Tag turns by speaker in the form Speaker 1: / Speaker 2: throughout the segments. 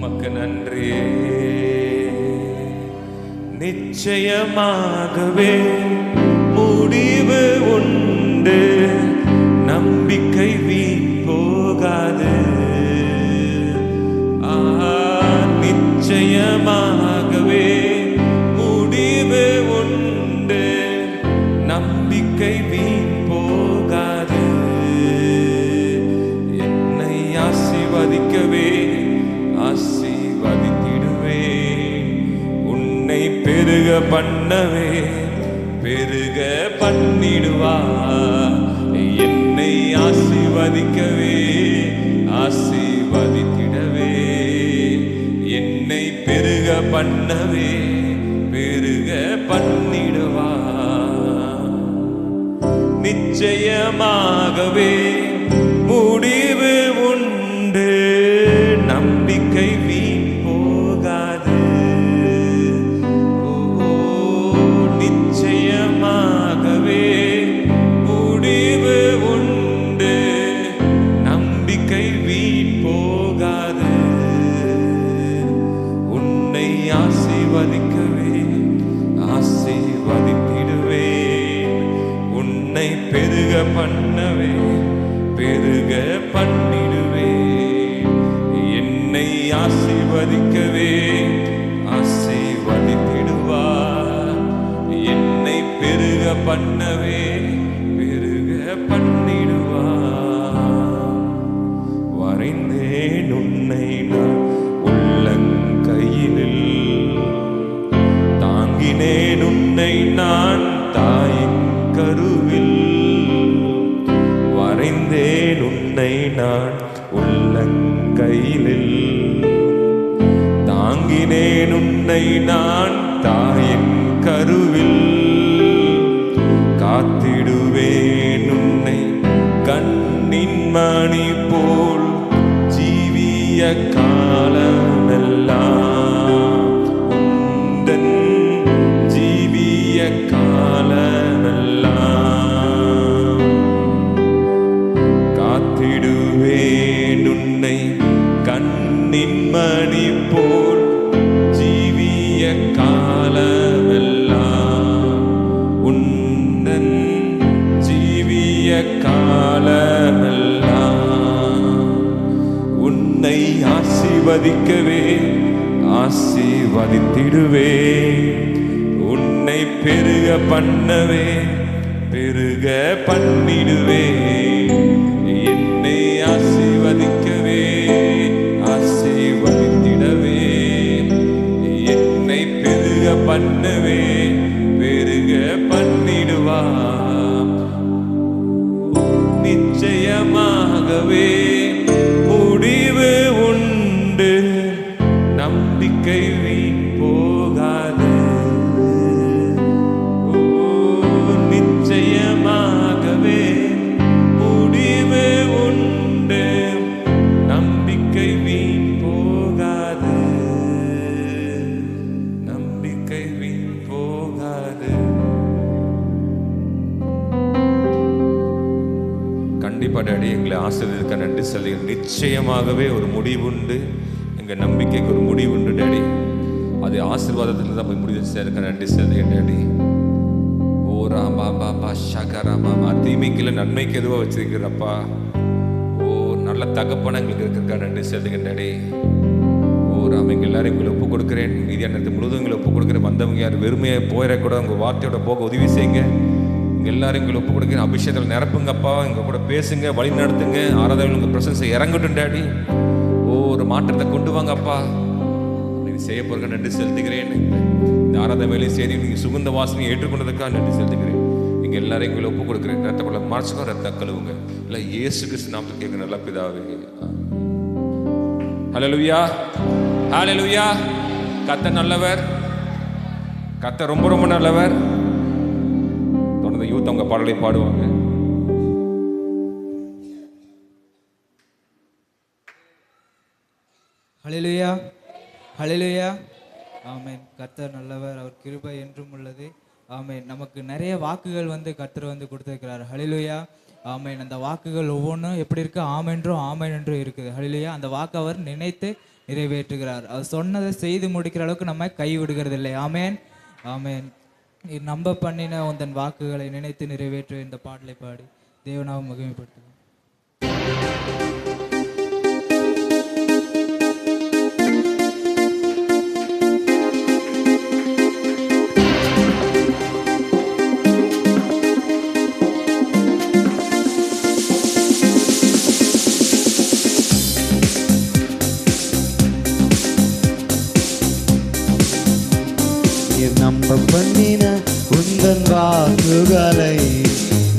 Speaker 1: உமக்கு நன்றி. நிச்சயமாகவே முடிவு உண்டு, நம்பிக்கை வீண் போகாது. நிச்சயமாகவே முடிவு உண்டு, நம்பிக்கை வீண் போகாது. என்னை ஆசீர்வதிக்கவே ஆசீர்வதித்திடுவே, உன்னை பெருக பண்ணவே பெருக பண்ணிடுவா. என்னை ஆசீர்வதிக்கவே ஆசீர்வதித்திடவே, என்னை பெருக பண்ணவே பெருக பண்ணிடுவா. நிச்சயமாகவே முடிவு உண்டு, நம்பிக்கை வீண் போகாது. நிச்சயமாகவே முடிவு உண்டு, நம்பிக்கை வீண் போகாது. உன்னை ஆசீர்வதிக்கவே ஆசீர்வதித்திடுவே, உன்னை பெருக பண்ணவே பெருக பண்ணிடுவே. என்னை ஆசீர்வதிக்கவே ஆசீர்வதித்திடுவா, என்னை பெருக பண்ணவே பெருக பண்ணிடுவா. வரைந்தேன் உன்னை நான் உள்ளங்கையினில், தாங்கினேன் உன்னை நான் தாயின் கருவில். வரைந்தேன் உன்னை நான் உள்ளங்கையினில், தாங்கினேன் உன்னை நான் தாயின் கருவில். காத்திடுவேன் உன்னை கண்ணின் மணி போல் ஜீவிய காலமெல்லாம், உந்தன் ஜீவிய காலமெல்லாம். காத்திடுவேன் உன்னை கண்ணின் மணி போல் ஜீவிய காலமெல்லாம், உந்தன் ஜீவிய காலமெல்லாம். உன்னை ஆசீர்வதிக்கவே ஆசீர்வதித்திடுவே, உன்னை பெருக பண்ணவே பெருக பண்ணிடுவே. என்னை ஆசீர்வதிக்கவே ஆசீர்வதித்திடவே, என்னை பெருக பண்ணவே பெருக பண்ணிடுவா. நிச்சயமாகவே முடிவு உண்டு, நம்பிக்கை வீண் போகாது. நிச்சயமாகவே முடிவு உண்டு, நம்பிக்கை வீண் போகாது. நம்பிக்கை வீண் போகாது. கண்டிப்பா டாடி எங்களை ஆசீர்வதிக்க நன்றி சொல்லி. நிச்சயமாகவே ஒரு முடிவுண்டு, எங்கள் நம்பிக்கைக்கு ஒரு முடிவுண்டு டாடி. அது ஆசீர்வாதத்தில் தான் போய் முடிவு சேர்க்க நன்றி சொல்லி டாடி. ஓ ராமா பாபா ஷகராமா, தீமைக்குள்ள நன்மைக்கு எதுவாக வச்சிருக்கிறப்பா. ஓ நல்ல தகப்பன எங்களுக்கு இருக்கிறக்கா நன்றி சொல்லுங்க டாடி. ஓ ராம எங்கள் எல்லாரும் எங்களை ஒப்பு கொடுக்குறேன், மீதியான நேரத்தை முழுதும் எங்களை ஒப்பு கொடுக்குறேன். வந்தவங்க யார் வெறுமையை போயிடக்கூட உங்கள் வார்த்தையோட போக உதவி செய்யுங்க. எல்லாரும் எங்களை ஒப்பு கொடுக்குறேன். அபிஷேகத்தில் நிரப்புங்கப்பா, எங்கள் கூட பேசுங்க, வழி நடத்துங்க. ஆராதனை உங்கள் பிரசன்ஸை இறங்கட்டும் டாடி. ஒரு மாற்றத்தை கொண்டு வாங்கப்பா. நீங்கள் செய்ய போகிற நன்றி செலுத்துகிறேன். இந்த ஆராதனை வேலை செய்தி நீங்கள் சுகந்த வாசனையை ஏற்றுக்கொண்டதுக்காக நன்றி செலுத்துகிறேன். நீங்கள் எல்லாரும் எங்களை ஒப்பு கொடுக்குறேன். ரத்தக்குள்ள மறைச்சுக்கோ, ரத்த கழுவுங்க. இல்லை இயேசு கிறிஸ்து நாமத்தில் கேட்க நல்ல பிதாவே. ஹல்லேலூயா ஹல்லேலூயா. கர்த்தர் நல்லவர், கர்த்தர் ரொம்ப ரொம்ப நல்லவர். தொடர்ந்து யூத் அவங்க பாடலை பாடுவாங்க.
Speaker 2: ஹல்லேலூயா ஹல்லேலூயா. ஆமென். கர்த்தர் நல்லவர், அவர் கிருபை என்றும் உள்ளது. ஆமென். நமக்கு நிறைய வாக்குகள் கர்த்தர் கொடுத்திருக்கிறார். ஹல்லேலூயா. ஆமென். அந்த வாக்குகள் ஒவ்வொன்றும் எப்படி இருக்கு? ஆமென்றும் ஆமென் என்றும் இருக்குது. ஹல்லேலூயா. அந்த வாக்கு அவர் நினைத்து நிறைவேற்றுகிறார். அவர் சொன்னதை செய்து முடிக்கிற அளவுக்கு நம்ம கை விடுகிறது இல்லை. ஆமேன், ஆமேன். நீர் நம்ப பண்ணின உந்தன் வாக்குகளை நினைத்து நிறைவேற்ற இந்த பாடலை பாடி தேவனாவை மகிமைப்படுத்துவோம்.
Speaker 3: நம்ப பண்ணின உந்தன் வாக்குகளை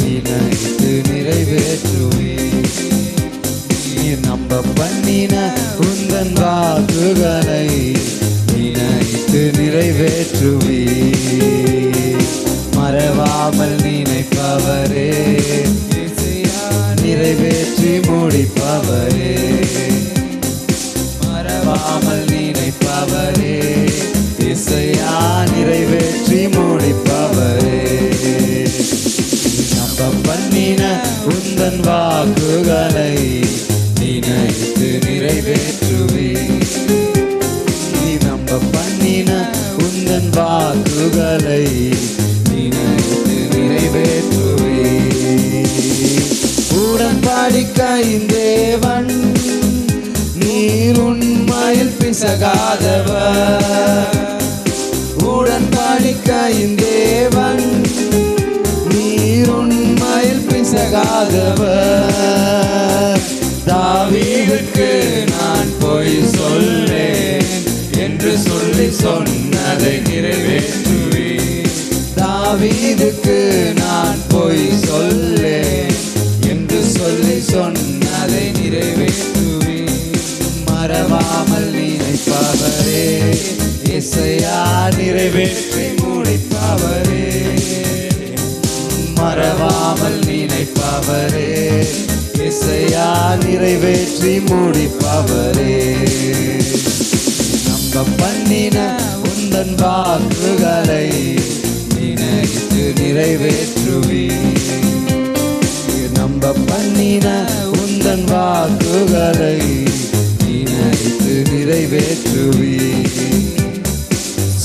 Speaker 3: நினைத்து நிறைவேற்றுவே. நீர் நம்ப பண்ணின உந்தன் வாக்குகளை நினைத்து நிறைவேற்றுவே. மறவாமல் நினைப்பவரே, நிறைவேற்றி முடிப்பவரே. மறவாமல் நினைப்பவரே, இசையா நிறைவேற்றி முடிப்பவரே. நம்ப பண்ணின உந்தன் வாக்குகளை நினைத்து நிறைவேற்றுவே. நீ நம்ப பண்ணின உந்தன் வாக்குகளை நினைத்து நிறைவேற்றுவே. உடன்படிக்கையின் தேவன், நீர் உண்மையில் பிசகாதவர். உடன்படிக்கையின் தேவன், நீர் உண்மையில் பிசகாதவர். தாவீதுக்கு நான் பொய் சொல்லேன் என்று சொல்லி சொன்னதை நிறைவேற்றுவேன். தாவீதுக்கு நான் பொய் சொல்லேன் என்று சொல்லி சொன்னதை நிறைவேற்றுவேன். மறவாமல் நினைப்பவரே, இசையா நிறைவேற்றி முடிப்பவரே. மறவாமல் நினைப்பவரே, இசையா நிறைவேற்றி முடிப்பவரே. நம்ப பண்ணின உந்தன் வாக்குகளை நினைத்து நிறைவேற்றுவே. நம்ப பண்ணின உந்தன் வாக்குகளை நினைத்து நிறைவேற்றுவே.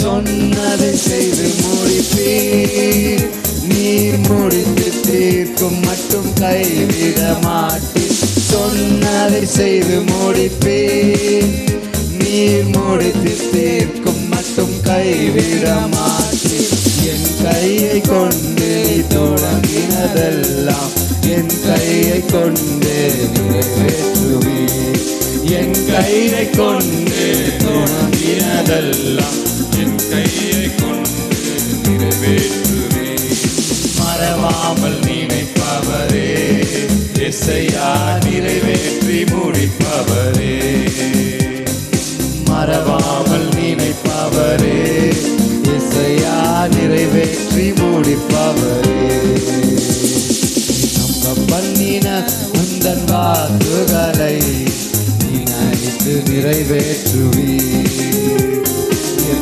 Speaker 3: சொன்னதை செய்து முடிப்பீர், நீர் முடித்து தீர்க்கும் மட்டும் கைவிட மாட்டீர். சொன்னதை செய்து முடிப்பீர், நீர் முடித்து தீர்க்கும் மட்டும் கைவிட மாட்டீர். என் கையை கொண்டு நீ தொடங்கினதெல்லாம் என் கையை கொண்டு நிறைவேற்றுவீர். என் கையை கொண்டு தொடங்கினதெல்லாம் என் கையை கொண்டு நிறைவேற்றுவேன். மறவாமல் நினைப்பவரே, இசையா நிறைவேற்றி முடிப்பவரே. மறவாமல் நினைப்பவரே, இசையா நிறைவேற்றி முடிப்பவரே. நம்ப பண்ணின உந்தன் வாக்குகளை நினைத்து நிறைவேற்றுவீர்.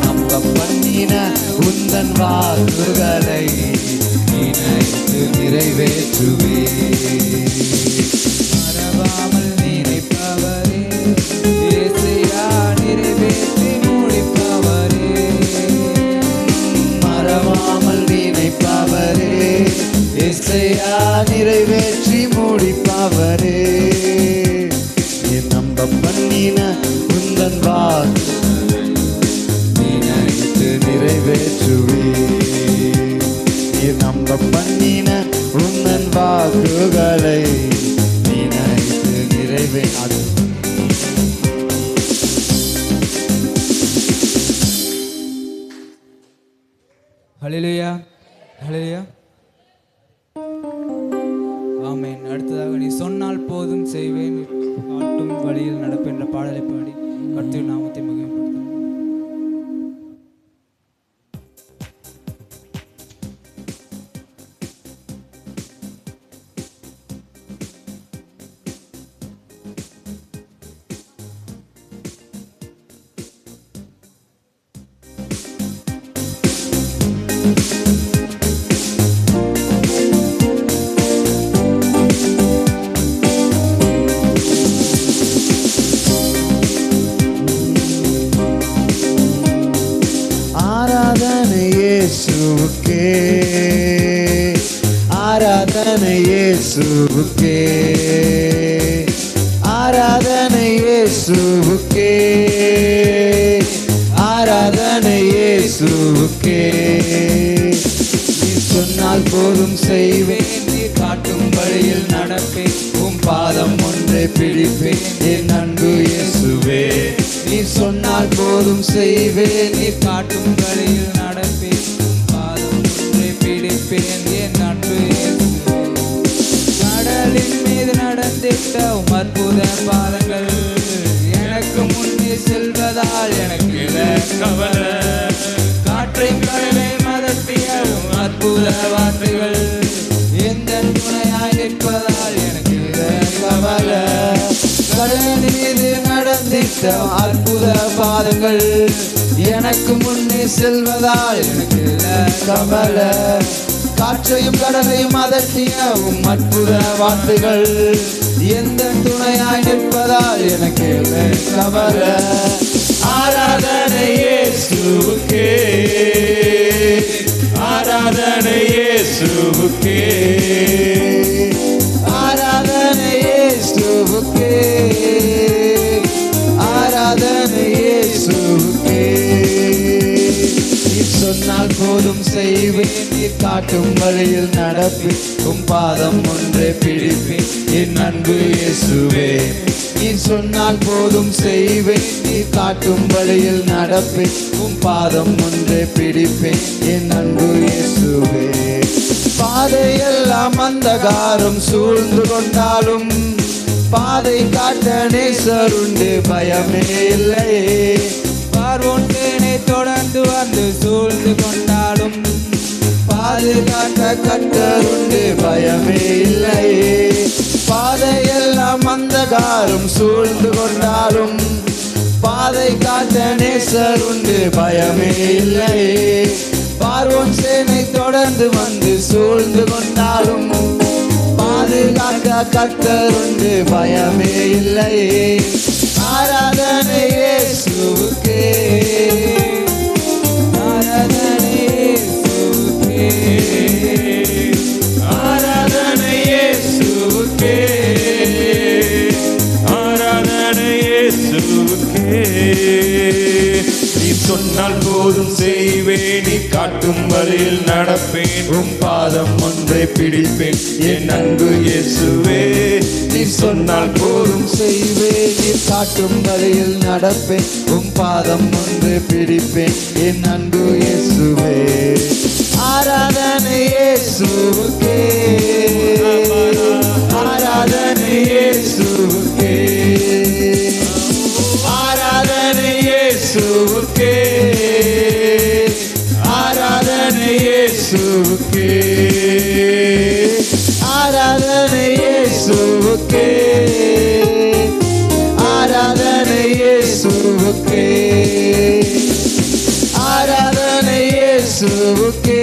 Speaker 3: நம்ப பண்ணின உந்தன் வாக்குகளை நினைத்து நிறைவேற்றுவீர். மறவாமல் நினைப்பவரே, இசையா நிறைவேற்றி முடிப்பவரே. மறவாமல் நினைப்பவரே, இசையா நிறைவேற்றி முடிப்பவரே. நம்ப பண்ணின உந்தன் வாக்குகளை நினைத்து நிறைவேற்றுவீர். நம்ப பண்ணின உந்தன் வாக்குகளை நினைத்து நிறைவேற்று.
Speaker 2: ஹல்லேலூயா, ஹல்லேலூயா, ஆமென். அடுத்ததாக நீ சொன்னால் போதும் செய்வேன், காட்டும் வழியில் நடப்பேன் என்ற பாடலை பாடி கர்த்தருடைய நாமத்தை மகிமைப்படுத்துவோம்.
Speaker 3: இயேசுவுக்கே, ஆராதனை இயேசுவுக்கே, ஆராதனை இயேசுவுக்கே, ஆராதனை இயேசுவுக்கே. நீ சொன்னால் போதும் செய்வேன், நீ காட்டும் வழியில் நடப்பேன், உம் பாதம் ஒன்றை பிடிப்பேன் என் அன்பு இயேசுவே. நீ சொன்னால் போதும் செய்வேன், நீ காட்டும் வழியில் நடப்பேன், உம் பாதம் ஒன்றை பிடிப்பேன் என் அன்பு இயேசுவே. கடலின் மீது நடந்திட்ட உம் அற்புத பாதங்கள் எனக்கு முன்னே செல்வதால் எனக்கு இல்லை கவலை. காற்றை கடலை மதத்திய உம் அற்புத வார்த்தைகள் எந்த துணையாய் நிற்பதால் எனக்கு இல்லை கவலை. கடலின் மீது நடந்திட்ட அற்புத பாதங்கள் எனக்கு முன்னே செல்வதால் எனக்கு இல்லை கவலை. காற்றையும் கடலையும் அதட்டிய உம் அற்புத வார்த்தைகள் எந்த துணையாய் நிற்பதால் எனக்கு இல்லை கவலை. ஆராதனை இயேசுவுக்கே, ஆராதனை இயேசுவுக்கே, ஆராதனை இயேசுவுக்கே, ஆராதனை இயேசுவுக்கே. நீ சொன்னால் போதும் செய்வேன், நீ காட்டும் வழியில் நடப்பேன், உம் பாதம் ஒன்றை பிடிப்பேன் என் அன்பு இயேசுவே. நீ சொன்னால் போதும் செய்வேன், நீ காட்டும் வழியில் நடப்பேன், உம் பாதம் ஒன்றை பிடிப்பேன் என் அன்பு இயேசுவே. பாதையெல்லாம் அந்தகாரம் சூழ்ந்து கொண்டாலும் பாதை காட்ட நேசருண்டு பயமே இல்லை. பார்வோன்னை தொடர்ந்து வந்து சூழ்ந்து கொண்டாலும் பாதுகாக்க கர்த்தருண்டு பயமே இல்லை. பாதையெல்லாம் அந்தகாரம் சூழ்ந்து கொண்டாலும் பாதை காட்ட நேசருண்டு பயமே இல்லை. பார்வோன் சேனை தொடர்ந்து வந்து சூழ்ந்து கொண்டாலும் பாதுகாக்க கர்த்தருண்டு பயமே இல்லை. ஆராதனை இயேசுவுக்கே, ஆராதனை இயேசுவுக்கே, ஆராதனை இயேசுவுக்கே, ஆராதனை இயேசுவுக்கே. நீ சொன்னால் போதும் செய்வேன், நீ காட்டும் வழியில் நடப்பேன், உம் பாதம் ஒன்றை பிடிப்பேன் என் அன்பு இயேசுவே. நீ சொன்னால் போதும் செய்வேன், நீ காட்டும் வழியில் நடப்பேன், உம் பாதம் ஒன்றை பிடிப்பேன் என் அன்பு இயேசுவே. ஆராதனை இயேசுவுக்கே, ஆராதனை இயேசுவுக்கே, ஆராதனை இயேசுவுக்கே, ஆராதனை இயேசுவுக்கே, ஆராதனை இயேசுவுக்கே, ஆராதனை இயேசுவுக்கே, ஆராதனை இயேசுவுக்கே,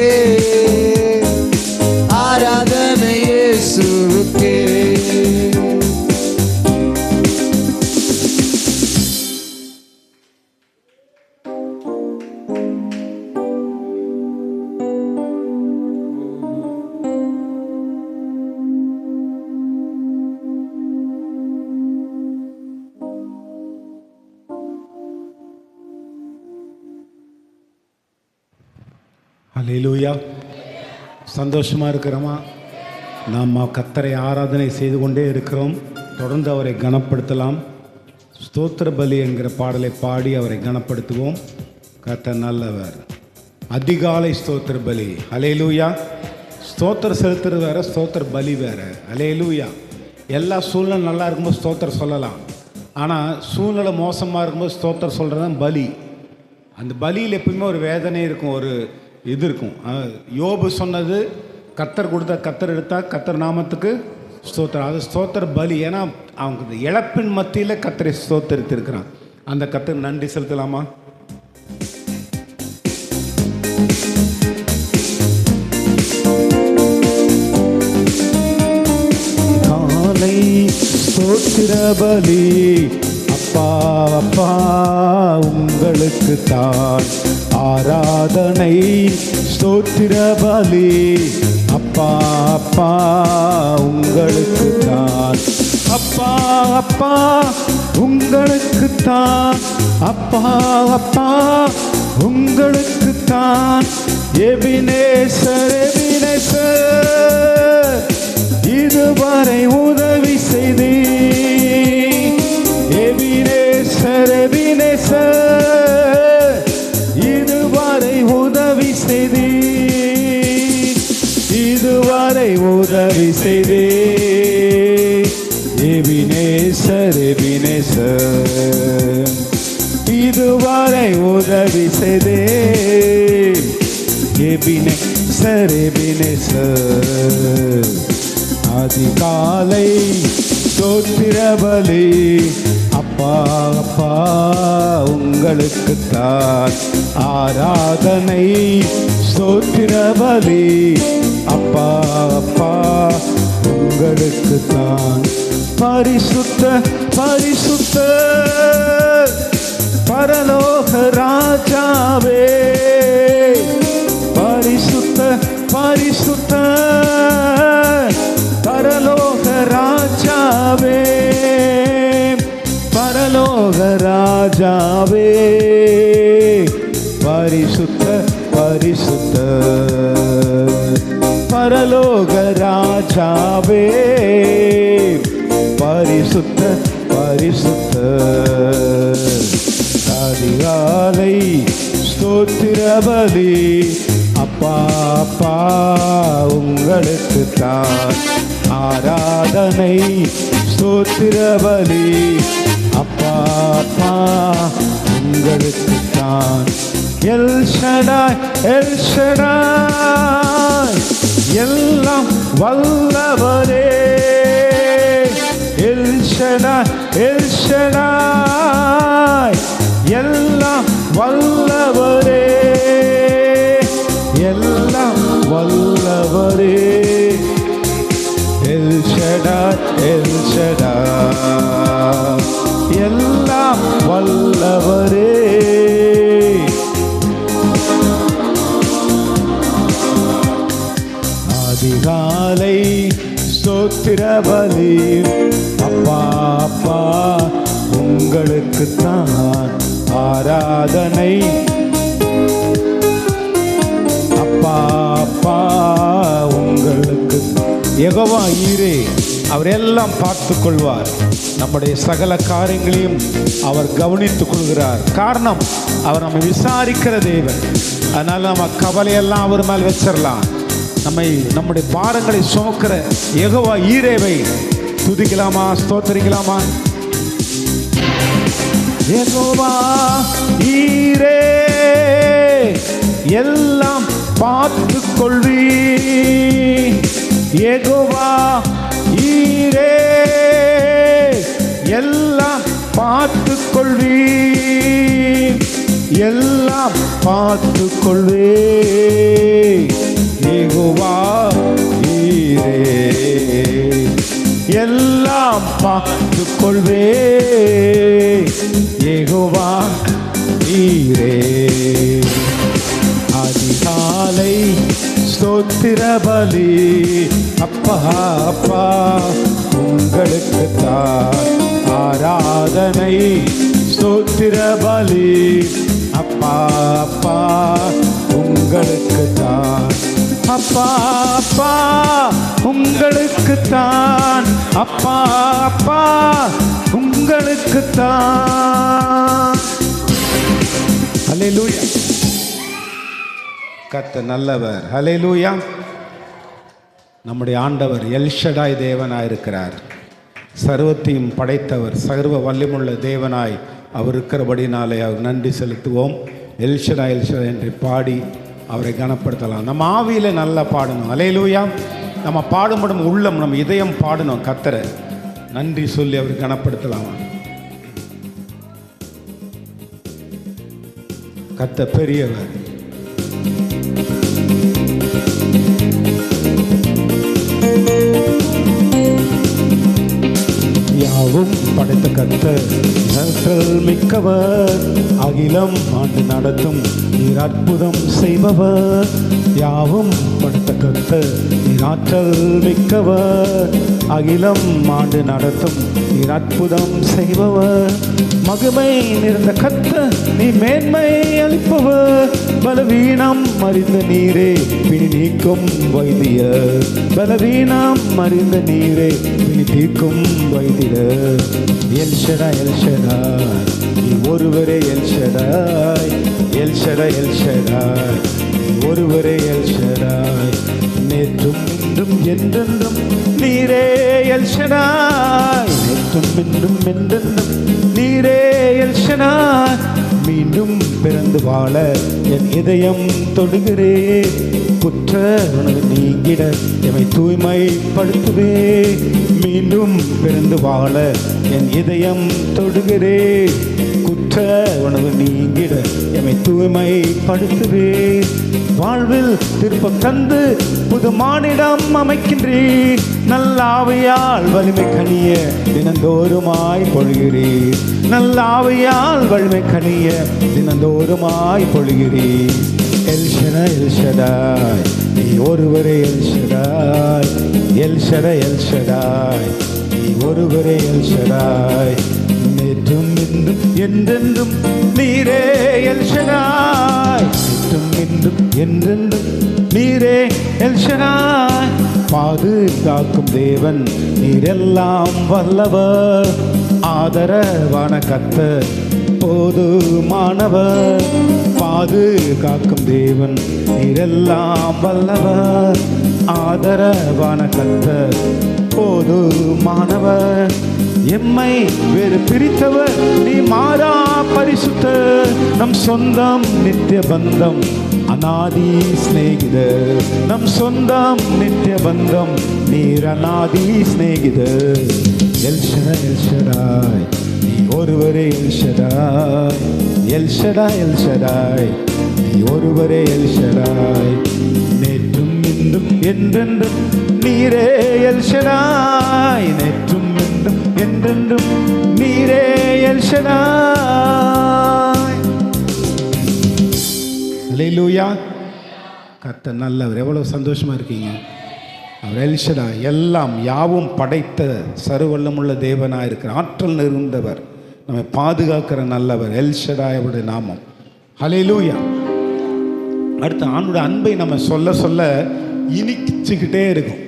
Speaker 3: ஆராதனை இயேசுவுக்கே.
Speaker 4: அல்லேலூயா. சந்தோஷமாக இருக்கிறோமா? நாம் கர்த்தரை ஆராதனை செய்து கொண்டே இருக்கிறோம். தொடர்ந்து அவரை கனப்படுத்தலாம். ஸ்தோத்திர பலி என்கிற பாடலை பாடி அவரை கனப்படுத்துவோம். கர்த்தர் நல்லவர். அதிகாலை ஸ்தோத்திர பலி. அல்லேலூயா. ஸ்தோத்திரம் செலுத்துறது வேறு, ஸ்தோத்திர பலி வேறு. அல்லேலூயா. எல்லா சூழ்நிலை நல்லா இருக்கும்போது ஸ்தோத்திரம் சொல்லலாம். ஆனால் சூழ்நிலை மோசமாக இருக்கும்போது ஸ்தோத்திரம் சொல்கிறது தான் பலி. அந்த பலியில் எப்பவுமே ஒரு வேதனை இருக்கும், ஒரு இது இருக்கும். யோபு சொன்னது, கர்த்தர் கொடுத்தா கர்த்தர் எடுத்தா கர்த்தர் நாமத்துக்கு ஸ்தோத்திரம். அது ஸ்தோத்திர பலி. ஏன்னா அவங்க இழப்பின் மத்தியில் கர்த்தரை ஸ்தோத்தரித்திருக்கிறான். அந்த கர்த்தர் நன்றி செலுத்தலாமா?
Speaker 3: காலை ஸ்தோத்திர பலி அப்பா அப்பா உங்கள்
Speaker 4: உங்களுக்கு தான் ஆராதனை ஸ்தோத்திர பலி. அப்பா அப்பா உங்களுக்கு தான், அப்பா அப்பா உங்களுக்கு தான், அப்பா அப்பா உங்களுக்கு தான். எபினேசர் எபினேசர் இதுவரை உதவி செய்தி. எபினேசர் எபினேசர் இதுவரை உதவி செய்தி, இதுவரை உதவி செய்தி. எபினேசர் எபினேசர் இதுவரை உதவி செய்தே. எபினேசர் எபினேசர் அதிகாலை ஸ்தோத்திர பலி. அப்பா அப்பா உங்களுக்கு தான் ஆராதனை ஸ்தோத்திர பலி. அப்பா அப்பா உங்களுக்கு தான். பரிசுத்த பரிசுத்த பரலோக ராஜாவே, பரிசுத்த பரிசுத்த பரலோக ராஜாவே, பரலோக ராஜாவே, பரிசுத்த பரிசுத்த பரலோக ராஜாவே, பரிசுத்த பரிசுத்த. அதிகாலை ஸ்தோத்திர பலி. அப்பா அப்பா உங்களுக்கு தான் ஆராதனை ஸ்தோத்திர பலி. அப்பா அப்பா உங்களுக்கு தான். எல் ஷடாய் எல் ஷடாய் எல்லாம் வல்லவரே. எல் ஷடாய் எல் ஷடாய் எல்லாம் வல்லவரே, எல்லாம் வல்லவரே. எல் ஷடாய் எல் ஷடாய் எல்லாம் வல்லவரே. அதிகாலை ஸ்தோத்திர பலி. அப்பா அப்பா உங்களுக்கு தான் ஆராதனை. அப்பா அப்பா உங்களுக்கு. யெகோவா ஈரே அவர் எல்லாம் பார்த்து கொள்வார். நம்முடைய சகல காரியங்களையும் அவர் கவனித்துக் கொள்கிறார். காரணம் அவர் நம்மை விசாரிக்கிற தேவன். அதனால நம்ம கவலையெல்லாம் அவர் மேல் வச்சிடலாம். நம்முடைய பாரங்களை சுமக்கிற யெகோவா ஈரேவை துதிக்கலாமா, ஸ்தோத்திரிக்கலாமா? யெகோவா ஈரே எல்லாம் பார்த்து கொள்வி. யெகோவா ஈரே எல்லாம் பார்த்து கொள்வி, எல்லாம் பார்த்து கொள்வே. யெகோவா ஈரே எல்லாம் பார்த்து கொள்வே. யெகோவா ஈரே அதிகாலை ஸ்தோத்திர பலி. அப்பா அப்பா உங்களுக்கு தான் ஆராதனை ஸ்தோத்திர பலி. அப்பா அப்பா உங்களுக்கு தான். அப்பா அப்பா உங்களுக்கு தான். அப்பா அப்பா உங்களுக்கு தான். ஹல்லேலூயா. கர்த்தர் நல்லவர். ஹல்லேலூயா. நம்முடைய ஆண்டவர் எல் ஷடாய் தேவனாயிருக்கிறார். சர்வத்தையும் படைத்தவர், சர்வ வல்லமுள்ள தேவனாய் அவர் இருக்கிறபடினாலே அவர் நன்றி செலுத்துவோம். எல் ஷடாய் எல் ஷடாய் என்று பாடி அவரை கனப்படுத்தலாம். நம்ம ஆவியில நல்லா பாடணும். ஹல்லேலூயா. நம்ம பாடும்படும் உள்ளம், நம்ம இதயம் பாடணும். கர்த்தரை நன்றி சொல்லி அவர் கனப்படுத்தலாம். கர்த்தர் பெரியவர். யாவும் படைத்த கர்த்தர் ஆற்றல் மிக்கவர், அகிலம் ஆண்டு நடத்தும் நீர் அற்புதம் செய்பவர். யாவும் படைத்த கர்த்தர் நீர் ஆற்றல் மிக்கவர், அகிலம் ஆண்டு நடத்தும் நீர் அற்புதம் செய்பவர். மகிமை நிறைந்த கர்த்தர் நீ மேன்மை அளிப்பவர், பலவீனம் அறிந்த நீரே பிணி நீக்கும் வைத்தியர். பலவீனம் அறிந்த நீரே பிணி தீர்க்கும் வைத்தியர். எல் ஷடாய் எல் ஷடாய் நீ ஒருவரே L Shaddai. L Shaddai L Shaddai நீ ஒருவரே எல் ஷடாய். நேற்றும் இன்றும் என்றென்றும் நீரே எல் ஷடாய். நேற்றும் இன்றும் என்றென்றும் நீரே எல் ஷடாய். மீண்டும் பிறந்து வாழ என் இதயம் தொடுகிறே, குற்ற உணவு நீங்கிட எமை தூய்மைப்படுத்துவே. மீண்டும் பிறந்து வாழ என் இதயம் தொடுகிறே, குற்ற உணவு நீங்கிட எமை தூய்மைப்படுத்துவே. வாழ்வில் திருப்பம் தந்து புது மானிடம் அமைக்கின்றீர், நல்ல ஆவியால் வலிமை கனிய தினந்தோறுமாய் பொழிகிறீர். நல்ல ஆவியால் வலிமை கனிய தினந்தோறுமாய் பொழிகிறீர். எல் ஷடாய் எல் ஷடாய் நீ ஒருவரே L Shaddai. L Shaddai L Shaddai நீ ஒருவரே எல் ஷடாய். நேற்றும் இன்றும் என்றென்றும் நீரே எல் ஷடாய். நேற்றும் இன்றும் என்றென்றும் நீரே எல் ஷடாய். பாதுகாக்கும் தேவன் நீரெல்லாம் வல்லவர், ஆதரவான கர்த்தர் போதுமானவர். பாதுகாக்கும் தேவன் நீரெல்லாம் வல்லவர், ஆதரவான கர்த்தர் போதுமானவர். எம்மை வேறு பிரித்தவர் நீ மாறா பரிசுத்தர், நம் சொந்தம் நித்திய பந்தம் அநாதி சிநேகிதர். நம் சொந்தம் நித்திய பந்தம் நீர் அநாதி சிநேகிதர். எல் ஷடாய் எல் ஷடாய் நீ ஒருவரே L Shaddai. L Shaddai L Shaddai நீ ஒருவரே எல் ஷடாய். நேற்றும் இன்றும் என்றென்றும் நீரே எல் ஷடாய். நேற்றும் இன்றும் என்றென்றும் நீரே எல் ஷடாய். அல்லேலூயா. கர்த்தர் நல்லவர். எவ்வளவு சந்தோஷமா இருக்கீங்க. அவர் எல் ஷடாய், எல்லாம் யாவும் படைத்த சர்வவல்லமுள்ள தேவனாக இருக்கிற ஆற்றல் நிறைந்தவர், நம்மை பாதுகாக்கிற நல்லவர். எல் ஷடாய் அவருடைய நாமம். அல்லேலூயா. அடுத்து ஆணுடைய அன்பை நம்ம சொல்ல சொல்ல இனிச்சுக்கிட்டே இருக்கும்.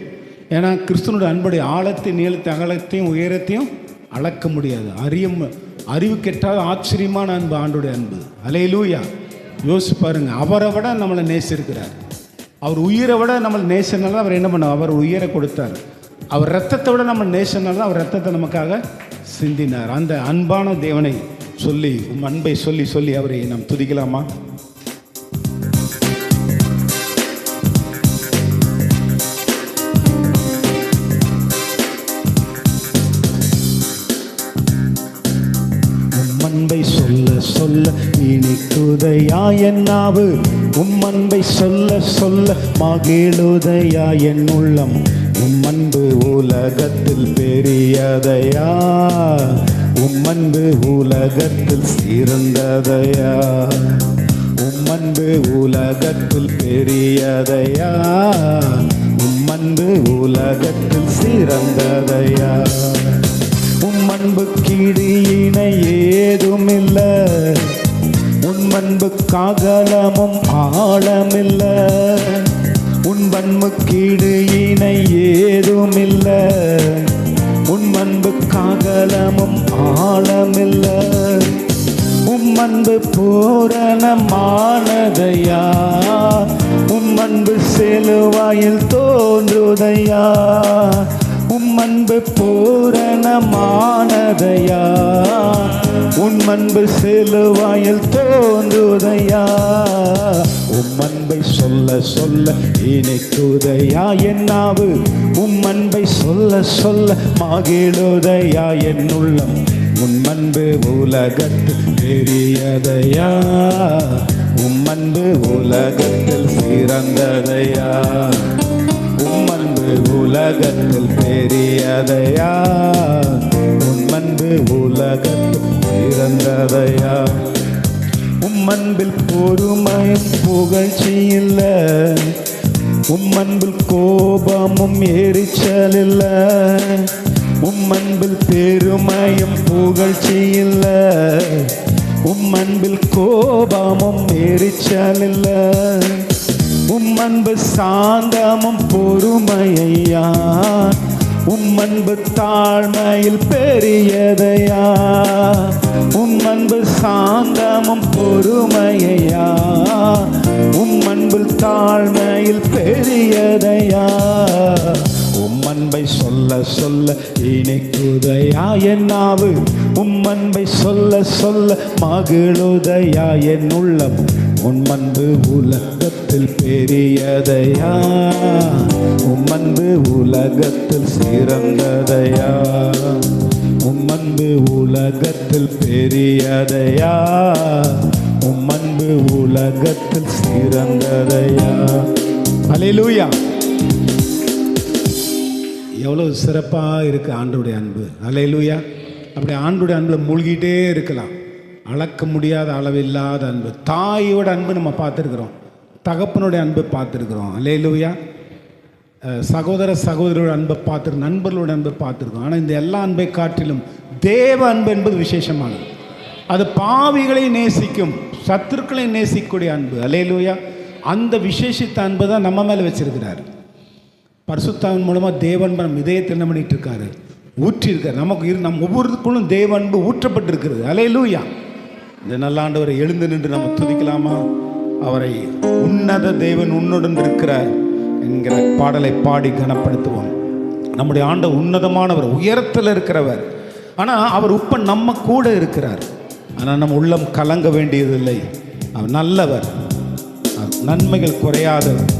Speaker 4: ஏன்னா கிறிஸ்துவனுடைய அன்புடைய ஆழத்தை நீளத்தை அகலத்தையும் உயரத்தையும் அளக்க முடியாது. அறிவு கெட்டாத ஆச்சரியமான அன்பு ஆண்டுடைய அன்பு. அல்லேலூயா. யோசிச்சு பாருங்க, அவரை விட நம்மளை நேசிருக்கிறார். அவர் உயிரை விட நம்மளை நேசனால அவர் என்ன பண்ணார், அவர் உயிரை கொடுத்தார். அவர் ரத்தத்தை விட நம்ம நேசனால அவர் ரத்தத்தை நமக்காக சிந்தினார். அந்த அன்பான தேவனை சொல்லி அன்பை சொல்லி சொல்லி அவரை நாம் துதிக்கலாமா? உம்மன்பை சொல்ல சொல்ல இனிக்குதையா என் நாவு, உம்மன்பை சொல்ல சொல்ல மகிழுதையா என் உள்ளம். உம்மன்பு உலகத்தில் பெரியதையா, உம்மன்பு உலகத்தில் சிறந்ததையா. உம்மன்பு உலகத்தில் பெரியதையா, உம்மன்பு உலகத்தில் சிறந்ததையா. உம்மன்பு கீழினை ஏதுமில்ல, உன்மன்பு காகலமும் ஆழமில்ல. உன்பன்பு கீடு இணை ஏதுமில்ல, உன்மன்பு காகலமும் ஆழமில்ல. உம்மன்பு பூரணமானதையா, உம்மன்பு சிலுவாயில் தோன்றுதையா. உம்மன்பு பூரணமானதையா, உம்மன்பு சிலுவாயில் தோன்றுதையா. உம்மன்பை சொல்ல சொல்ல இனிக்குதையா என் நாவு, உம்மன்பை சொல்ல சொல்ல மகிழுதையா என் உள்ளம். உம்மன்பு உலகத்தில் பெரியதையா, உம்மன்பு உலகத்தில் சிறந்ததையா. உம்மன்பு உலகத்தில் பெரியதையா, உம்மன்பு உலகத்தில் பிறந்ததையா. உம்மன்பில் பொறுமையும் புகழ்ச்சியில்ல, உம்மன்பில் கோபமும் எரிச்சலில்ல. உம்மன்பில் பெருமையும் புகழ்ச்சியில்ல, உம்மன்பில் கோபமும் எரிச்சலில்ல. உம்மன்பு சாந்தமும் பொறுமையா, உம்மன்பு தாழ்மையில் பெரியதையா. உம்மன்பு சாந்தமும் பொறுமையா, உம்மன்பில் தாழ்மையில் பெரியதையா. உம்மன்பை சொல்ல சொல்ல இனிக்குதையா என் நாவு, உம்மன்பை சொல்ல சொல்ல மகிழுதையா என் உள்ளம். உம்மன்பு உலகத்தில் பெரியதையா, உம்மன்பு உலகத்தில் சிறந்ததையா. உம்மன்பு உலகத்தில் பெரியதையா, உம்மன்பு உலகத்தில் சிறந்ததையா. அல்லேலூயா. எவ்வளவு சிறப்பாக இருக்குது ஆண்டவருடைய அன்பு. அல்லேலூயா. அப்படி ஆண்டவருடைய அன்பில் மூழ்கிட்டே இருக்கலாம். அளக்க முடியாத அளவில்லாத அன்பு. தாயோட அன்பு நம்ம பார்த்துருக்குறோம், தகப்பனுடைய அன்பு பார்த்துருக்குறோம். அல்லேலூயா. சகோதர சகோதரியோட அன்பை பார்த்துருக்கோம், நண்பர்களோட அன்பை பார்த்துருக்கோம். ஆனால் இந்த எல்லா அன்பை காட்டிலும் தேவ அன்பு என்பது விசேஷமானது. அது பாவிகளை நேசிக்கும், சத்துருக்களை நேசிக்கக்கூடிய அன்பு. அல்லேலூயா. அந்த விசேஷித்த அன்பு தான் நம்ம மேலே வச்சிருக்கிறார். பரிசுத்தாவின் மூலமாக தேவன் நம் இதயத்தை என்ன பண்ணிட்டு இருக்காரு, ஊற்றிருக்கார். நமக்கு நம் ஒவ்வொருக்குள்ளும் தேவ அன்பு ஊற்றப்பட்டிருக்கிறது. அல்லேலூயா. இந்த நல்லாண்டவரை எழுந்து நின்று நம்ம துதிக்கலாமா? அவரை உன்னத தேவன் உன்னுடன் இருக்கிறார் என்கிற பாடலை பாடி கனப்படுத்துவோம். நம்முடைய ஆண்டவர் உன்னதமானவர், உயரத்தில் இருக்கிறவர். ஆனால் அவர் உப்ப நம்ம கூட இருக்கிறார். ஆனால் நம்ம உள்ளம் கலங்க வேண்டியதில்லை. அவர் நல்லவர், நன்மைகள் குறையாதவர்.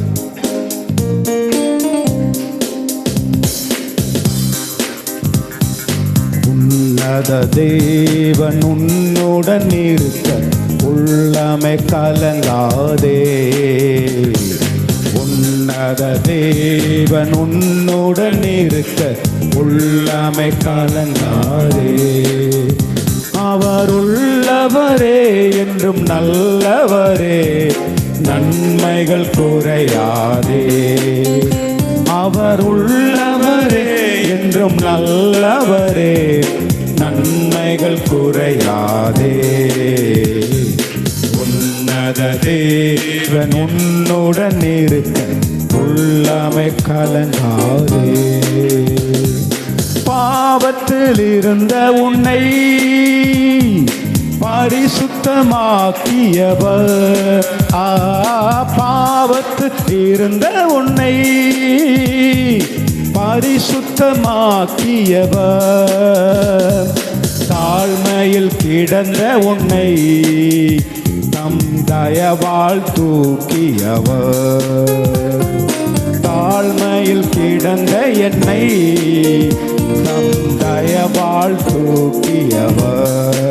Speaker 4: உன்னத தேவன் உன்னுடன் இருக்க உள்ளமை கலங்காதே. உன்னத தேவன் உன்னுடன் இருக்க உள்ளமை கலங்காதே. அவர் உள்ளவரே என்றும் நல்லவரே, நன்மைகள் குறையாதே. அவர் உள்ளவரே என்றும் நல்லவரே, நன்மைகள் குறையாதே. உன்னத தேவன் உன்னுடன் இருக்க உள்ளமை கலங்காதே. பாவத்தில் இருந்த உன்னை பரிசுத்தமாக்கியவர். பாவத்தில் இருந்த உன்னை பரிசுத்தமாக்கியவர். தாழ்மையில் கிடந்த உன்னை தம் தயவால் தூக்கியவர். தாழ்மையில் கிடந்த என்னை தம் தயவால் தூக்கியவர்.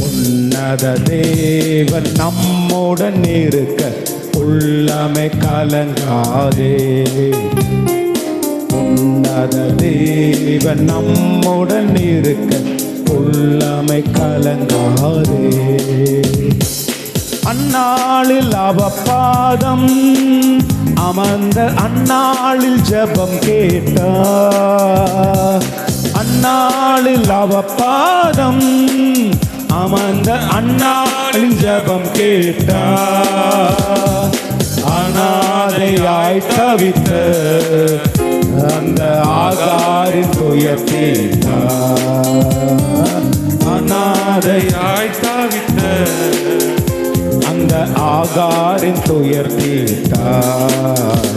Speaker 4: உன்னத தேவன் நம்முடன் இருக்க உள்ளமை கலங்காதே. உன்னத தேவன் நம்முடன் இருக்க உள்ளமை கலங்காதே. அந்நாளில் அவப்பாதம் அமர்ந்த அந்நாளில் ஜெபம் கேட்டார். அந்நாளில் அவப்பாதம் அமர்ந்த அந்நாளில் ஜெபம் கேட்டார். அநாதையாய் தவித்த அந்த ஆகாரின் துயர் தீர்த்தார். அநாதையாய் தவித்த அந்த ஆகாரின் துயர் தீர்த்தார்.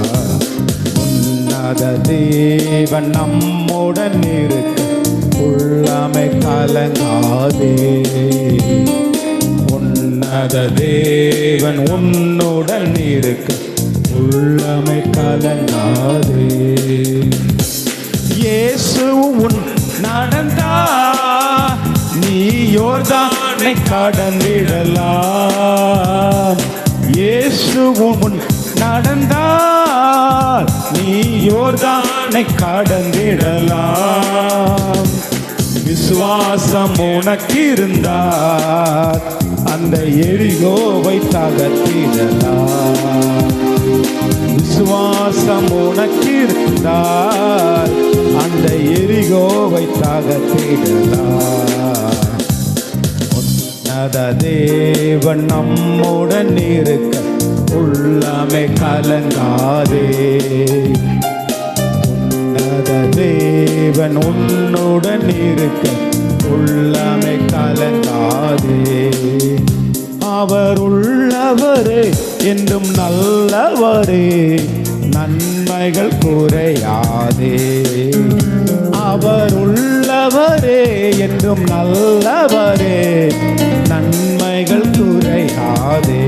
Speaker 4: உன்னத தேவன் நம்முடன் இருக்க உள்ளமை கலங்காதே. உன்னத தேவன் உன்னுடன் இருக்க உள்ளமை கலங்காதே. இயேசு உன் நடந்தா நீ யோர்தானை கடந்திடலாம். இயேசு உன் நடந்தால் நீ யோர்தானை கடந்திடலாம். விசுவாசம் உனக்கு இருந்தால் அந்த எரிகோவை தகர்த்திடலாம். விசுவாசம் உனக்கு இருந்தால் அந்த எரிகோவை தகர்த்திடலாம். உன்னத தேவன் நம்முடன் இருக்க உள்ளமே கலங்காதே. உன்னத தேவன் உன்னுடன் இருக்க உள்ளமே கலங்காதே. அவர் உள்ளவரே என்றும் நல்லவரே, நன்மைகள் குறையாதே. அவர் உள்ளவரே என்றும் நல்லவரே, நன்மைகள் குறையாதே.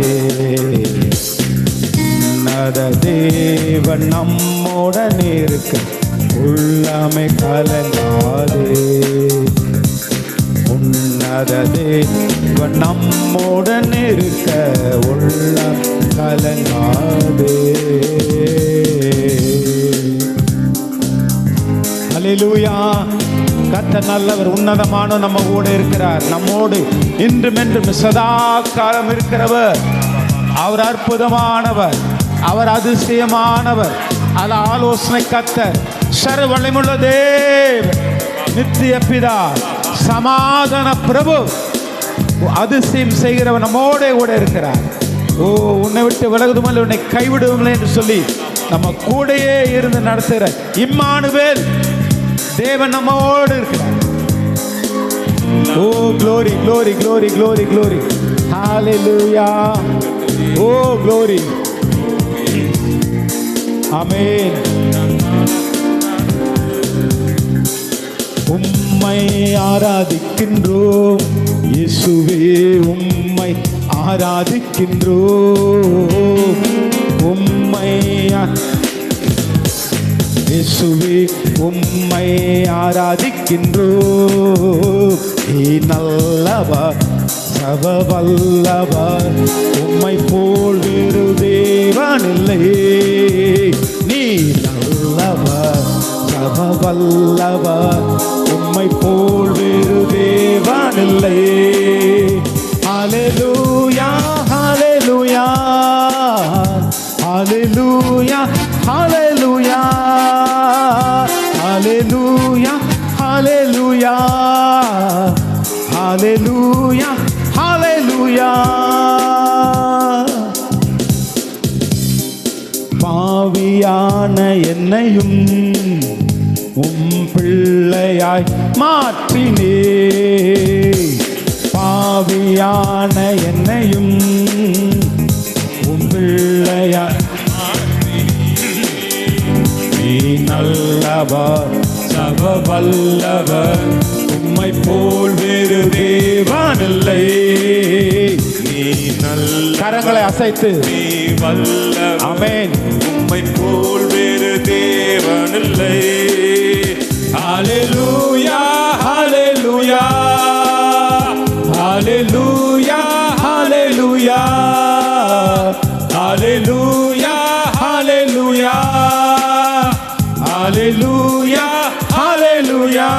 Speaker 4: உன்னத தேவன் நம்முடன் இருக்க உள்ளமே கலங்காதே. உன்னத தேவன் நம்முடன் இருக்க உள்ளம் கலங்காதே. ஹல்லேலூயா. கர்த்தர் நல்லவர், உன்னதமான நம்ம கூட இருக்கிறார். நம்மோடு இன்றும் என்றும் சதா காலம் இருக்கிறவர். அவர் அற்புதமானவர், அவர் அதிசயமானவர். அல்ல ஆலோசனை கர்த்தர், சர்வ வல்லமையுள்ள தேவன், நித்திய பிதா, சமாதான பிரபு, அதிசயம் செய்கிறவர் நம்மோட கூட இருக்கிறார். ஓ, உன்னை விட்டு விலகுதுமில்லை, உன்னை கைவிடுவோம் என்று சொல்லி நம்ம கூடையே இருந்து நடத்துகிற இம்மானுவேல் தேவன் நம்மோடு இருக்கிறார். ஓ, glory, glory, glory, glory, glory. Hallelujah. ஓ, glory. ஆமென். உம்மை ஆராதிக்கின்றோம் இயேசுவே, உம்மை ஆராதிக்கின்றோம். உம்மை இயேசுவே, உம்மை ஆராதிக்கின்றோம். நீ நல்லவர், சர்வ வல்லவர், உம்மை போல் வேறு தேவன் இல்லை. நீ நல்லவர், சர்வ வல்லவர், உம்மை போல் வேறு தேவன் இல்லை. ஹல்லேலூயா, ஹல்லேலூயா, ஹல்லேலூயா, ஹல்லேலூயா, ஹல்லேலூயா, ஹல்லேலூயா, ஹல்லேலூயா, ஹல்லேலூயா. பாவியான என்னையும் பிள்ளையாய் மாற்றினே. பாவியான என்னையும் பிள்ளையாய் நீ நல்லவர், சர்வ வல்லவர், உம்மை போல் வேறு தேவன் இல்லை. நீ நல்ல கரங்களை அசைத்து நீ வல்லவர். ஆமென். உம்மை போல் வேறு தேவன் இல்லை. ஹல்லேலூயா, ஹல்லேலூயா, ஹல்லேலூயா, ஹல்லேலூயா, ஹல்லேலூயா, ஹல்லேலூயா, ஹல்லேலூயா, ஹல்லேலூயா.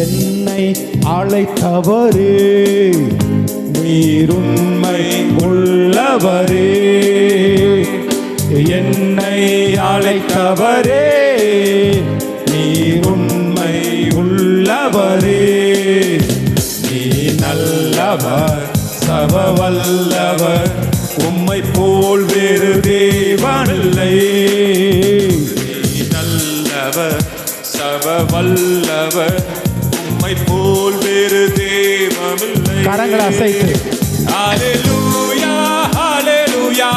Speaker 4: என்னை அழைத்தவரே, நீர் உண்மை உள்ளவரே. என்னை அழைத்தவரே, நீர் உண்மை உள்ளவரே. நீ நல்லவர், சர்வ வல்லவர், உம்மை போல் வேறு தேவன் இல்லை. நீ நல்லவர், சர்வ வல்லவர், உம்மை போல் வேறு தேவன் இல்லை. கரங்களை அசைத்து ஹல்லேலூயா, ஹல்லேலூயா,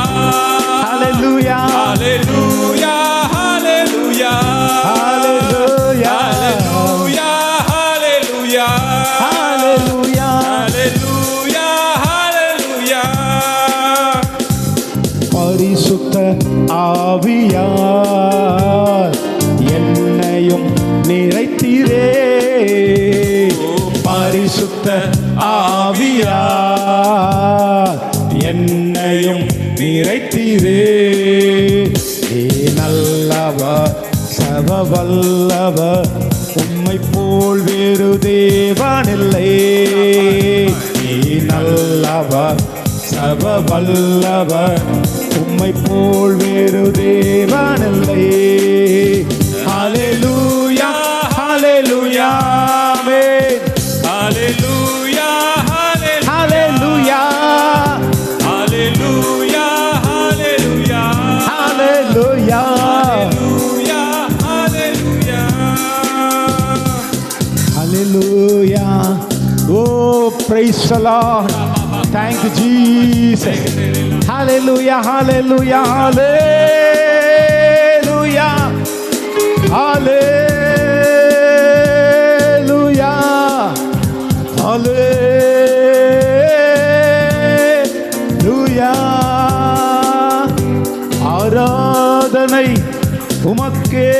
Speaker 4: ஹல்லேலூயா, ஹல்லேலூயா, ஹல்லேலூயா, ஹல்லேலூயா, ஹல்லேலூயா, ஹல்லேலூயா, ஹல்லேலூயா, ஹல்லேலூயா. பரிசுத்த ஆவியார் என்னையும் நிறைத்தீரே. பரிசுத்த ஆவியார் என்னையும் நிறைத்தீரே. நீ நல்லவர், சர்வ வல்லவர், உம்மை உம்மை போல் வேறு தேவனில்லை. நீ நல்லவர் சர்வ வல்லவர், உம்மை போல் வேறு தேவனில்லை. ஹல்லேலூயா ஹல்லேலூயா ஆமென்.
Speaker 1: ஹalleluya
Speaker 4: ஹல்லேலூயா
Speaker 1: ஹalleluya ஹalleluya
Speaker 4: ஹல்லேலூயா
Speaker 1: ஹalleluya ஹalleluya
Speaker 4: ஹல்லேலூயா. Oh, praise the Lord. Thank you, Jesus. Hallelujah, hallelujah, hallelujah, hallelujah, hallelujah. ஆராதனை உமக்கே,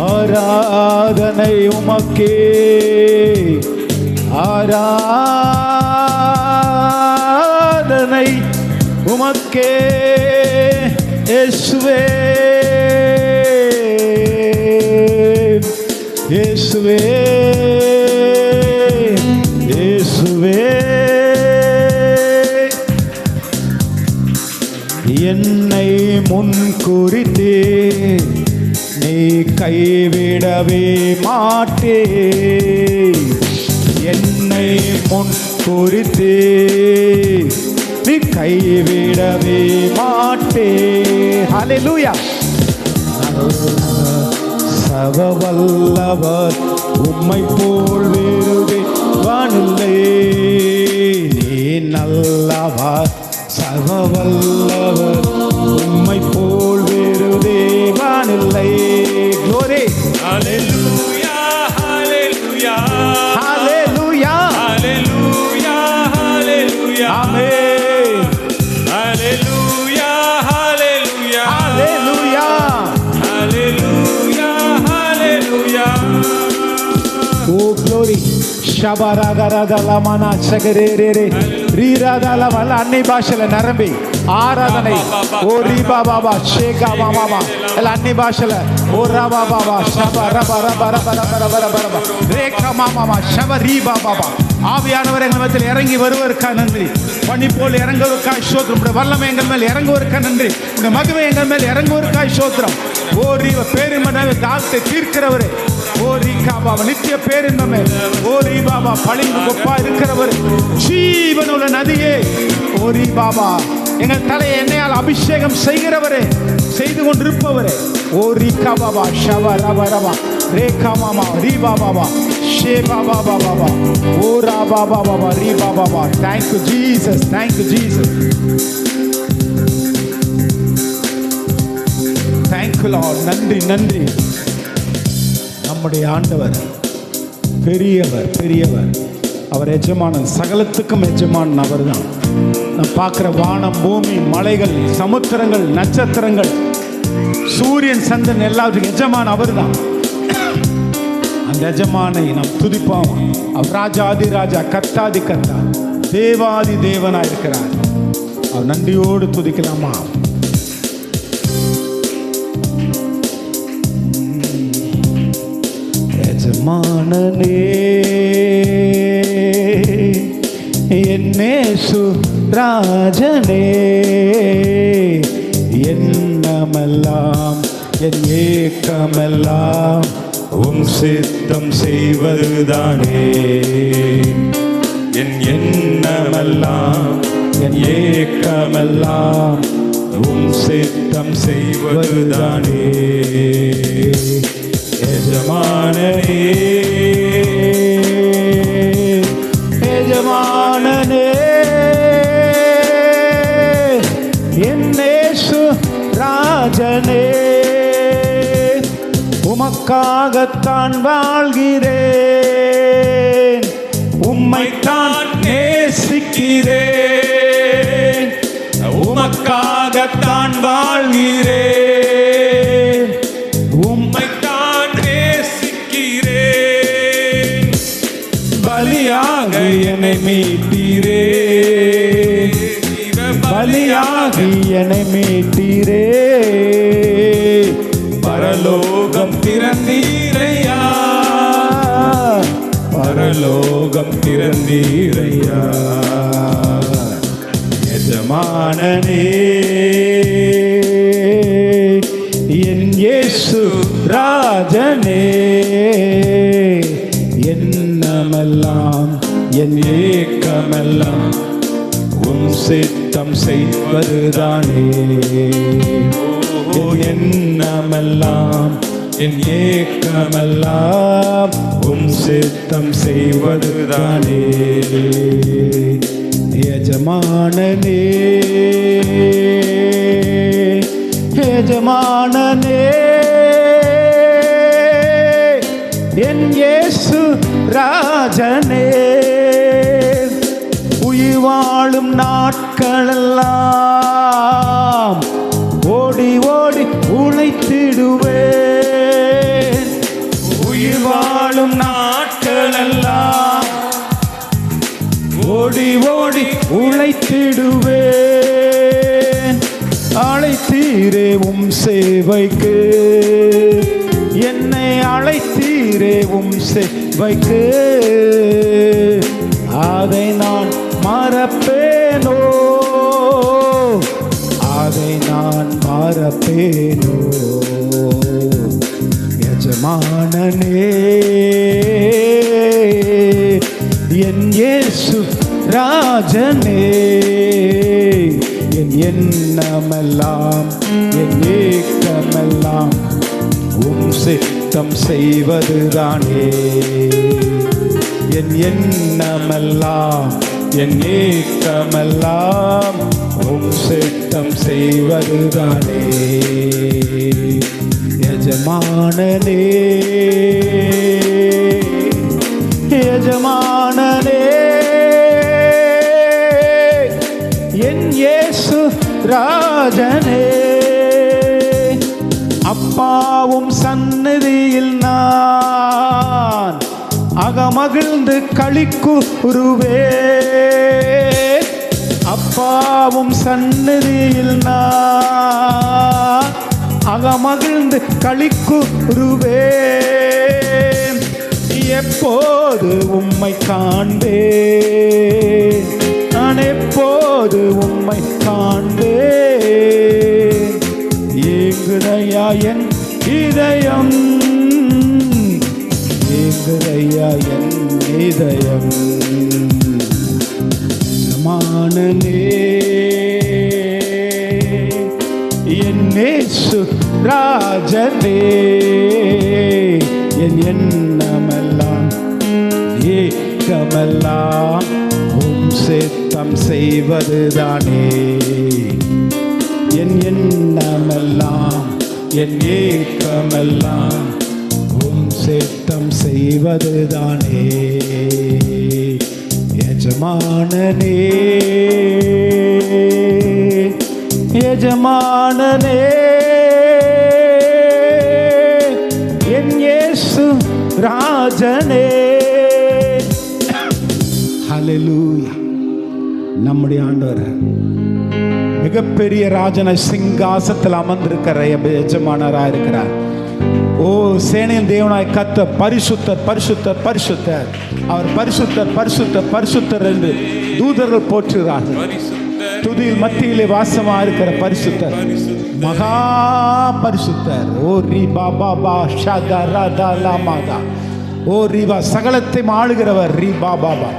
Speaker 4: ஆராதனை உமக்கே, ஆராதனை உமக்கே இயேசுவே, இயேசுவே, இயேசுவே. என்னை முன் குறித்தே நீ கைவிடவே மாட்டே, என்னை முன் குறித்தே நீ கைவிடவே மாட்டே. ஹல்லேலூயா. சர்வ வல்லவர் உம்மை போல் வேறு தேவனில்லை. நீ நல்லவர் சர்வ வல்லவர், உம்மை போல் வேறு தேவனில்லை. Glory.
Speaker 1: ஹalleluya ஹalleluya
Speaker 4: Hallelujah.
Speaker 1: ஹalleluya ஹalleluya
Speaker 4: Amen.
Speaker 1: ஹalleluya ஹalleluya
Speaker 4: Hallelujah.
Speaker 1: ஹalleluya ஹalleluya
Speaker 4: Oh, glory. ஷபரகரதலமனா சகரேரே ரீரதலவல அன்னை பாஷையில நிரம்பி ஆராதனை. ஓ ரீபா பாபா ஷேகா மாமா எல்லாம் அன்னை பாஷையில. ஓ ரபா பாபா ஷப ரப ரப ரப ரப ரப ரப ரப ரேகா மாமா ஷப ரீபா பாபா. ஆவியானவர் எங்கள் மத்தியில் இறங்கி வருவதற்காக நன்றி. பனி போல் இறங்குவதற்காக ஸ்தோத்திரம். உடைய வல்லமை எங்கள் மேல் இறங்குவதற்காக நன்றி. உடைய மகிமை எங்கள் மேல் இறங்குவதற்காக ஸ்தோத்திரம். ஓ ரீவ பேரின்ப தாகத்தை தீர்க்கிறவரே. ஓ ரீகா பாபா நித்திய பேரின்பமே. ஓ ரீ பாபா பளிங்கு கொப்பா இருக்கிறவர், ஜீவனுள்ள நதியே. ஓ ரீ பாபா எங்கள் தலையை எண்ணெயால் அபிஷேகம் செய்கிறவரே, செய்து கொண்டிருப்பவரே. ஓ ரீகா பாபா ஷவ ரப ரபா ரேகா மாமா ரீ பாபா ஷே பாபா பாபா ஓ ரா பாபா பாபா ரீ Baba. Thank you Jesus, thank you Jesus, thank you Lord. நன்றி நன்றி. நம்முடைய ஆண்டவர் பெரியவர், பெரியவர். அவர் எஜமானன், சகலத்துக்கும் எஜமானன் அவர் தான். நான் பார்க்குற வானம், பூமி, மலைகள், சமுத்திரங்கள், நட்சத்திரங்கள், சூரியன், சந்திரன் எல்லாத்துக்கும் எஜமான் அவர் தான். அந்த எஜமானை நாம் துதிப்போம். அவர் ராஜாதி ராஜா, கர்த்தாதி கர்த்தா, தேவாதி தேவனாக இருக்கிறார். அவர் நன்றியோடு துதிக்கலாமா? எஜமானனே என்னேசு ராஜனே, எண்ணமெல்லாம் என் ஏக்கமெல்லாம்
Speaker 1: உம் சித்தம் செய்வதுதானே. என் எண்ணமெல்லாம்
Speaker 4: என்
Speaker 1: ஏக்கமெல்லாம் உம் சித்தம் செய்வதுதானே. எஜமானனே
Speaker 4: எஜமானனே என்னேசு ராஜனே, உமக்காகத்தான் வாழ்கிறேன், உம்மைத்தான் நேசிக்கிறேன், உமக்காகத்தான் வாழ்கிறேன்,
Speaker 1: உம்மைத்தான் நேசிக்கிறேன்.
Speaker 4: பலியாக என்னை மீட்டீரே, பலியாக என்னை மீட்டீரே,
Speaker 1: பரலோகம் திறந்தீரையா,
Speaker 4: பரலோகம் திறந்தீரையா. எஜமானனே என் இயேசு ராஜனே, என்னமெல்லாம் என் ஏக்கமெல்லாம் உம் சித்தம் செய்வதுதானே. என்னமெல்லாம் என் ஏக்கமெல்லாம் உம் சித்தம் செய்வதுதானே. எஜமானனே எஜமானனே என் இயேசு ராஜனே, உயிர் வாழும் நாட்களெல்லாம் ஓடி ஓடி உழைத்திடுவேன். உயிர் வாழும் நாட்களெல்லாம் ஓடி ஓடி உழைத்திடுவேன். அழைத்தீரே உம் சேவைக்கு, என்னை அழைத்தீரே உம் சேவைக்கு, அதை நான் மறப்பேனோ, அதை நான் மறப்பேனோ. எஜமானனே என் இயேசு ராஜனே, என் எண்ணமெல்லாம் என் ஏக்கமெல்லாம் உம் சித்தம் செய்வதுதானே. என் எண்ணமெல்லாம் என் ஏக்கமெல்லாம் உம் சித்தம் செய்வதுதானே. எஜமானனே எஜமானனே என் இயேசு ராஜனே, அப்பாவும் சந்நிதியில் நான் அகமகிழ்ந்து களிக்கூறுவேன். அப்பாவும் சந்நிதியில் நான் அகமகிழ்ந்து களிக்கூறுவேன். எப்போது உம்மை காண்பேன், நான் எப்போது உம்மை காண்பேன். ஏங்குதையா என் இதயம், ஏங்குதையா என் இதயம். எஜமானனே என் இயேசு ராஜனே, என் எண்ணமெல்லாம் ஏக்கமெல்லாம் உம் சித்தம் செய்வதுதானே. என் எண்ணமெல்லாம் என் ஏக்கமெல்லாம் உம் சித்தம் செய்வதுதானே. எஜமானனே எஜமானனே என் இயேசு ராஜனே. ஹல்லேலூயா. நம்முடைய ஆண்டவர் மிகப்பெரிய ராஜனை சிங்காசத்தில் அமர்ந்திருக்கிற எஜமானராக இருக்கிறார். ஓ சேனையின் தேவனாய் கத்த பரிசுத்தர் பரிசுத்தர் பரிசுத்தர், அவர் பரிசுத்தர் பரிசுத்தர் பரிசுத்தர் என்று தூதர்கள் போற்றுகிறார்கள். துதியில் மத்தியிலே வாசமா இருக்கிற பரிசுத்தர், மகா பரிசுத்தர். ஓ ரி பாபா பா ஷாதா ராதா லாமாதா, ஓ ரிவா சகலத்தை ஆளுகிறவர். ரி பாபா பா,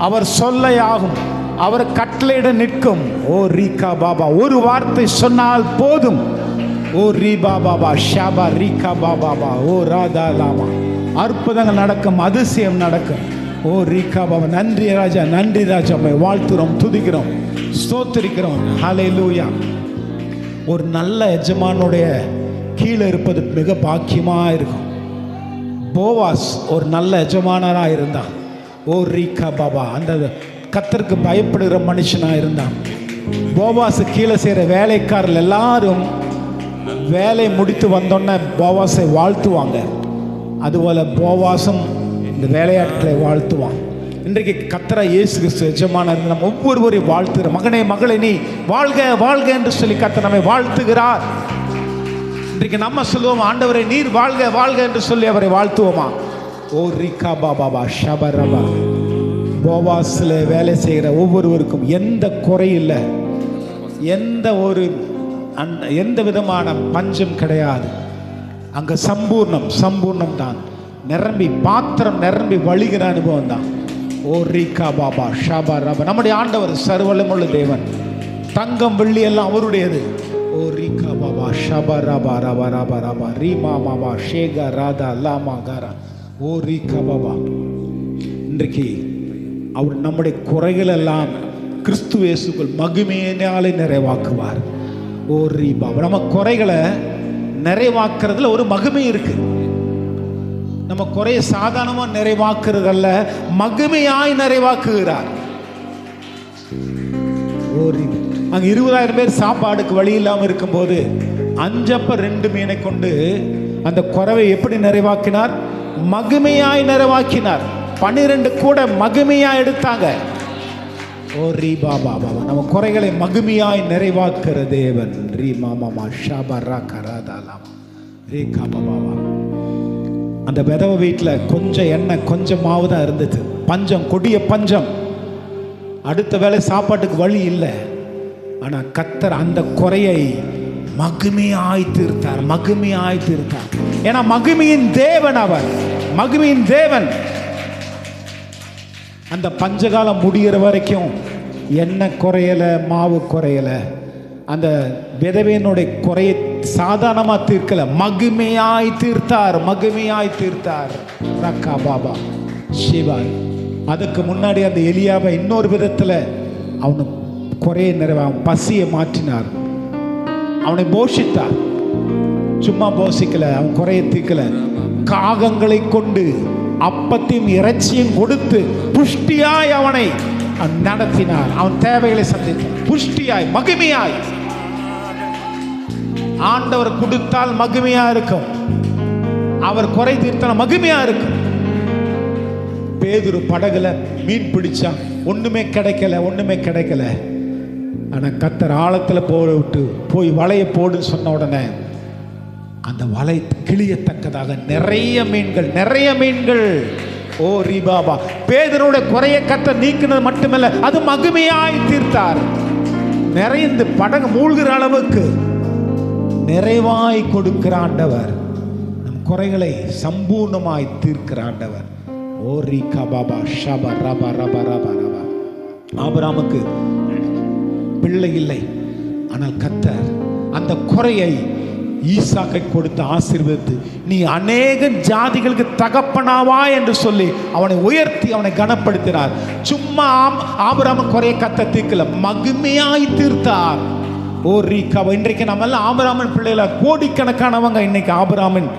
Speaker 4: அவர் சொல்லையாகும், அவர் கட்டளையிட நிற்கும். ஓ ரீகா பாபா, ஒரு வார்த்தை சொன்னால் போதும். ஓ ரீபா பாபா ஷாபா ரீகா பாபா, ஓ ராதா லாமா, அற்புதங்கள் நடக்கும், அதிசயம் நடக்கும். ஓ ரீகா பாபா, நன்றி ராஜா, நன்றி ராஜா, வாழ்த்துறோம், துதிக்கிறோம், ஸ்தோத்திரிக்கிறோம். ஹல்லேலூயா. ஒரு நல்ல எஜமானுடைய கீழே இருப்பது மிக பாக்கியமாக இருக்கும். போவாஸ் ஒரு நல்ல எஜமானராக இருந்தான். ஓ ரீகா பாபா, அந்த கர்த்தருக்கு பயப்படுகிற மனுஷனாக இருந்தான். போவாஸு கீழே செய்கிற வேலைக்காரர்கள் எல்லாரும் வேலை முடித்து வந்தோன்னே போவாஸை வாழ்த்துவாங்க. அதுபோல் போவாஸும் இந்த வேலையாட்களை வாழ்த்துவான். இன்றைக்கு கர்த்தரா இயேசு கிறிஸ்து எஜமானர் நம்ம ஒவ்வொருவரையும் வாழ்த்துகிற, மகனே மகளே நீ வாழ்க வாழ்க என்று சொல்லி கர்த்தர் நம்மை வாழ்த்துகிறார். இன்றைக்கு நம்ம சொல்லுவோம், ஆண்டவரை நீர் வாழ்க வாழ்க என்று சொல்லி அவரை வாழ்த்துவோமா? ஓ ரிகா பாபா ஷபரபா. போவாஸில் வேலை செய்கிற ஒவ்வொருவருக்கும் எந்த குறை இல்லை, எந்த விதமான பஞ்சம் கிடையாது. அங்கே சம்பூர்ணம் தான், நிரம்பி பாத்திரம் நிரம்பி வழிகிற அனுபவம் தான். ஓ ரீகா பாபா ஷாபா ரபா. நம்முடைய ஆண்டவர் சர்வலமுள்ள தேவன், தங்கம் வெள்ளி எல்லாம் அவருடையது. ஓ ரீகா பாபா ஷாபா ரபா ரபா ரபா ரபா ரீமா மாபா ஷேகா ராதா லாமா காரா. ஓ ரீகா பாபா, இன்றைக்கு அவர் நம்முடைய குறைகள் எல்லாம் கிறிஸ்து இயேசுக்குள் மகிமையினாலே நிறைவாக்குவார். ஓ ரீபா, நம்ம குறைகளை நிறைவாக்குறதுல ஒரு மகிமை இருக்கு. நம்ம குறைய சாதாரணமா நிறைவாக்குறதல்ல, மகிமையாய் நிறைவாக்குகிறார். அங்க 20,000 பேர் சாப்பாடுக்கு வழி இல்லாமல் இருக்கும்போது 5 அப்ப 2 மீனை கொண்டு அந்த குறைவை எப்படி நிறைவாக்கினார்? மகிமையாய் நிறைவாக்கினார். 12 கூட மகிமையாய் எடுத்தாங்க. ஓ ரீ பாபா பாபா, நம்ம குறைகளை மகிமையாய் நிறைவாக்குற தேவன். ரீ மாமா ஷாபா ரா கராதாலாம் ரீ காபா பாபா. அந்த விதவை வீட்டில் கொஞ்சம் எண்ணெய் கொஞ்சம் மாவு தான் இருந்தது. பஞ்சம், கொடிய பஞ்சம். அடுத்த வேளை சாப்பாட்டுக்கு வழி இல்லை. ஆனால் கர்த்தர் அந்த குறையை மகிமையாய் தீர்த்தார், மகிமையாய் தீர்த்தார். ஏன்னா மகிமையின் தேவன் அவர், மகிமையின் தேவன். அந்த பஞ்சகாலம் முடிகிற வரைக்கும் எண்ணெய் குறையலை, மாவு குறையலை. அந்த விதவையினுடைய குறையை சாதாரணமாக தீர்க்கல, மகிமையாய் தீர்த்தார், மகிமையாய் தீர்த்தார். ரக்கா பாபா சிவாய். அதுக்கு முன்னாடி அந்த எலியாவை இன்னொரு விதத்தில் அவனுக்கு குறைய நிறைவாக பசியை மாற்றினார், அவனை போஷித்தார். சும்மா போஷிக்கல, அவன் குறைய தீர்க்கல. காகங்களை கொண்டு அப்பத்தையும் இறைச்சியும் கொடுத்து புஷ்டியாய் அவனை நடத்தினார். அவன் தேவைகளை சந்தித்தார் புஷ்டியாய், மகிமையாய். ஆண்டவர் கொடுத்தால் மகிமையா இருக்கும், அவர் குறை தீர்த்தால் மகிமையா இருக்கும். பேதுரு படகுல மீன் பிடிச்சா ஒண்ணுமே கிடைக்கல. ஆனா கர்த்தர் ஆழத்துல போய் வலையை போடுன்னு சொன்ன உடனே அந்த வலை கிளியத்தக்கதாக நிறைய மீன்கள். ஓ ரீபாபா, பேதுருடைய குறைய கர்த்தர் நீக்கினது மட்டுமல்ல, அது மகிமையாய் தீர்த்தார். நிறைந்து படகு மூழ்கிற அளவுக்கு நிறைவாய் கொடுக்கிற ஆண்டவர், நம் குறைகளை சம்பூர்ணமாய் தீர்க்கிற ஆண்டவர். ஓ ரீகா பாபா ஷபா ரபா ரபா ரபா ரபா. ஆபிரகாமுக்கு பிள்ளை இல்லை, ஆனால் கர்த்தர் அந்த குறையை ஈசாக்கை கொடுத்து ஆசீர்வதித்து, நீ அநேக ஜாதிகளுக்கு தகப்பனாவா என்று சொல்லி அவனை உயர்த்தி அவனை கனப்படுத்தினார். சும்மா ஆபிரகாம் குறைய கர்த்தர் தீர்க்கல, மகிமையாய் தீர்த்தார். ஓ ரீகா. இன்றைக்கு நம்ம எல்லாம் ஆபிரகாமின் பிள்ளைகளா, கோடிக்கணக்கானவங்க இன்னைக்கு ஆபிரகாமின்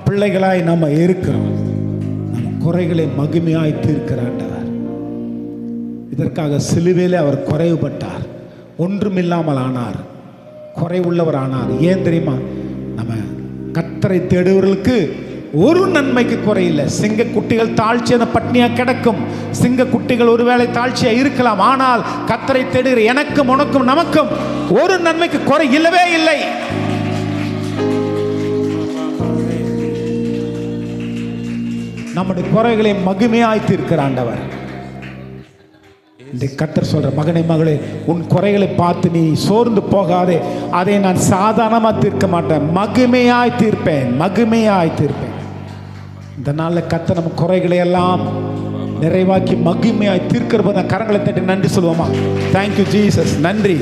Speaker 4: பிள்ளைகளாய் நம்ம இருக்கிறோம். நம்ம குறைகளை மகிமையாய் தீர்க்கிறாண்டவர். இதற்காக சிலுவையிலே அவர் குறைவுபட்டார், ஒன்றுமில்லாமல் ஆனார், குறைவுள்ளவர் ஆனார். ஏன் தெரியுமா? நம்ம கர்த்தரை தேடுவர்களுக்கு ஒரு நன்மைக்கு குறையில்லை. சிங்க குட்டிகள் தாழ்ச்சியான பட்னியா கிடக்கும், சிங்க குட்டிகள் ஒருவேளை தாழ்ச்சியா இருக்கலாம், ஆனால் கர்த்தரை தேடுகிற எனக்கும் உனக்கும் நமக்கும் ஒரு நன்மைக்கு குறை இல்லவே இல்லை. நம்முடைய குறைகளை மகிமையாய் தீர்க்கிற ஆண்டவர். இந்த கர்த்தர் சொல்ற, மகனே மகளே, உன் குறைகளை பார்த்து நீ சோர்ந்து போகாதே. அதை நான் சாதாரணமாக தீர்க்க மாட்டேன், மகிமையாய் தீர்ப்பேன், மகிமையாய் தீர்ப்பேன். இந்த நாளில் கர்த்தர் நம்ம குறைகளை எல்லாம் நிறைவாக்கி மகிமையாய் தீர்க்கிற கரங்களை தட்டி நன்றி சொல்லுவோமா? தேங்க்யூ ஜீசஸ், நன்றி.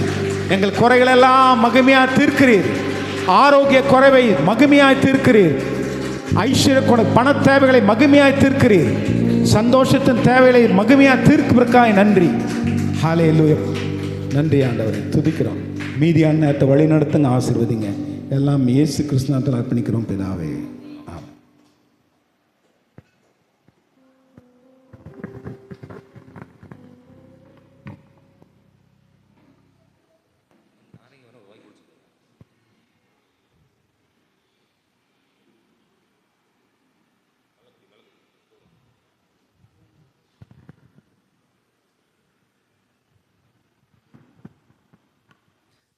Speaker 4: எங்கள் குறைகளை எல்லாம் மகிமையாய் தீர்க்கிறீர். ஆரோக்கிய குறைவை மகிமையாய் தீர்க்கிறீர். ஐஸ்வர்ய பண தேவைகளை மகிமையாய் தீர்க்கிறீர். சந்தோஷத்தின் தேவைகளை மகிமையாக தீர்ப்பதற்காக நன்றி. ஹல்லேலூயா. நன்றி ஆண்டவரை, துதிக்கிறோம். மீதியான நேரத்தை வழி நடத்துங்க, ஆசீர்வதிங்க. எல்லாம் இயேசு கிறிஸ்துவினால் அர்ப்பணிக்கிறோம் பிதாவே.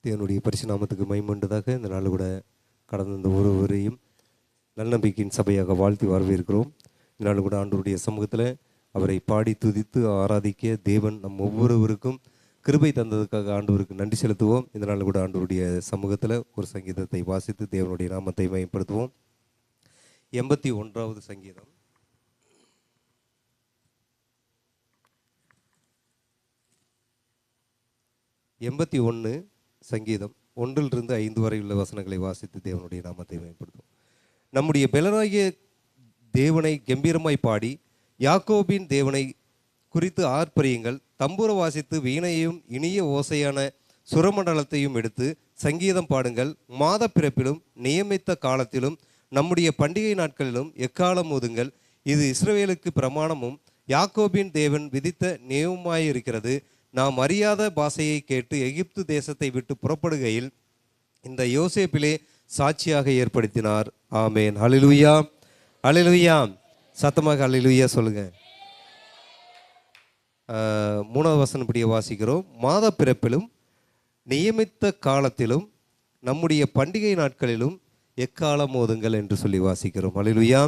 Speaker 5: தேவனுடைய பரிசு நாமத்துக்கு மகிமையுண்டதாக. இந்த நாள் கூட கடந்த இந்த ஒருவரையும் நல்லநம்பிக்கையின் சபையாக வாழ்த்தி வரவேற்கிறோம். இதனால் கூட ஆண்டவருடைய சமூகத்தில் அவரை பாடி துதித்து ஆராதிக்க தேவன் நம் ஒவ்வொருவருக்கும் கிருபை தந்ததுக்காக ஆண்டவருக்கு நன்றி செலுத்துவோம். இதனால் கூட ஆண்டவருடைய சமூகத்தில் ஒரு சங்கீதத்தை வாசித்து தேவனுடைய நாமத்தை மயப்படுத்துவோம். 81வது சங்கீதம். 81 சங்கீதம் 1-5 வரை உள்ள வசனங்களை வாசித்து தேவனுடைய நாமத்தை மேம்படுத்தும். நம்முடைய பெலனாகிய தேவனை கம்பீரமாய் பாடி யாக்கோபின் தேவனை குறித்து ஆர்ப்பரியுங்கள். தம்புர வாசித்து வீணையையும் இனிய ஓசையான சுரமண்டலத்தையும் எடுத்து சங்கீதம் பாடுங்கள். மாத பிறப்பிலும் நியமித்த காலத்திலும் நம்முடைய பண்டிகை நாட்களிலும் எக்காலம் ஊதுங்கள். இது இஸ்ரவேலுக்கு பிரமாணமும் யாக்கோபின் தேவன் விதித்த நியமமாயிருக்கிறது. நாம் அறியாத பாஷையை கேட்டு எகிப்து தேசத்தை விட்டு புறப்படுகையில் இந்த யோசேப்பிலே சாட்சியாக ஏற்படுத்தினார். ஆமேன். ஹல்லேலூயா, ஹல்லேலூயா. சத்தமாக ஹல்லேலூயா சொல்லுங்க. 3வது வசனம் இப்படியே வாசிக்கிறோம். மாத பிறப்பிலும் நியமித்த காலத்திலும் நம்முடைய பண்டிகை நாட்களிலும் எக்காலம் ஓதுங்கள் என்று சொல்லி வாசிக்கிறோம். ஹல்லேலூயா.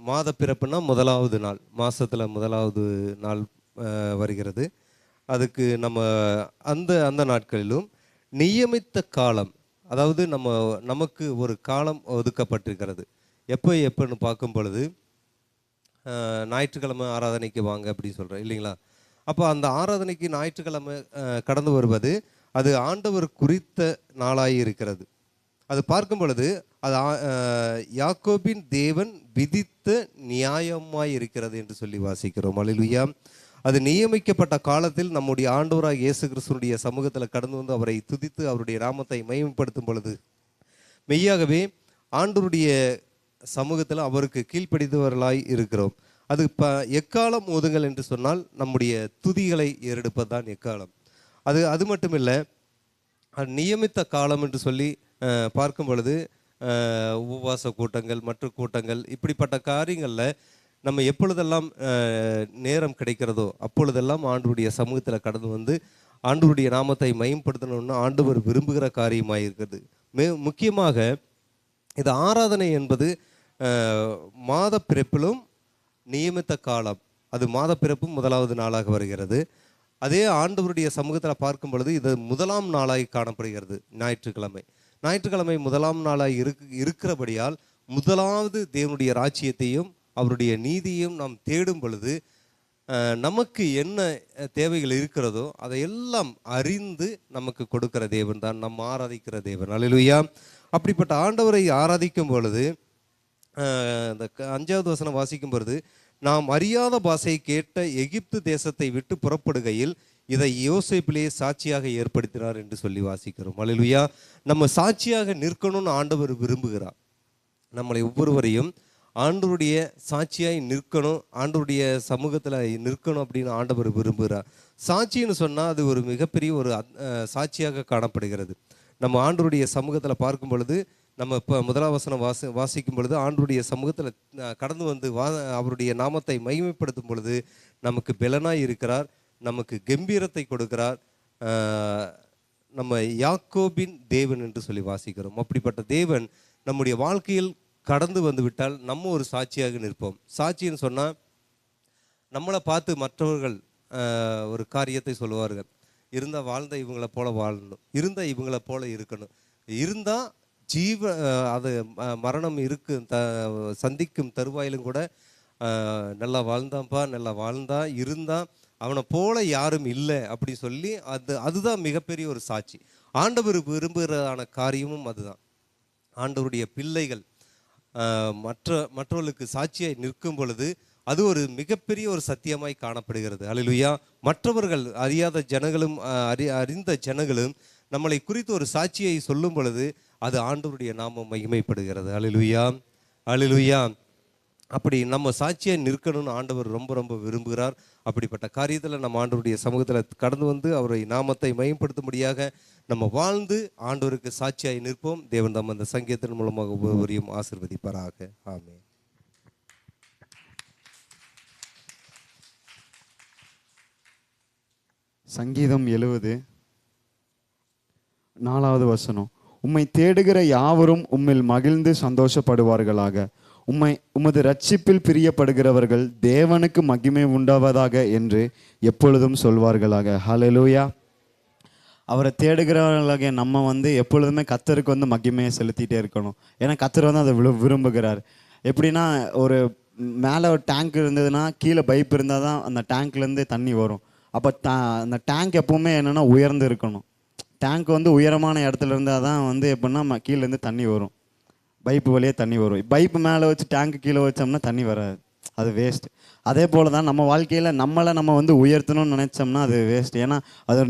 Speaker 5: மாத பிறப்புனா முதலாவது நாள், மாதத்தில் முதலாவது நாள் வருகிறது. அதுக்கு நம்ம அந்த நாட்களிலும் நியமித்த காலம், அதாவது நமக்கு ஒரு காலம் ஒதுக்கப்பட்டிருக்கிறது. எப்போன்னு பார்க்கும் பொழுது ஞாயிற்றுக்கிழமை ஆராதனைக்கு வாங்க அப்படி சொல்கிறேன் இல்லைங்களா? அப்போ அந்த ஆராதனைக்கு ஞாயிற்றுக்கிழமை கடந்து வருவது அது ஆண்டவர் குறித்த நாளாய் இருக்கிறது. அது பார்க்கும் பொழுது அது யாக்கோபின் தேவன் விதித்த நியாயமாய் இருக்கிறது என்று சொல்லி வாசிக்கிறோம். அல்லேலூயா. அது நியமிக்கப்பட்ட காலத்தில் நம்முடைய ஆண்டவராக இயேசு கிறிஸ்துவினுடைய சமூகத்தில் கடந்து வந்து அவரை துதித்து அவருடைய நாமத்தை மகிமைப்படுத்தும் பொழுது மெய்யாகவே ஆண்டவருடைய சமூகத்தில் அவருக்கு கீழ்ப்படிந்தவர்களாய் இருக்கிறோம். அது எக்காலம் ஓதுங்கள் என்று சொன்னால் நம்முடைய துதிகளை ஏறெடுப்பது தான் எக்காலம். அது மட்டும் இல்லை, நியமித்த காலம் என்று சொல்லி பார்க்கும் பொழுது உபவாச கூட்டங்கள், மற்ற கூட்டங்கள், இப்படிப்பட்ட காரியங்களில் நம்ம எப்பொழுதெல்லாம் நேரம் கிடைக்கிறதோ அப்பொழுதெல்லாம் ஆண்டவருடைய சமூகத்தில் கடந்து வந்து ஆண்டவருடைய நாமத்தை மகிமைப்படுத்தணும்னு ஆண்டவர் விரும்புகிற காரியமாக இருக்கிறது. முக்கியமாக இது ஆராதனை என்பது மாத பிறப்பிலும் நியமித்த காலம், அது மாத பிறப்பும் முதலாவது நாளாக வருகிறது. அதே ஆண்டவருடைய சமூகத்தில் பார்க்கும் பொழுது இது முதலாம் நாளாக காணப்படுகிறது. ஞாயிற்றுக்கிழமை முதலாம் நாளாக இருக்கிறபடியால் முதலாவது தேவனுடைய ராஜ்யத்தையும் அவருடைய நீதியையும் நாம் தேடும் பொழுது நமக்கு என்ன தேவைகள் இருக்கிறதோ அதையெல்லாம் அறிந்து நமக்கு கொடுக்கிற தேவன் தான் நம்ம ஆராதிக்கிற தேவன். அல்லேலூயா. அப்படிப்பட்ட ஆண்டவரை ஆராதிக்கும் பொழுது இந்த 5வது வசனம் வாசிக்கும் பொழுது நாம் அறியாத பாஷையை கேட்ட எகிப்து தேசத்தை விட்டு புறப்படுகையில் இதை யோசேப்பிலே சாட்சியாக ஏற்படுத்தினார் என்று சொல்லி வாசிக்கிறோம். அல்லேலூயா. நம்ம சாட்சியாக நிற்கணும்னு ஆண்டவர் விரும்புகிறார். நம்மளை ஒவ்வொருவரையும் ஆண்டவருடைய சாட்சியாய் நிற்கணும், ஆண்டவருடைய சமூகத்தில் நிற்கணும் அப்படின்னு ஆண்டவர் விரும்புகிறார். சாட்சின்னு சொன்னால் அது ஒரு மிகப்பெரிய ஒரு சாட்சியாக காணப்படுகிறது. நம்ம ஆண்டவருடைய சமூகத்தில் பார்க்கும் பொழுது நம்ம இப்போ முதலாவது வசனம் வாசிக்கும் பொழுது ஆண்டவருடைய சமூகத்தில் கடந்து வந்து அவருடைய நாமத்தை மகிமைப்படுத்தும் பொழுது நமக்கு பெலனாய் இருக்கிறார், நமக்கு கம்பீரத்தை கொடுக்கிறார். நம்ம யாக்கோபின் தேவன் என்று சொல்லி வாசிக்கிறோம். அப்படிப்பட்ட தேவன் நம்முடைய வாழ்க்கையில் கடந்து வந்து விட்டால் நம்ம ஒரு சாட்சியாக நிற்போம். சாட்சின்னு சொன்னால் நம்மளை பார்த்து மற்றவர்கள் ஒரு காரியத்தை சொல்லுவார்கள். இருந்தால் வாழ்ந்த இவங்களை போல வாழணும், இருந்தால் இவங்களை போல இருக்கணும், இருந்தால் அது மரணம் சந்திக்கும் தருவாயிலும் கூட நல்லா வாழ்ந்தான்ப்பா, நல்லா வாழ்ந்தா இருந்தா அவனை போல யாரும் இல்லை அப்படி சொல்லி அதுதான் மிகப்பெரிய ஒரு சாட்சி. ஆண்டவர் விரும்புகிறதான காரியமும் அதுதான். ஆண்டவருடைய பிள்ளைகள் மற்றவர்களுக்கு சாட்சியாய் நிற்கும் பொழுது அது ஒரு மிகப்பெரிய ஒரு சத்தியமாய் காணப்படுகிறது. அல்லேலூயா. மற்றவர்கள் அறியாத ஜனங்களும் அறிந்த ஜனங்களும் நம்மளை குறித்து ஒரு சாட்சியை சொல்லும் பொழுது அது ஆண்டவருடைய நாமம் மகிமைப்படுகிறது. அல்லேலூயா, அல்லேலூயா. அப்படி நம்ம சாட்சியாக நிற்கணும்னு ஆண்டவர் ரொம்ப ரொம்ப விரும்புகிறார். அப்படிப்பட்ட காரியத்தில் நம்ம ஆண்டவருடைய சமூகத்தில் கடந்து வந்து அவருடைய நாமத்தை மகிமைப்படுத்தும்படியாக நம்ம வாழ்ந்து ஆண்டவருக்கு சாட்சியாய் நிற்போம். தேவன் நம்ம அந்த சங்கீதத்தின் மூலமாக ஒவ்வொருவரையும் ஆசீர்வதிப்பாராக. ஆமென்.
Speaker 6: சங்கீதம் 70 4வது வசனம். உம்மை தேடுகிற யாவரும் உம்மில் மகிழ்ந்து சந்தோஷப்படுவார்களாக. உமது ரட்சிப்பில் பிரியப்படுகிறவர்கள் தேவனுக்கு மகிமை உண்டாவதாக என்று எப்பொழுதும் சொல்வார்களாக. ஹல்லேலூயா. அவரை தேடுகிறவர்களாக நம்ம வந்து எப்பொழுதுமே கர்த்தருக்கு வந்து மகிமையை செலுத்திட்டே இருக்கணும். ஏன்னா கர்த்தர் வந்து அதை விரும்புகிறார். எப்படின்னா, ஒரு மேலே ஒரு டேங்க் இருந்ததுன்னா கீழே பைப் இருந்தால் தான் அந்த டேங்க்லேருந்து தண்ணி வரும். அப்போ அந்த டேங்க் எப்போவுமே என்னென்னா உயர்ந்து இருக்கணும். டேங்க் வந்து உயரமான இடத்துல இருந்தால் தான் வந்து எப்படின்னா கீழேருந்து தண்ணி வரும், பைப்பு வழியே தண்ணி வரும். பைப்பு மேலே வச்சு டேங்க்கு கீழே வச்சோம்னா தண்ணி வராது, அது வேஸ்ட். அதே போல் தான் நம்ம வாழ்க்கையில் நம்ம வந்து உயர்த்தணும்னு நினச்சோம்னா அது வேஸ்ட். ஏன்னா அது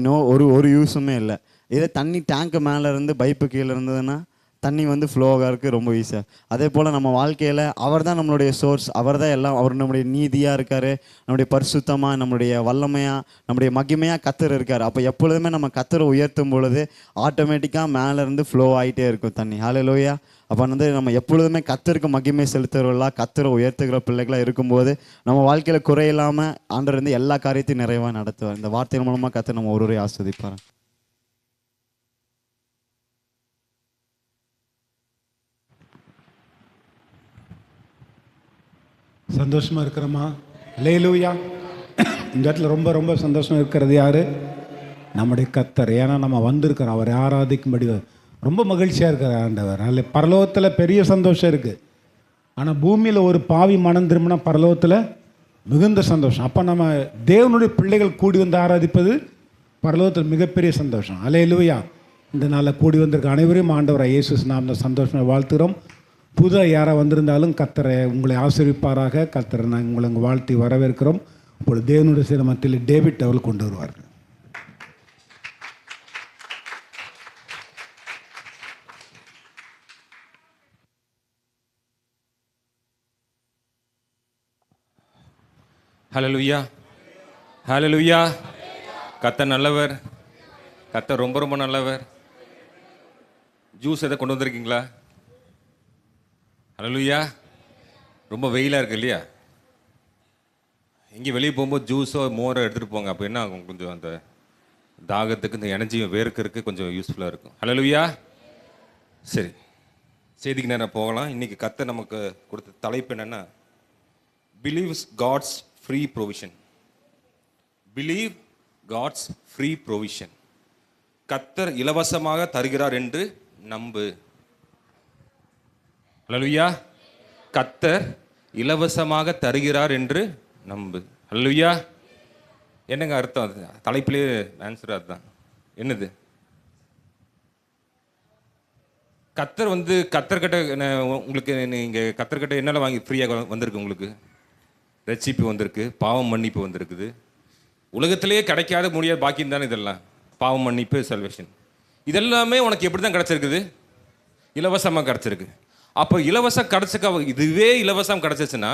Speaker 6: ஒரு யூஸுமே இல்லை. இதே தண்ணி டேங்க்கு மேலே இருந்து பைப்பு கீழே இருந்ததுன்னா தண்ணி வந்து ஃப்ளோவாக இருக்குது ரொம்ப ஈஸியாக. அதே போல் நம்ம வாழ்க்கையில் அவர் தான் நம்மளுடைய சோர்ஸ், அவர் தான் எல்லாம். அவர் நம்முடைய நீதியாக இருக்கார், நம்முடைய பரிசுத்தமாக, நம்மளுடைய வல்லமையாக, நம்முடைய மகிமையாக கர்த்தர் இருக்கார். அப்போ எப்பொழுதுமே நம்ம கர்த்தரை உயர்த்தும் பொழுது ஆட்டோமேட்டிக்காக மேலேருந்து ஃப்ளோ ஆகிட்டே இருக்கும் தண்ணி. ஹல்லேலூயா. அப்போ வந்து நம்ம எப்பொழுதுமே கர்த்தருக்கு மகிமை செலுத்துகிறவர்களாக, கர்த்தரை உயர்த்துகிற பிள்ளைகளாக இருக்கும்போது நம்ம வாழ்க்கையில் குறையில்லாமல் ஆண்டவர் வந்து எல்லா காரியத்தையும் நிறைவாக நடத்துவார். இந்த வார்த்தையின் மூலமாக கர்த்தர் நம்ம ஒருவரை ஆஸ்வதிப்பார்.
Speaker 4: சந்தோஷமாக இருக்கிறோமா? அல்லேலூயா. இந்த இடத்துல ரொம்ப ரொம்ப சந்தோஷமாக இருக்கிறது யார்? நம்முடைய கர்த்தர். ஏன்னா நம்ம வந்திருக்கிறோம் அவரை ஆராதிக்கும்படி. ரொம்ப மகிழ்ச்சியாக இருக்கிற ஆண்டவர். அல்ல, பரலோகத்தில் பெரிய சந்தோஷம் இருக்குது. ஆனால் பூமியில் ஒரு பாவி மனம் திரும்பினா பரலோகத்தில் மிகுந்த சந்தோஷம். அப்போ நம்ம தேவனுடைய பிள்ளைகள் கூடி வந்து ஆராதிப்பது பரலோகத்தில் மிகப்பெரிய சந்தோஷம். அல்லேலூயா. இந்த நாளில் கூடி வந்திருக்க அனைவரையும் ஆண்டவரை இயேசு நாமத்தில் சந்தோஷமாக வாழ்த்துகிறோம். புதுதாக யாராக வந்திருந்தாலும் கர்த்தரை உங்களை ஆசீர்விப்பாராக. கர்த்தரை நாங்கள் உங்களை வாழ்த்தி வரவேற்கிறோம். இப்பொழுது தேவனுடைய சில மத்தியில் டேவிட் அவர்கள் கொண்டு வருவார்கள்.
Speaker 1: ஹல்லேலூயா, ஹல்லேலூயா. கர்த்தர் நல்லவர், கர்த்தர் ரொம்ப ரொம்ப நல்லவர். ஜூஸ் எதை கொண்டு வந்திருக்கீங்களா? ஹல்லேலூயா. ரொம்ப வெயிலாக இருக்குது இல்லையா? எங்கேயும் வெளியே போகும்போது ஜூஸோ மோரோ எடுத்துகிட்டு போங்க. அப்போ என்ன ஆகும், கொஞ்சம் அந்த தாகத்துக்கு இந்த எனர்ஜி வேர்க்கிறதுக்கு கொஞ்சம் யூஸ்ஃபுல்லாக இருக்கும். ஹல்லேலூயா. சரி, செய்திக்கு நேரம் போகலாம். இன்றைக்கி கர்த்தர் நமக்கு கொடுத்த தலைப்பு என்னென்னா, believes God's free provision. Believe God's free provision. கர்த்தர் இலவசமாக தருகிறார் என்று நம்பு. ஹல்லேலூயா. கர்த்தர் இலவசமாக தருகிறார் என்று நம்பு. ஹல்லேலூயா. என்னங்க அர்த்தம்? அது தலைப்பிலேயே ஆன்சர் அதுதான். என்னது? கர்த்தர் வந்து கர்த்தர்கிட்ட உங்களுக்கு நீங்கள் கர்த்தர்கிட்ட என்னெல்லாம் வாங்கி ஃப்ரீயாக வந்திருக்கு? உங்களுக்கு ரட்சிப்பு வந்திருக்கு, பாவம் மன்னிப்பு வந்திருக்குது. உலகத்திலேயே கிடைக்காத முடியாத பாக்கியம் தானே இதெல்லாம். பாவம் மன்னிப்பு, சல்வேஷன், இதெல்லாமே உனக்கு எப்படி தான் கிடச்சிருக்குது? இலவசமாக கிடச்சிருக்கு. அப்போ இலவசம் கிடச்சிக்க, இதுவே இலவசம் கிடச்சிச்சுன்னா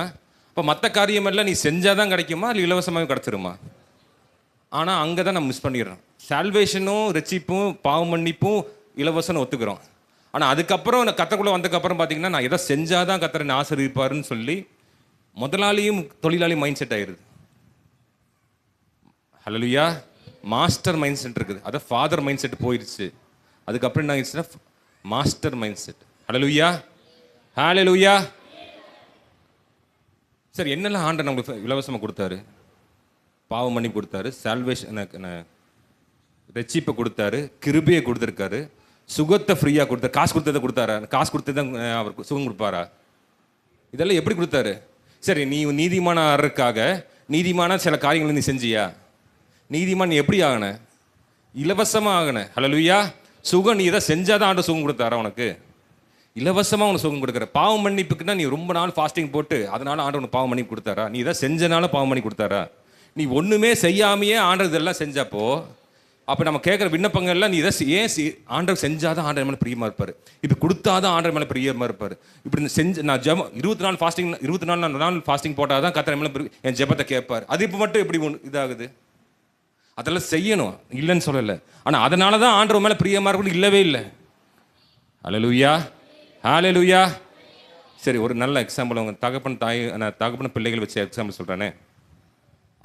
Speaker 1: இப்போ மற்ற காரியமெல்லாம் நீ செஞ்சால் தான் கிடைக்குமா, இல்லை இலவசமாக கிடச்சிருமா? ஆனால் அங்கே தான் நம்ம மிஸ் பண்ணிடுறோம். சால்வேஷனும் ரட்சிப்பும் பாவம் மன்னிப்பும் இலவசம்னு ஒத்துக்கிறோம். ஆனால் அதுக்கப்புறம் கர்த்தருக்குள்ளே வந்ததுக்கப்புறம் பார்த்தீங்கன்னா, நான் எதை செஞ்சால் தான் கர்த்தரை என்னை ஆசீர்வதிப்பாருன்னு சொல்லி முதலாளியும் தொழிலாளியும் மைண்ட் செட் ஆகிடுது. ஹல்லேலூயா. மாஸ்டர் மைண்ட் செட் இருக்குது, அதை ஃபாதர் மைண்ட் செட் போயிடுச்சு. அதுக்கப்புறம் என்ன ஆயிடுச்சுன்னா மாஸ்டர் மைண்ட் செட். ஹல்லேலூயா, ஹல்லேலூயா. சரி, என்னெல்லாம் ஆண்டவர் நம்மளுக்கு இலவசமாக கொடுத்தாரு? பாவம் பண்ணி கொடுத்தாரு, சால்வேஷன் ரட்சிப்பை கொடுத்தாரு, கிருபையை கொடுத்துருக்காரு, சுகத்தை ஃப்ரீயாக கொடுத்தாரு. காசு கொடுத்ததை கொடுத்தாரா? காசு கொடுத்து தான் அவருக்கு சுகம் கொடுப்பாரா? இதெல்லாம் எப்படி கொடுத்தாரு? சரி, நீ நீதிமான ஆறதுக்காக நீதிமான சில காரியங்களை நீ செஞ்சியா? நீதிமான் நீ எப்படி ஆகன? இலவசமாக ஆகன. ஹல்லேலூயா. சுகம் நீ இதை செஞ்சாதான் ஆண்டு சுகம் கொடுத்தாரா உனக்கு? இலவசமாக உனக்கு சுகம் கொடுக்குற. பாவம் மன்னிப்புக்குன்னா நீ ரொம்ப நாள் ஃபாஸ்டிங் போட்டு அதனால ஆண்டு உனக்கு பாவம் மன்னிப்பு கொடுத்தாரா? நீ இதை செஞ்சனால பாவம் மன்னிப்பு கொடுத்தாரா? நீ ஒன்றுமே செய்யாமையே ஆண்டவர் இதெல்லாம் செஞ்சப்போ அப்போ நம்ம கேட்குற விண்ணப்பங்கள்லாம் நீ இதை ஏன் ஆண்டவர் செஞ்சாதான் ஆண்டவர் மேலே பிரியமாக இருப்பார், இப்படி கொடுத்தாதான் ஆண்டவர் மேலே பிரியமாக இருப்பார். இப்படி செஞ்சு நான் ஜெபம் 24 நாள் ஃபாஸ்டிங் போட்டால் தான் கர்த்தர் மேலே என் ஜெபத்தை கேட்பார். அது இப்போ மட்டும் எப்படி இதாகுது? அதெல்லாம் செய்யணும், இல்லைன்னு சொல்லலை. ஆனால் அதனால தான் ஆண்டவர் மேலே பிரியமாக இருக்கணும் இல்லவே இல்லை. ஹல்லேலூயா, ஹல்லேலூயா. சரி, ஒரு நல்ல எக்ஸாம்பிள். அவங்க தகப்பன் பிள்ளைகள் வச்சு எக்ஸாம்பிள் சொல்கிறேனே.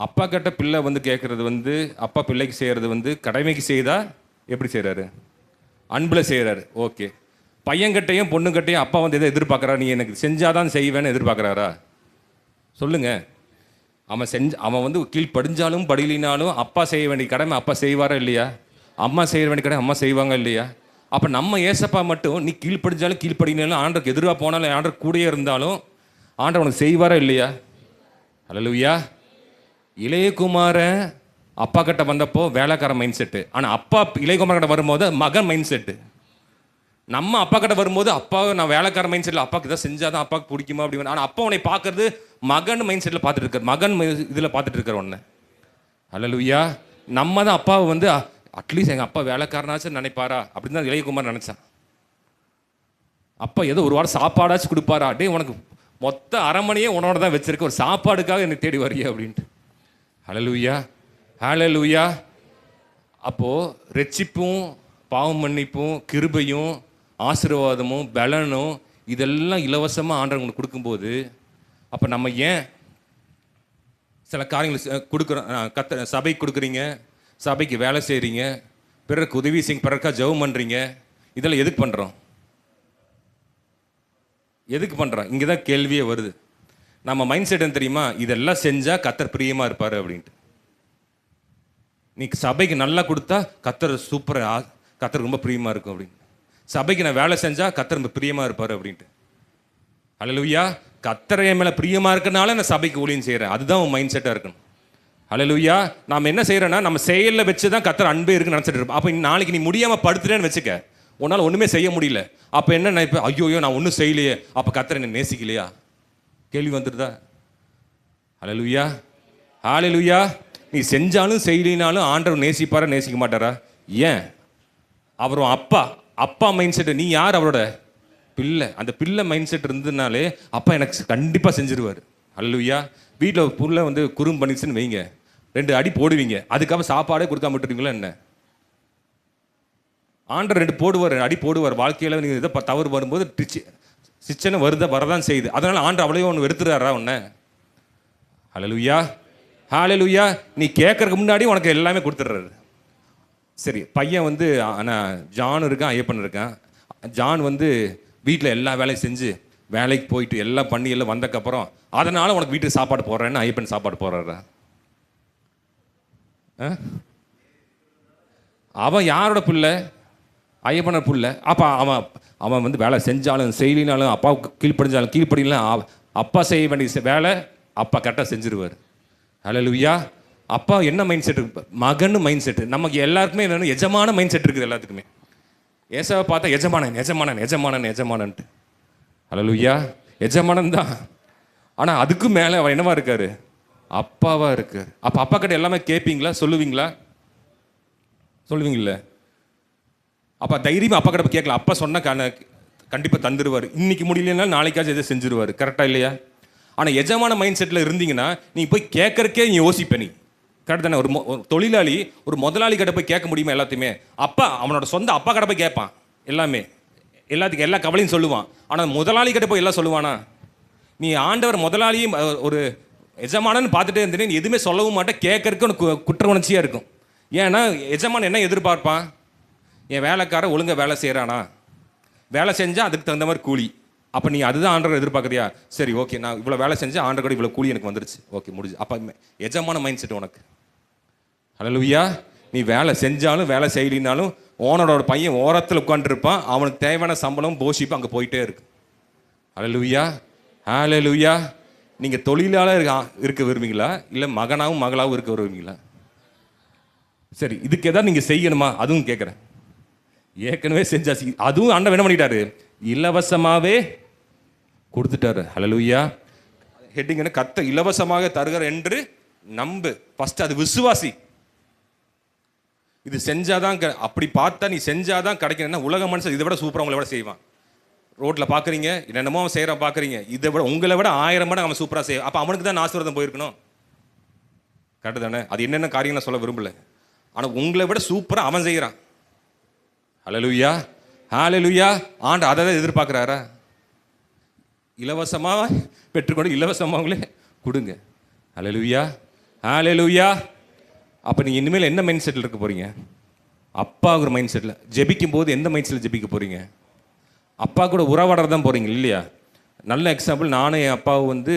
Speaker 1: அப்பா கிட்ட பிள்ளை வந்து கேட்குறது அப்பா பிள்ளைக்கு செய்கிறது கடமைக்கு செய்தா எப்படி செய்கிறாரு? அன்பில் செய்கிறாரு. ஓகே. பையன்கிட்டையும் பொண்ணுக்கிட்டையும் அப்பா வந்து எதை எதிர்பார்க்குறா, நீ எனக்கு செஞ்சாதான் செய்வேன்னு எதிர்பார்க்குறாரா? சொல்லுங்க. அவன் வந்து கீழ்ப்படிஞ்சாலும் படிலினாலும் அப்பா செய்ய வேண்டிய கடமை அப்பா செய்வாரா இல்லையா? அம்மா செய்ய வேண்டிய கடமை அம்மா செய்வாங்க இல்லையா? அப்போ நம்ம ஏசப்பா மட்டும் நீ கீழ்ப்படிஞ்சாலும் கீழ்ப்படினாலும் ஆண்டருக்கு எதிராக போனாலும் ஆண்டர் கூடயே இருந்தாலும் ஆண்டர் உனக்கு செய்வாரா இல்லையா? அல்லேலூயா. இளையகுமாரன் அப்பா கிட்ட வந்தப்போ வேலைக்கார மைண்ட் செட்டு, ஆனால் அப்பா இளையகுமார் கிட்ட வரும்போது மகன் மைண்ட் செட்டு. நம்ம அப்பா கிட்ட வரும்போது அப்பா நான் வேலைக்கார மைண்ட் செட்டில் அப்பாவுக்கு இதை செஞ்சாதான் அப்பாவுக்கு பிடிக்குமா அப்படி. ஆனால் அப்பா உன்னை பார்க்கறது மகன் மைண்ட் செட்டில் பார்த்துட்டு இருக்கார், மகன் இதில் பார்த்துட்டு இருக்கார் ஒன்று. அல்லேலூயா. நம்ம தான் அப்பாவை வந்து அட்லீஸ்ட் எங்கள் அப்பா வேலைக்காரனாச்சும் நினைப்பாரா அப்படின்னு தான் இளையகுமார் நினச்சான். அப்பா ஏதோ ஒரு வாரம் சாப்பாடாச்சும் கொடுப்பாரா, டே உனக்கு மொத்த அரண்மனையே உன்னோட தான் வச்சிருக்க, ஒரு சாப்பாடுக்காக என்னை தேடி வரியா அப்படின்ட்டு. ஹல்லேலூயா, ஹல்லேலூயா. அப்போது ரட்சிப்பும் பாவம் மன்னிப்பும் கிருபையும் ஆசீர்வாதமும் பலனும் இதெல்லாம் இலவசமாக ஆண்டவர் உங்களுக்கு கொடுக்கும்போது அப்போ நம்ம ஏன் சில காரியங்கள் கொடுக்குறோம்? சபைக்கு கொடுக்குறீங்க, சபைக்கு வேலை செய்கிறீங்க, பிறருக்கு உதவி செய்யுங்க, பிறருக்கா ஜெபம் பண்ணுறீங்க. இதெல்லாம் எதுக்கு பண்ணுறோம்? எதுக்கு பண்ணுறோம்? இங்கே தான் கேள்வியே வருது. நம்ம மைண்ட் செட் என்ன தெரியுமா? இதெல்லாம் செஞ்சால் கர்த்தர் பிரியமாக இருப்பார் அப்படின்ட்டு. நீ சபைக்கு நல்லா கொடுத்தா கர்த்தர் சூப்பராக, கர்த்தர் ரொம்ப பிரியமாக இருக்கும் அப்படின்னு. சபைக்கு நான் வேலை செஞ்சால் கர்த்தர் ரொம்ப பிரியமாக இருப்பார் அப்படின்ட்டு. அல்லேலூயா. கர்த்தர் என் மேலே பிரியமாக இருக்கனால நான் சபைக்கு ஊழியம் செய்கிறேன், அதுதான் உன் மைண்ட் செட்டாக இருக்கணும். அல்லேலூயா. நாம் என்ன செய்கிறோன்னா நம்ம செயலில் வச்சு தான் கர்த்தர் அன்பே இருக்குன்னு நினச்சிட்டு இருப்போம். அப்போ நாளைக்கு நீ முடியாமல் படுத்துறேன்னு வச்சுக்க, உன்னால் ஒன்றுமே செய்ய முடியல. அப்போ என்ன நினைப்பேன்? ஐயோ நான் ஒன்றும் செய்யலையே, அப்போ கர்த்தர் என்னை நேசிக்கலையா? கேள்வி வந்துடுதா? அல்லேலூயா, ஹல்லேலூயா. நீ செஞ்சாலும் செய்யலினாலும் ஆண்டவர் நேசிப்பாரா நேசிக்க மாட்டாரா? ஏன்? அவரும் அப்பா மைண்ட் செட்டு. நீ யார்? அவரோட பிள்ளை. அந்த பிள்ளை மைண்ட் செட் இருந்ததுனாலே அப்பா எனக்கு கண்டிப்பாக செஞ்சிருவார். அல்லேலூயா. வீட்டில் புள்ள வந்து குறும் பண்ணிச்சுன்னு வைங்க, 2 அடி போடுவீங்க, அதுக்கப்புறம் சாப்பாடே கொடுக்காம விட்டுருவீங்களா என்ன? ஆண்டர் 2 போடுவார், அடி போடுவார். வாழ்க்கையில் நீங்கள் இதை தவறு வரும்போது சிச்சனை வரதான் செய்யுது. அதனால் ஆண்டர் அவ்வளோ ஒன்று வெறுத்துறாரா ஒன்று? ஹல்லேலூயா, ஹல்லேலூயா. நீ கேட்கறதுக்கு முன்னாடி உனக்கு எல்லாமே கொடுத்துட்றாரு. சரி, பையன் வந்து ஆனால் ஜான் இருக்கான், ஐயப்பன் இருக்கான். ஜான் வந்து வீட்டில் எல்லா வேலையும் செஞ்சு வேலைக்கு போயிட்டு எல்லாம் பண்ணி எல்லாம் வந்தக்கப்புறம் அதனால் உனக்கு வீட்டுக்கு சாப்பாடு போடுறேன்னு ஐயப்பன் சாப்பாடு போடுறாரா? அவன் யாரோட பிள்ளை? ஐயப்பன பிள்ளை. அப்போ அவன் வந்து வேலை செஞ்சாலும் செய்யலினாலும் அப்பாவுக்கு கீழ்ப்படிஞ்சாலும் கீழ்ப்படினாலும் அப்பா செய்ய வேண்டிய வேலை அப்பா கரெக்டாக செஞ்சிருவார். ஹல்லேலூயா. அப்பா என்ன மைண்ட் செட் இருக்கு? மகன் மைண்ட் செட்டு. நமக்கு எல்லாருக்குமே என்னென்னு எஜமான மைண்ட் செட் இருக்குது எல்லாத்துக்குமே. ஏசாவை பார்த்தா எஜமானன் எஜமானன் எஜமானன் எஜமானன்ட்டு. ஹல்லேலூயா. எஜமானன் தான், ஆனால் அதுக்கு மேலே அவன் என்னவா இருக்காரு? அப்பாவாக இருக்கார். அப்போ அப்பா கிட்ட எல்லாமே கேட்பீங்களா? சொல்லுவீங்களா? சொல்லுவீங்கள? அப்போ தைரியமாக அப்பா கிட்ட கேட்கலாம். அப்பா சொன்ன கண்டிப்பாக தந்துடுவார். இன்னைக்கு முடியலன்னா நாளைக்காச்சும் எதை செஞ்சிருவார். கரெக்டாக இல்லையா? ஆனால் எஜமான மைண்ட் செட்டில் இருந்தீங்கன்னா நீ போய் கேட்கறக்கே நீ யோசிப்ப. நீ கரெக்ட் தானே? ஒரு தொழிலாளி ஒரு முதலாளி கிட்ட போய் கேட்க முடியுமா எல்லாத்தையுமே? அப்பா அவனோட சொந்த அப்பா கிட்ட போய் கேட்பான் எல்லாமே, எல்லாத்துக்கும் எல்லா கவலையும் சொல்லுவான். ஆனால் முதலாளி கிட்ட போய் எல்லாம் சொல்லுவானா? நீ ஆண்டவர் முதலாளியும் ஒரு எஜமானன்னு பார்த்துட்டே இருந்தேன், நீ எதுவுமே சொல்லவும் மாட்டேன், கேட்கறதுக்கு உனக்கு குற்ற உணர்ச்சியாக இருக்கும். ஏன்னா எஜமான் என்ன எதிர்பார்ப்பான்? என் வேலைக்காரன் ஒழுங்காக வேலை செய்கிறானா, வேலை செஞ்சால் அதுக்கு தகுந்த மாதிரி கூலி. அப்போ நீ அதுதான் ஆண்டவர் எதிர்பார்க்குறியா? சரி, ஓகே, நான் இவ்வளோ வேலை செஞ்சேன், ஆண்டவர் கூட இவ்வளோ கூலி எனக்கு வந்துருச்சு, ஓகே முடிஞ்சு. அப்போ எஜமான மைண்ட் செட் உனக்கு. ஹல்லேலூயா. நீ வேலை செஞ்சாலும் வேலை செய்யலினாலும் ஓனரோட பையன் ஓரத்தில் உட்காந்துருப்பான், அவனுக்கு தேவையான சம்பளம் போஷிப்பு அங்கே போயிட்டே இருக்கு. ஹல்லேலூயா, ஹல்லேலூயா. நீங்கள் தொழிலாளர் இருக்க விரும்புவீங்களா, இல்லை மகனாகவும் மகளாகவும் இருக்க விரும்புவீங்களா? சரி, இதுக்கு எதாவது நீங்கள் செய்யணுமா? அதுவும் கேட்குறேன். ஏற்கனவே செஞ்சாச்சு, அதுவும் ஆண்டவர் என்ன பண்ணிட்டாரு? இலவசமாகவே கொடுத்துட்டாரு. ஹல்லேலூயா. ஹெட்டிங் என்ன? கர்த்தர் இலவசமாக தருகிறார் என்று நம்பு. ஃபர்ஸ்ட் அது விசுவாசி. இது செஞ்சாதான், அப்படி பார்த்தா நீ செஞ்சாதான் கிடைக்கணும்னா உலக மனுஷன் இதை விட சூப்பராக உங்களை விட செய்வான். ரோட்டில் பார்க்குறீங்க, என்னென்னமோ அவன் செய்கிறான் பார்க்குறீங்க, இதை விட உங்களை விட 1000 மடங்கு அவன் சூப்பராக செய்வான். அப்போ அவனுக்கு தான் ஆசீர்வாதம் போயிருக்கணும். கரெக்டு தானே? அது என்னென்ன காரியம் நான் சொல்ல விரும்பல, ஆனால் உங்களை விட சூப்பராக அவன் செய்கிறான். ஹல்லேலூயா, ஹல்லேலூயா. ஆண்டு அதை தான் எதிர்பார்க்குறாரா? இலவசமாக பெற்றுக்கொண்டு இலவசமாகவே கொடுங்க. ஹல்லேலூயா, ஹல்லேலூயா. அப்போ நீங்கள் இனிமேல் என்ன மைண்ட் செட்டில் இருக்க போகிறீங்க? அப்பாங்கிற மைண்ட் செட்டில். ஜெபிக்கும் போது எந்த மைண்ட் செட்டில் ஜெபிக்க போகிறீங்க? அப்பா கூட உறவாடுறது தான் போகிறீங்க இல்லையா? நல்ல எக்ஸாம்பிள், நானும் என் அப்பாவும் வந்து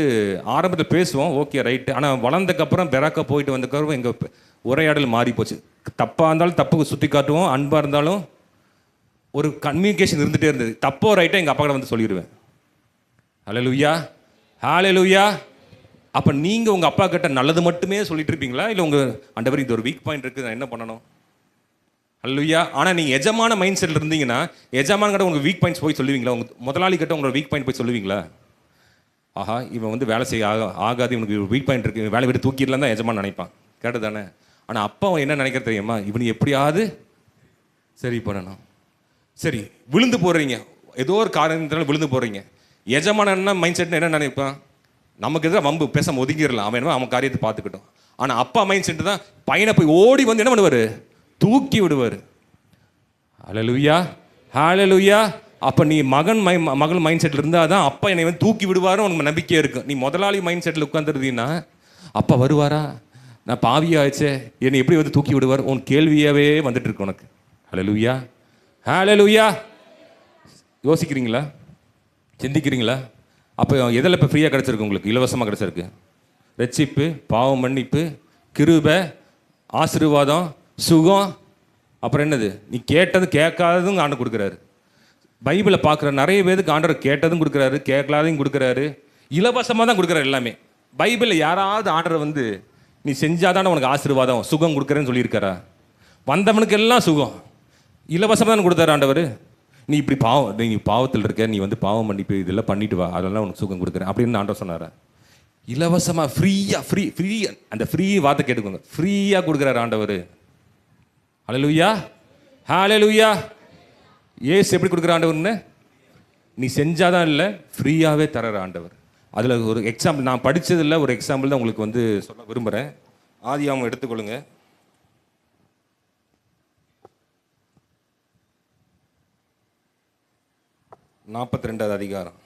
Speaker 1: ஆரம்பத்தில் பேசுவோம், ஓகே ரைட்டு. ஆனால் வளர்ந்தக்கப்புறம் பெராக்க போயிட்டு வந்தக்கப்புறம் எங்கள் உரையாடல் மாறி போச்சு. தப்பாக இருந்தாலும் தப்புக்கு சுற்றி காட்டுவோம், அன்பாக இருந்தாலும் ஒரு கம்யூனிகேஷன் இருந்துகிட்டே இருந்தது. தப்போ ரைட்டாக எங்கள் அப்பா கிட்ட வந்து சொல்லிடுவேன். ஹல்லேலூயா, ஹல்லேலூயா. அப்போ நீங்கள் உங்கள் அப்பா கிட்ட நல்லது மட்டுமே சொல்லிட்டு இருப்பீங்களா, இல்லை உங்கள் ஆண்டவர் இது ஒரு வீக் பாயிண்ட் இருக்குது, நான் என்ன பண்ணணும்? ஹல்லேலூயா. ஆனால் நீங்கள் எஜமான மைண்ட் செட்டில் இருந்தீங்கன்னா எஜமான கிட்ட உங்கள் வீக் பாயிண்ட்ஸ் போய் சொல்லுவீங்களா? உங்கள் முதலாளி கிட்ட உங்களோட வீக் பாயிண்ட் போய் சொல்லுவீங்களா? ஆஹா, இவன் வந்து வேலை செய்ய ஆகாது, இவனுக்கு வீக் பாயிண்ட் இருக்குது, வேலை விட்டு தூக்கிடலாம் தான் எஜமான் நினைப்பான். கேட்டு தானே? ஆனால் அப்பா அவன் என்ன நினைக்கிற தெரியுமா? இவனு எப்படியாவது சரி பண்ணணும். சரி, விழுந்து போடுறீங்க, ஏதோ ஒரு காரணத்தினால விழுந்து போடுறீங்க. எஜமான என்ன மைண்ட் செட் என்ன நினைப்பான்? நமக்கு எதிராக வம்பு பேசாம ஒதுங்கிடலாம், அவன் என்ன அவன் காரியத்தை பார்த்துக்கிட்டோம். ஆனால் அப்பா மைண்ட் செட்டு தான் பையனை போய் ஓடி வந்து என்ன பண்ணுவார்? தூக்கி விடுவார். ஹல்லேலூயா, ஹல்லேலூயா. அப்போ நீ மகள் மைண்ட் செட்டில் இருந்தால் தான் அப்பா என்னை வந்து தூக்கி விடுவாரும் உனக்கு நம்பிக்கையாக இருக்கும். நீ முதலாளி மைண்ட் செட்டில் உட்காந்துருந்தீங்கன்னா அப்பா வருவாரா, நான் பாவியாச்சே, என்னை எப்படி வந்து தூக்கி விடுவார், உன் கேள்வியாகவே வந்துட்டு இருக்கு உனக்கு. ஹல்லேலூயா, ஹல்லேலூயா. யோசிக்கிறீங்களா? சிந்திக்கிறீங்களா? அப்போ எதில் இப்போ ஃப்ரீயாக கிடச்சிருக்கு உங்களுக்கு, இலவசமாக கிடச்சிருக்கு? ரட்சிப்பு, பாவ மன்னிப்பு, கிருபை, ஆசீர்வாதம், சுகம், அப்புறம் என்னது? நீ கேட்டது கேட்காததும் ஆண்டவர் கொடுக்குறாரு. பைபிளை பார்க்குற நிறைய பேருக்கு ஆண்டவர் கேட்டதும் கொடுக்குறாரு, கேட்கலாதையும் கொடுக்குறாரு, இலவசமாக தான் கொடுக்குறாரு எல்லாமே. பைபிளில் யாராவது ஆண்டவர் வந்து நீ செஞ்சாதானே உனக்கு ஆசீர்வாதம் சுகம் கொடுக்குறேன்னு சொல்லியிருக்காரா? வந்தவனுக்கு எல்லாம் சுகம் இலவசமாக தானே கொடுத்தாரு ஆண்டவர். நீ இப்படி நீ பாவத்தில் இருக்க, நீ வந்து பாவம் மன்னிப்பு இதெல்லாம் பண்ணிட்டு வா, அதெல்லாம் உனக்கு சுகம் கொடுக்குறேன் அப்படின்னு ஆண்டவர் சொன்னாரா? இலவசமாக ஃப்ரீயாக, ஃப்ரீ அந்த ஃப்ரீ வார்த்தை கேட்டுக்கோங்க, ஃப்ரீயாக கொடுக்குறாரு ஆண்டவர். ஹல்லேலூயா, ஹல்லேலூயா. ஏசு எப்படி கொடுக்குற ஆண்டவர்னு நீ செஞ்சாதான் இல்லை, ஃப்ரீயாகவே தர்ற ஆண்டவர். அதில் ஒரு எக்ஸாம்பிள் நான் படித்ததில் ஒரு எக்ஸாம்பிள் தான் உங்களுக்கு வந்து சொல்ல விரும்புகிறேன். ஆதியாகமம் எடுத்துக்கொள்ளுங்க, 42வது அதிகாரம்,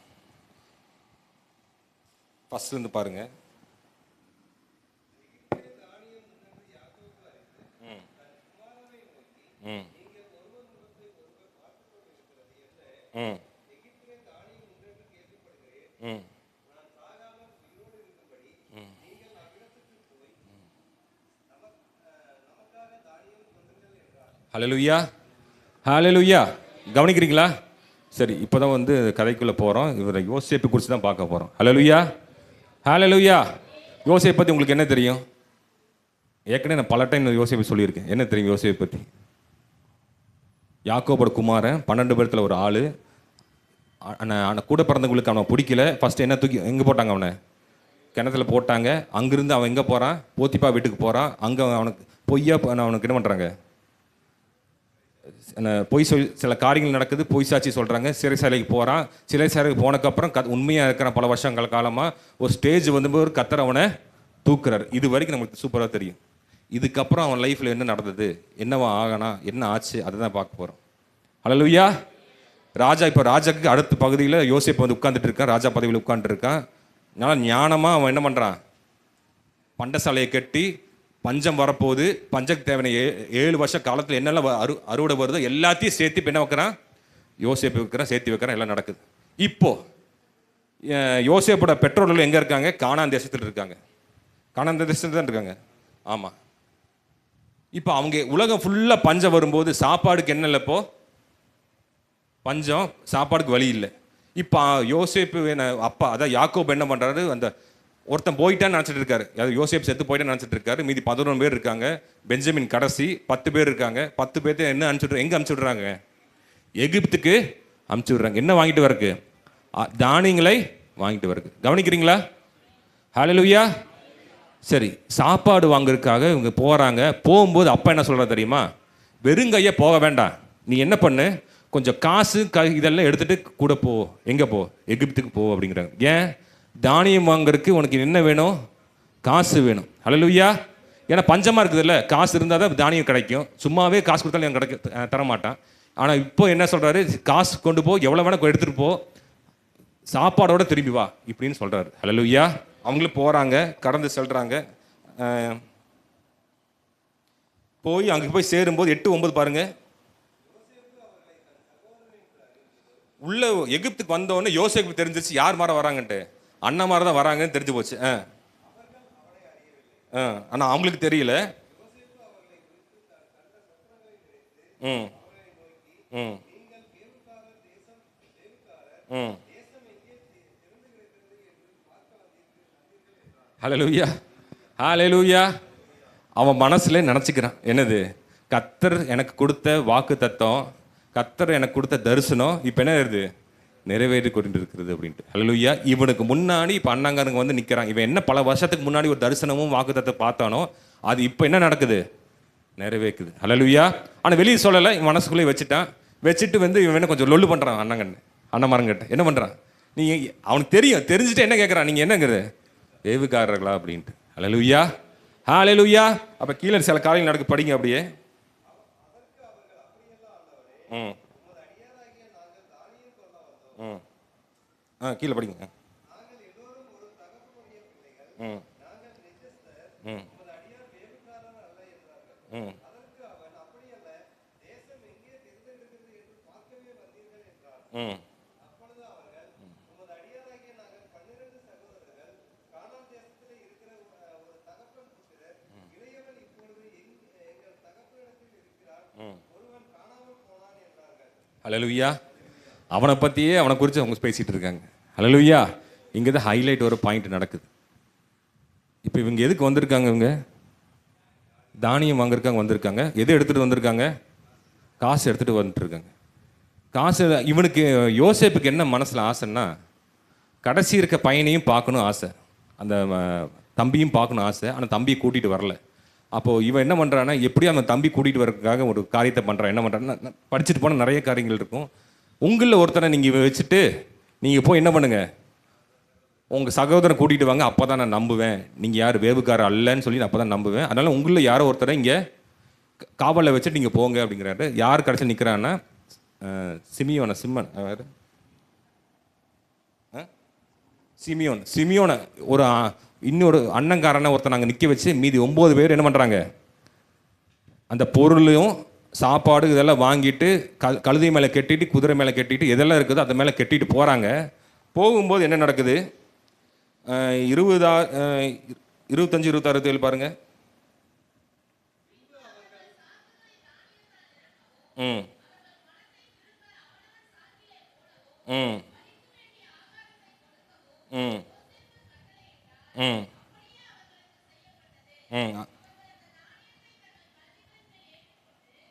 Speaker 1: ஃபர்ஸ்ட்லேருந்து பாருங்க. ஹல்லேலூயா, ஹல்லேலூயா. கவனிக்கிறீங்களா? சரி, இப்போ தான் வந்து கதைக்குள்ளே போகிறோம். இவரை யோசேப்பை குறித்து தான் பார்க்க போகிறோம். ஹல்லேலூயா, ஹல்லேலூயா. யோசேப்பை பற்றி உங்களுக்கு என்ன தெரியும்? ஏற்கனவே நான் பல டைம் யோசேப்பை சொல்லியிருக்கேன். என்ன தெரியும் யோசேப்பை பற்றி? யாக்கோபோட குமாரன், 12 பேர்த்தில் ஒரு ஆள். கூட பிறந்தவங்களுக்கு அவனை பிடிக்கல. ஃபஸ்ட்டு என்ன தூக்கி எங்கே போட்டாங்க? அவனை கிணத்துல போட்டாங்க. அங்கேருந்து அவன் எங்கே போகிறான்? போத்திப்பா வீட்டுக்கு போகிறான். அங்கே அவனுக்கு பொய்யா அவனுக்கு என்ன பண்ணுறாங்க? பொய் சொல் சில காரியங்கள் நடக்குது, பொய் சாட்சி சொல்கிறாங்க. சிறைசாலைக்கு போகிறான். சிறைசாலைக்கு போனக்கப்புறம் உண்மையாக இருக்கிறான். பல வருஷங்கள் காலமாக ஒரு ஸ்டேஜ் வந்து ஒரு கத்தர் அவனை தூக்குறாரு. இது வரைக்கும் நமக்கு சூப்பராக தெரியும். இதுக்கப்புறம் அவன் லைஃப்பில் என்ன நடந்தது, என்னவா ஆகனா, என்ன ஆச்சு, அதை தான் பார்க்க போகிறோம். ஹல்லேலூயா. ராஜா இப்போ ராஜாக்கு அடுத்த பகுதியில் யோசேப்பு வந்து உட்காந்துட்டு இருக்கான், ராஜா பதவியில் உட்காந்துருக்கான். அதனால் ஞானமாக அவன் என்ன பண்ணுறான்? பண்டசாலையை கட்டி பஞ்சம் வரப்போகுது, பஞ்சக்கு தேவையான 7 வருஷ காலத்தில் என்னெல்லாம் அறுவடை வருதோ எல்லாத்தையும் சேர்த்து இப்போ என்ன வைக்கிறான்? யோசேப்பு வைக்கிறான், சேர்த்து வைக்கிறான், எல்லாம் நடக்குது. இப்போது யோசேப்போட பெற்றோர்கள் எங்கே இருக்காங்க? கானான் தேசத்தில் இருக்காங்க. கானான் தேசத்தில் தான் இருக்காங்க. ஆமாம். இப்போ அவங்க உலகம் ஃபுல்லாக பஞ்சம் வரும்போது சாப்பாடுக்கு என்ன இல்லை? இப்போ பஞ்சம், சாப்பாடுக்கு வழி இல்லை. இப்போ யோசேப்பு அப்பா அதான் யாக்கோபு என்ன பண்ணுறாரு? அந்த ஒருத்தன் போயிட்டான்னு நினச்சிட்டு இருக்காரு, அதாவது யோசேப்பு செத்து போயிட்டான்னு நினச்சிட்டு இருக்காரு. மீதி 11 பேர் இருக்காங்க. பெஞ்சமின் கடைசி 10 பேர் இருக்காங்க. 10 பேர்த்து என்ன அனுப்பிச்சுட்றாங்க? எங்கே அனுப்பிச்சுட்றாங்க? எகிப்துக்கு அனுப்பிச்சுட்றாங்க. என்ன வாங்கிட்டு வரக்கு? தானியங்களை வாங்கிட்டு வரக்கு. கவனிக்கிறீங்களா? ஹல்லேலூயா. சரி, சாப்பாடு வாங்குறதுக்காக இவங்க போகிறாங்க. போகும்போது அப்பா என்ன சொல்கிறா தெரியுமா? வெறுங்கைய போக வேண்டாம், நீ என்ன பண்ணு, கொஞ்சம் காசு இதெல்லாம் எடுத்துகிட்டு கூட போ. எங்கே போ? எகிப்துக்கு போ அப்படிங்கிறாங்க. ஏன்? தானியம் வாங்குறதுக்கு உனக்கு என்ன வேணும்? காசு வேணும். ஹல்லேலூயா. ஏன்னா பஞ்சமாக இருக்குதுல்ல, காசு இருந்தால் தான் தானியம் கிடைக்கும். சும்மாவே காசு கொடுத்தாலும் எனக்கு தரமாட்டான். ஆனால் இப்போ என்ன சொல்கிறாரு? காசு கொண்டு போ, எவ்வளோ வேணால் எடுத்துகிட்டு போ, சாப்பாடோட திரும்பி வா இப்படின்னு சொல்கிறாரு. ஹல்லேலூயா. அவங்களும் போகிறாங்க, கடந்து செல்கிறாங்க. போய் அங்கே போய் சேரும்போது 8-9 பாருங்க. உள்ள எகிப்துக்கு வந்தோடனே யோசேப்புக்கு தெரிஞ்சிருச்சு யார் மாதிரி வராங்கன்ட்டு, அண்ணன் மாதிரி தான் வராங்கன்னு தெரிஞ்சு போச்சு. ஆனால் அவங்களுக்கு தெரியல. ம் ம் ம் ஹல்லேலூயா, ஹல்லேலூயா. அவன் மனசுல நினச்சிக்கிறான், என்னது, கர்த்தர் எனக்கு கொடுத்த வாக்கு தத்தம், கர்த்தர் எனக்கு கொடுத்த தரிசனம் இப்போ என்ன இருக்குது, நிறைவேறி கொண்டு இருக்கிறது அப்படின்ட்டு. ஹல்லேலூயா. இவனுக்கு முன்னாடி இப்போ அண்ணங்காரங்க வந்து நிற்கிறான். இவன் என்ன பல வருஷத்துக்கு முன்னாடி ஒரு தரிசனமும் வாக்கு தத்தை பார்த்தானோ அது இப்போ என்ன நடக்குது, நிறைவேக்குது. ஹல்லேலூயா. ஆனால் வெளியே சொல்லலை, இவன் மனசுக்குள்ளே வச்சுட்டான். வச்சுட்டு வந்து இவன் என்ன கொஞ்சம் லொல்லு பண்ணுறான். அண்ணன்மாரங்கிட்ட என்ன பண்ணுறான், நீங்கள் அவனுக்கு தெரியும், தெரிஞ்சுட்டு என்ன கேட்குறான், நீங்கள் என்னங்கிறது வேவுக்காரர்களா அப்படின்ட்டு. ஹல்லேலூயா, ஹல்லேலூயா. அப்போ கீழே சில காரியங்கள் நடக்கு, படிங்க அப்படியே. ம் ம் கீழே படிங்க. ம் ம் ம் ம் ஹல்லேலூயா. அவனை பற்றியே அவனை குறித்து அவங்க பேசிகிட்டு இருக்காங்க. ஹல்லேலூயா. இங்கே தான் ஹைலைட் ஒரு பாயிண்ட் நடக்குது. இப்போ இவங்க எதுக்கு வந்திருக்காங்க, இவங்க தானியம் வாங்குறதுக்காக வந்திருக்காங்க. எது எடுத்துகிட்டு வந்திருக்காங்க, காசு எடுத்துகிட்டு வந்துட்டுருக்காங்க. காசு இவனுக்கு யோசேப்புக்கு என்ன மனசில் ஆசைன்னா, கடைசி இருக்க பையனையும் பார்க்கணும் ஆசை, அந்த தம்பியும் பார்க்கணும் ஆசை. ஆனால் தம்பியை கூட்டிகிட்டு வரல. அப்போது இவன் என்ன பண்ணுறான்னா, எப்படியும் அவன் தம்பி கூட்டிகிட்டு வரதுக்காக ஒரு காரியத்தை பண்ணுறான். என்ன பண்ணுறான்னா, படிச்சுட்டு போனால் நிறைய காரியங்கள் இருக்கும். உங்களில் ஒருத்தனை நீங்கள் வச்சுட்டு நீங்கள் போய் என்ன பண்ணுங்கள், உங்கள் சகோதரனை கூட்டிகிட்டு வாங்க, அப்போ தான் நான் நம்புவேன் நீங்கள் யார் வேவுக்காரர் அல்லன்னு சொல்லி அப்போ தான் நம்புவேன். அதனால் உங்களில் யாரோ ஒருத்தரை இங்கே காவலில் வச்சுட்டு நீங்கள் போங்க அப்படிங்கிறாரு. யார் கடைசி நிற்கிறான்னா, சிமியோனை ஒரு இன்னொரு அண்ணங்காரனை ஒருத்தர் நாங்கள் நிற்க வச்சு மீதி 9 பேர் என்ன பண்ணுறாங்க, அந்த பொருளையும் சாப்பாடு இதெல்லாம் வாங்கிட்டு கழுதை மேலே கட்டிட்டு குதிரை மேலே கட்டிட்டு எதெல்லாம் இருக்குதோ அது மேலே கட்டிட்டு போகிறாங்க. போகும்போது என்ன நடக்குது, 25, 26 பாருங்க. ம் ம் ம் ம் ம்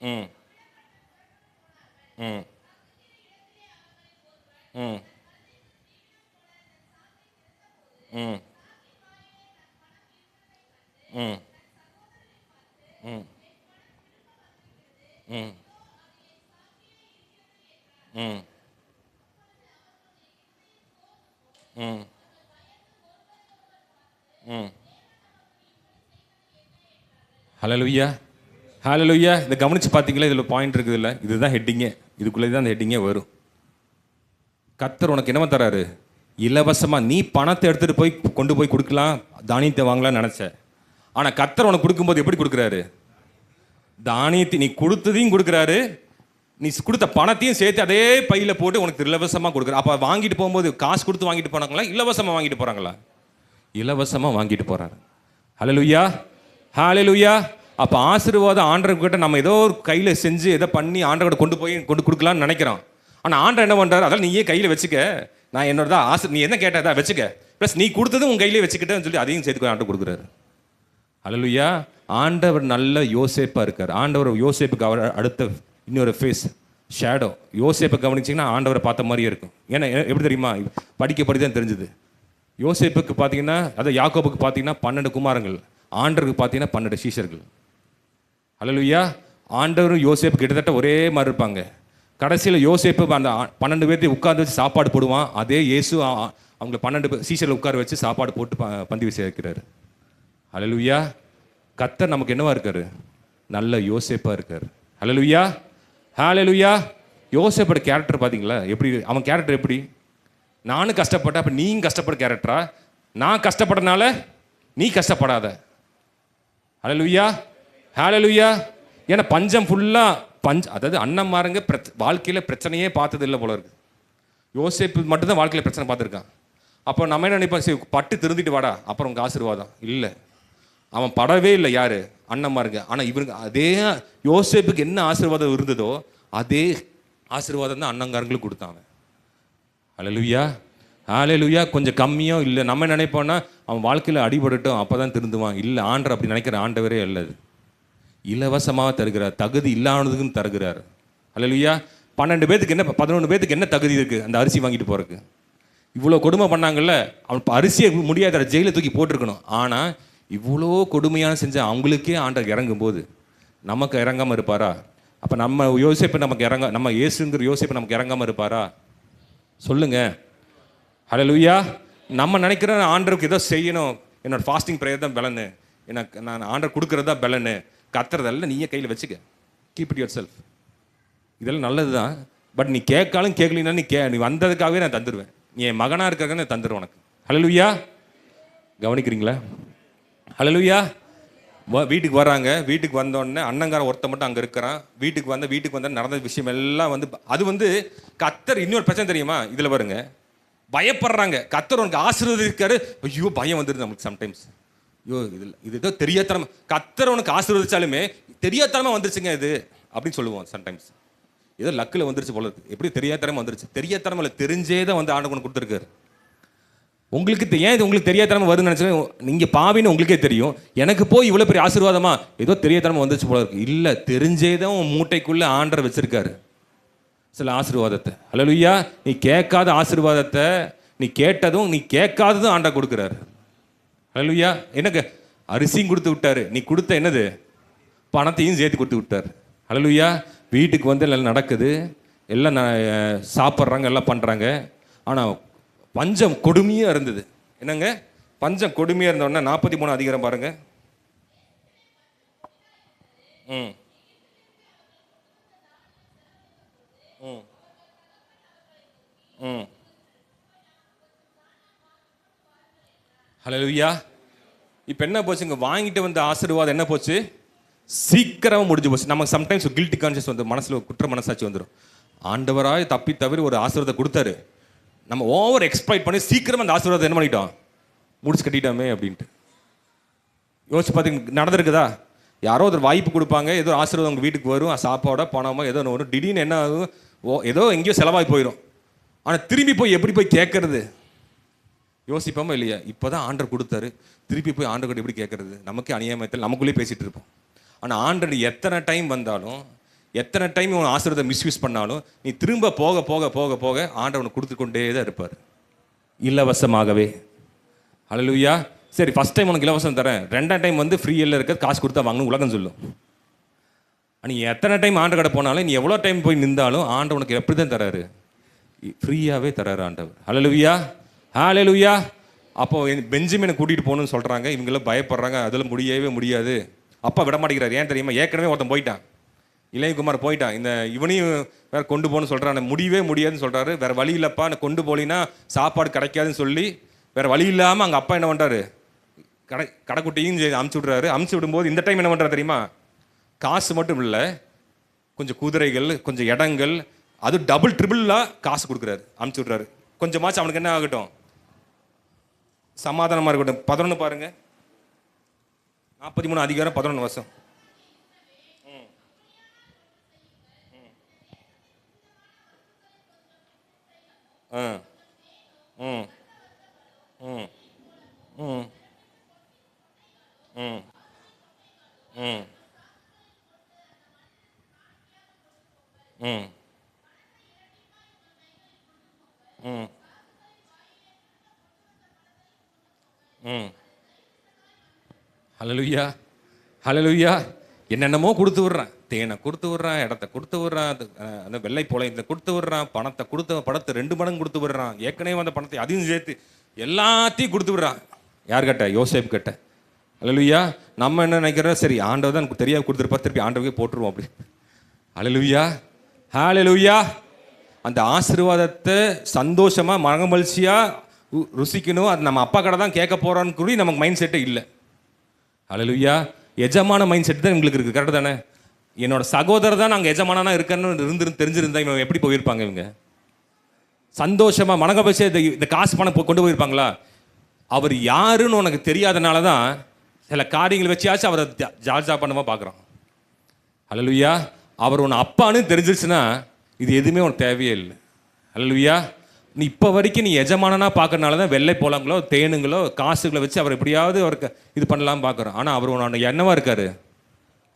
Speaker 1: ம் ம் ம் ம் ம் ம் ம் ம் ம் ம் ஹல்லேலூயா, ஹல்லேலூயா. இதை கவனித்து பார்த்தீங்களா, இதில் பாயிண்ட் இருக்குது இல்லை, இதுதான் ஹெட்டிங்கே, இதுக்குள்ளே தான் அந்த ஹெட்டிங்கே வரும். கர்த்தர் உனக்கு என்னவா தராரு, இலவசமாக. நீ பணத்தை எடுத்துகிட்டு போய் கொண்டு போய் கொடுக்கலாம், தானியத்தை வாங்கலாம்னு நினச்ச. ஆனால் கர்த்தர் உனக்கு கொடுக்கும்போது எப்படி கொடுக்குறாரு, தானியத்தை நீ கொடுத்ததையும் கொடுக்குறாரு, நீ கொடுத்த பணத்தையும் சேர்த்து அதே பையில் போட்டு உனக்கு இலவசமாக கொடுக்குற. அப்போ வாங்கிட்டு போகும்போது காசு கொடுத்து வாங்கிட்டு போனாங்களா, இலவசமாக வாங்கிட்டு போகிறாங்களா, இலவசமாக வாங்கிட்டு போகிறாரு. ஹல்லேலூயா, ஹல்லேலூயா. அப்போ ஆசீர்வாதம் ஆண்டவர்கிட்ட நம்ம ஏதோ ஒரு கையில் செஞ்சு எதை பண்ணி ஆண்டவர்கிட்ட கொண்டு கொடுக்கலான்னு நினைக்கிறோம். ஆனால் ஆண்டவர் என்ன பண்ணுறாரு, அதெல்லாம் நீயே கையில் வச்சுக்க, நான் என்னோட தான் ஆசை, நீ என்ன கேட்டதா வச்சுக்க, ப்ளஸ் நீ கொடுத்ததும் உன் கையிலே வச்சுக்கிட்டேன்னு சொல்லி அதையும் சேர்த்து ஆண்டவர் கொடுக்குறாரு. ஹல்லேலூயா. ஆண்டவர் நல்ல யோசேப்பாக இருக்கார். ஆண்டவர் யோசேப்புக்கு அவர் அடுத்த இன்னொரு ஃபேஸ் ஷேடோ. யோசேப்பை கவனிச்சிங்கன்னா ஆண்டவரை பார்த்த மாதிரியே இருக்கும். ஏன்னா எப்படி தெரியுமா, படிக்க தான் தெரிஞ்சுது. யோசேப்புக்கு பார்த்தீங்கன்னா, அதாவது யாக்கோபுக்கு பார்த்தீங்கன்னா 12 குமாரங்கள், ஆண்டவருக்கு பார்த்தீங்கன்னா 12 சீஷர்கள். ஹல்லேலூயா. ஆண்டவரும் யோசேப்பு கிட்டத்தட்ட ஒரே மாதிரி இருப்பாங்க. கடைசியில் யோசேப்பு அந்த 12 பேர்த்தையும் உட்காந்து வச்சு சாப்பாடு போடுவான். அதே இயேசு அவங்கள 12 சீஷர்களை உட்கார வச்சு சாப்பாடு போட்டு பந்தி வச்சு வைக்கிறாரு. ஹல்லேலூயா. கர்த்தர் நமக்கு என்னவா இருக்காரு, நல்ல யோசேப்பாக இருக்கார். ஹல்லேலூயா, ஹல்லேலூயா. யோசேப்போட கேரக்டர் பார்த்தீங்களா எப்படி, அவன் கேரக்டர் எப்படி, நானும் கஷ்டப்பட்டேன், அப்போ நீயும் கஷ்டப்பட கேரக்டரா, நான் கஷ்டப்படனால நீ கஷ்டப்படாத. ஹல்லேலூயா, ஹல்லேலூயா. ஏன்னா பஞ்சம் ஃபுல்லாக அதாவது அண்ணன்மாருங்க வாழ்க்கையில் பிரச்சனையே பார்த்தது இல்லை போல இருக்கு. யோசேப்பு மட்டும்தான் வாழ்க்கையில் பிரச்சனை பார்த்துருக்கான். அப்போ நம்ம என்ன நினைப்போம், சரி பட்டு திருந்திட்டு வாடா அப்புறம் உங்கள் ஆசீர்வாதம். இல்லை, அவன் படவே இல்லை. யார்? அண்ணன்மாருங்க. ஆனால் இவருக்கு அதே யோசேப்புக்கு என்ன ஆசீர்வாதம் இருந்ததோ அதே ஆசீர்வாதம் தான் அண்ணங்காரங்களுக்கு கொடுத்தாங்க. ஹல்லேலூயா, ஹல்லேலூயா. கொஞ்சம் கம்மியோ இல்லை, நம்ம நினைப்போம்னா அவன் வாழ்க்கையில் அடிபடட்டும் அப்போ தான் திருந்துவான். இல்லை, ஆண்டவர் அப்படி நினைக்கிற ஆண்டவரே அல்லது. இலவசமாக தருகிறார், தகுதி இல்லாததுக்குன்னு தருகிறார். ஹல்லேலூயா. 12 பேத்துக்கு என்ன 11 பேத்துக்கு என்ன தகுதி இருக்குது அந்த அரிசி வாங்கிட்டு போகிறதுக்கு? இவ்வளோ கொடுமை பண்ணாங்கல்ல, அவன் அரிசியை முடியாத ஜெயிலில் தூக்கி போட்டிருக்கணும். ஆனால் இவ்வளோ கொடுமையான செஞ்ச அவங்களுக்கே ஆண்டவர் இறங்கும்போது நமக்கு இறங்காமல் இருப்பாரா? அப்போ நம்ம யோசிப்பை நமக்கு நம்ம இயேசுங்கிற யோசிப்பை நமக்கு இறங்காமல் இருப்பாரா? சொல்லுங்க. ஹல்லேலூயா. நம்ம நினைக்கிற ஆண்டருக்கு ஏதோ செய்யணும், என்னோட ஃபாஸ்டிங் ப்ரேயர் தான் பலனு, எனக்கு நான் ஆண்டர் கொடுக்கறது தான் பலனு, கத்துறதல்ல நீயே கையில் வச்சுக்க. Keep it your self. இதெல்லாம் நல்லது தான். பட் நீ கேட்காலும் கேட்கலன்னா நீ வந்ததுக்காகவே நான் தந்துடுவேன். நீ என் மகனாக இருக்காக நான் தந்துடுவேன் உனக்கு. ஹல்லேலூயா. கவனிக்கிறீங்களா? ஹல்லேலூயா. வீட்டுக்கு வராங்க. வீட்டுக்கு வந்தோடனே அண்ணங்காரன் ஒருத்த மட்டும் அங்கே இருக்கிறான். வீட்டுக்கு வந்த நடந்த விஷயம் எல்லாம் அது கத்தர். இன்னொரு பிரச்சனை தெரியுமா இதில் வருங்க, பயப்படுறாங்க. கத்தர் உனக்கு ஆசீர்வதிக்காரு, ஐயோ பயம் வந்துடுது நமக்கு சம்டைம்ஸ். ஐயோ இது ஏதோ தெரியாதனமா கத்தர் உனக்கு ஆசீர்வதிச்சாலுமே தெரியாதனமா வந்துருச்சுங்க இது அப்படின்னு சொல்லுவோம் சம்டைம்ஸ். ஏதோ லக்கில் வந்துருச்சு போல இருக்கு. எப்படி தெரியாதனமா வந்துருச்சு? தெரியாதனமா இல்லை, தெரிஞ்சே தான் ஆண்டவன் உனக்கு கொடுத்துருக்காரு. உங்களுக்கு ஏன் இது உங்களுக்கு தெரியாதனமா வருதுன்னு நினச்சேன். நீங்கள் பாவின்னு உங்களுக்கே தெரியும். எனக்கு போய் இவ்வளோ பெரிய ஆசீர்வாதமா ஏதோ தெரியாதனமா வந்துருச்சு போல இருக்கு. இல்லை, தெரிஞ்சே தான் உன் மூட்டைக்குள்ளே ஆண்டர் வச்சிருக்காரு சில ஆசீர்வாதத்தை. ஹல்லேலூயா. நீ கேட்காத ஆசீர்வாதத்தை நீ கேட்டதும் நீ கேட்காததும் ஆண்டா கொடுக்குறாரு. ஹல்லேலூயா. எனக்கு அரிசியும் கொடுத்து விட்டாரு, நீ கொடுத்த என்னது பணத்தையும் சேர்த்து கொடுத்து விட்டார். ஹல்லேலூயா. வீட்டுக்கு எல்லாம் நடக்குது, எல்லாம் சாப்பிட்றாங்க, எல்லாம் பண்ணுறாங்க. ஆனால் பஞ்சம் கொடுமையாக இருந்தது. என்னங்க பஞ்சம் கொடுமையாக இருந்தோடனே 43 அதிகாரம் பாருங்க. ம் ம் ம் ஹல்லேலூயா. இப்போ என்ன போச்சுங்க, வாங்கிட்டு வந்த ஆசீர்வாதம் என்ன போச்சு? சீக்கிரமாக முடிஞ்சு போச்சு. நமக்கு சம்டைம்ஸ் கில்ட்டி கான்ஷியஸ் வந்து மனசில் குற்ற மனசாட்சி வந்துடும். ஆண்டவராய் தப்பி தவிர ஒரு ஆசீர்வாதத்தை கொடுத்தாரு, நம்ம ஓவர் எக்ஸ்ப்ளாய்ட் பண்ணி சீக்கிரமாக அந்த ஆசீர்வாதத்தை என்ன பண்ணிட்டோம், முடிச்சு கட்டிட்டோமே அப்படின்ட்டு யோசிச்சு பார்த்தீங்க நடந்திருக்குதா? யாரோ ஒரு வாய்ப்பு கொடுப்பாங்க, ஏதோ ஆசீர்வாதம் உங்கள் வீட்டுக்கு வரும், சாப்பாடோ பணமோ ஏதோ ஒன்று வரும், திடீர்னு என்ன ஆகும், ஏதோ எங்கேயோ செலவாகி போயிடும். ஆனால் திரும்பி போய் எப்படி போய் கேட்கறது யோசிப்போமா இல்லையா? இப்போ தான் ஆண்டர் கொடுத்தாரு, திருப்பி போய் ஆண்டர் கிட்ட எப்படி கேட்கறது? நமக்கே அநியாயத்தில் நமக்குள்ளேயே பேசிகிட்டு இருப்போம். ஆனால் ஆண்டர் எத்தனை டைம் வந்தாலும், எத்தனை டைம் உன் ஆசீர்வாதத்தை மிஸ்யூஸ் பண்ணாலும், நீ திரும்ப போக போக போக போக ஆண்டவனுக்கு கொடுத்து கொண்டே தான் இருப்பார் இலவசமாகவே. ஹல்லேலூயா. சரி, ஃபஸ்ட் டைம் உனக்கு இலவசம் தரேன், 2ஆம் டைம் ஃப்ரீயில் இருக்க காசு கொடுத்தா வாங்கணும் உலகம் சொல்லும். நீ எத்தனை டைம் ஆண்டு கடை போனாலும், நீ எவ்வளோ டைம் போய் நின்றாலும் ஆண்டவர் உனக்கு எப்படி தான் தராரு? ஃப்ரீயாகவே தராரு ஆண்டவர். ஹல்லேலூயா, ஹல்லேலூயா. அப்போ பெஞ்சமினை கூட்டிகிட்டு போகணும்னு சொல்கிறாங்க, இவங்கெல்லாம் பயப்படுறாங்க, அதில் முடியவே முடியாது. அப்பா விட மாட்டேங்கிறார். ஏன் தெரியுமா? ஏற்கனவே ஒருத்தன் போயிட்டான், இளையகுமார் போயிட்டான், இவனையும் வேற கொண்டு போகணும்னு சொல்கிறான். முடியவே முடியாதுன்னு சொல்கிறாரு. வேறு வழி இல்லைப்பா, நான் கொண்டு போலின்னா சாப்பாடு கிடைக்காதுன்னு சொல்லி வேறு வழி இல்லாமல் அங்கே அப்பா என்ன பண்ணுறாரு, கடைக்குட்டியும் அமுச்சு விட்றாரு. அமுச்சு விடும்போது இந்த டைம் என்ன பண்ணுறாரு தெரியுமா? காசு மட்டும் இல்லை, கொஞ்சம் குதிரைகள், கொஞ்சம் இடங்கள், அது டபுள் ட்ரிபிளாக காசு கொடுக்குறாரு, அமுச்சு விட்றாரு. கொஞ்சமாச்சும் அவனுக்கு என்ன ஆகட்டும், சமாதானமாக இருக்கட்டும். 11 பாருங்க, 43 அதிகாரம் 11 வருஷம். ஹல்லேலூயா, ஹல்லேலூயா. என்னென்னமோ கொடுத்து விட்றான், தேனை கொடுத்து விட்றான், இடத்த கொடுத்து விட்றான், அந்த வெள்ளை போலையத்தை கொடுத்து விட்றான், பணத்தை 2 மடங்கு கொடுத்து விட்றான், ஏற்கனவே வந்த பணத்தை அதையும் சேர்த்து எல்லாத்தையும் கொடுத்து விட்றான். யார் கிட்ட? யோசேப் கிட்ட. ஹல்லேலூயா. நம்ம என்ன நினைக்கிறோம், சரி ஆண்டவர் தான் எனக்கு தெரியாது கொடுத்துருப்பா, திருப்பி ஆண்டவருக்கே போட்டுருவோம் அப்படி. ஹல்லேலூயா, ஹல்லேலூயா. அந்த ஆசீர்வாதத்தை சந்தோஷமாக மகிழ்ச்சியாக ருசிக்கணும், அது நம்ம அப்பா கடை தான் கேட்க போகிறோன்னு கூடி நமக்கு மைண்ட் செட்டே இல்லை. ஹல்லேலூயா. எஜமான மைண்ட் செட் தான் உங்களுக்கு இருக்குது, கரெக்டு தானே? என்னோட சகோதரர் தான் நாங்கள் எஜமானா இருக்கன்னு தெரிஞ்சிருந்தா இவங்க எப்படி போயிருப்பாங்க? இவங்க சந்தோஷமாக மனகபட்சம் இந்த காசு பணம் கொண்டு போயிருப்பாங்களா? அவர் யாருன்னு உனக்கு தெரியாதனால தான் சில காரியங்களை வச்சியாச்சும் அவரை ஜால்ஜா பண்ணமா பார்க்குறான். ஹல்லேலூயா. அவர் உன்னை அப்பான்னு தெரிஞ்சிருச்சுன்னா இது எதுவுமே உனக்கு தேவையே இல்லை. ஹல்லேலூயா. நீ இப்போ வரைக்கும் நீ எஜமானனா பார்க்கறனால தான் வெள்ளை போலங்களோ தேனுங்களோ காசுகளை வச்சு அவர் எப்படியாவது அவருக்கு இது பண்ணலாம்னு பார்க்குறோம். ஆனால் அவர் உன்னோட என்னவா இருக்காரு?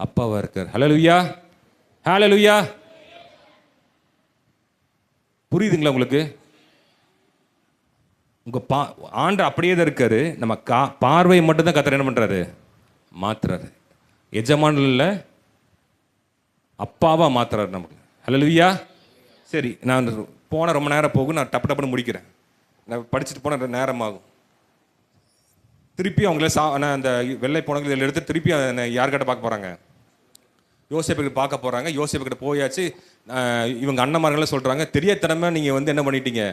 Speaker 1: அப்பாவா இருக்கார். ஹல்லேலூயா. ஹல்லேலூயா. புரியுதுங்களா உங்களுக்கு? உங்கள் ஆண்டவர் அப்படியே தான் இருக்காரு. நம்ம பார்வை மட்டும்தான் கர்த்தர் என்ன பண்ணுறாரு? மாத்துறாரு. எஜமானல் இல்லை, அப்பாவா மாத்துறாரு நமக்கு. ஹல்லேலூயா. சரி, நான் போன ரொம்ப நேரம் போகும், நான் டப்புன்னு முடிக்கிறேன். நான் படிச்சுட்டு போன நேரம் ஆகும். திருப்பி அவங்கள நான் அந்த வெள்ளை போனவங்க இதில் எடுத்து திருப்பி யார்கிட்ட பார்க்க போகிறாங்க? யோசேப்புக்கிட்ட பார்க்க போகிறாங்க. யோசேப்புக்கிட்ட போயாச்சு. இவங்க அண்ணன்மார்கள்லாம் சொல்கிறாங்க, தெரியாதனமா நீங்கள் வந்து என்ன பண்ணிட்டீங்க?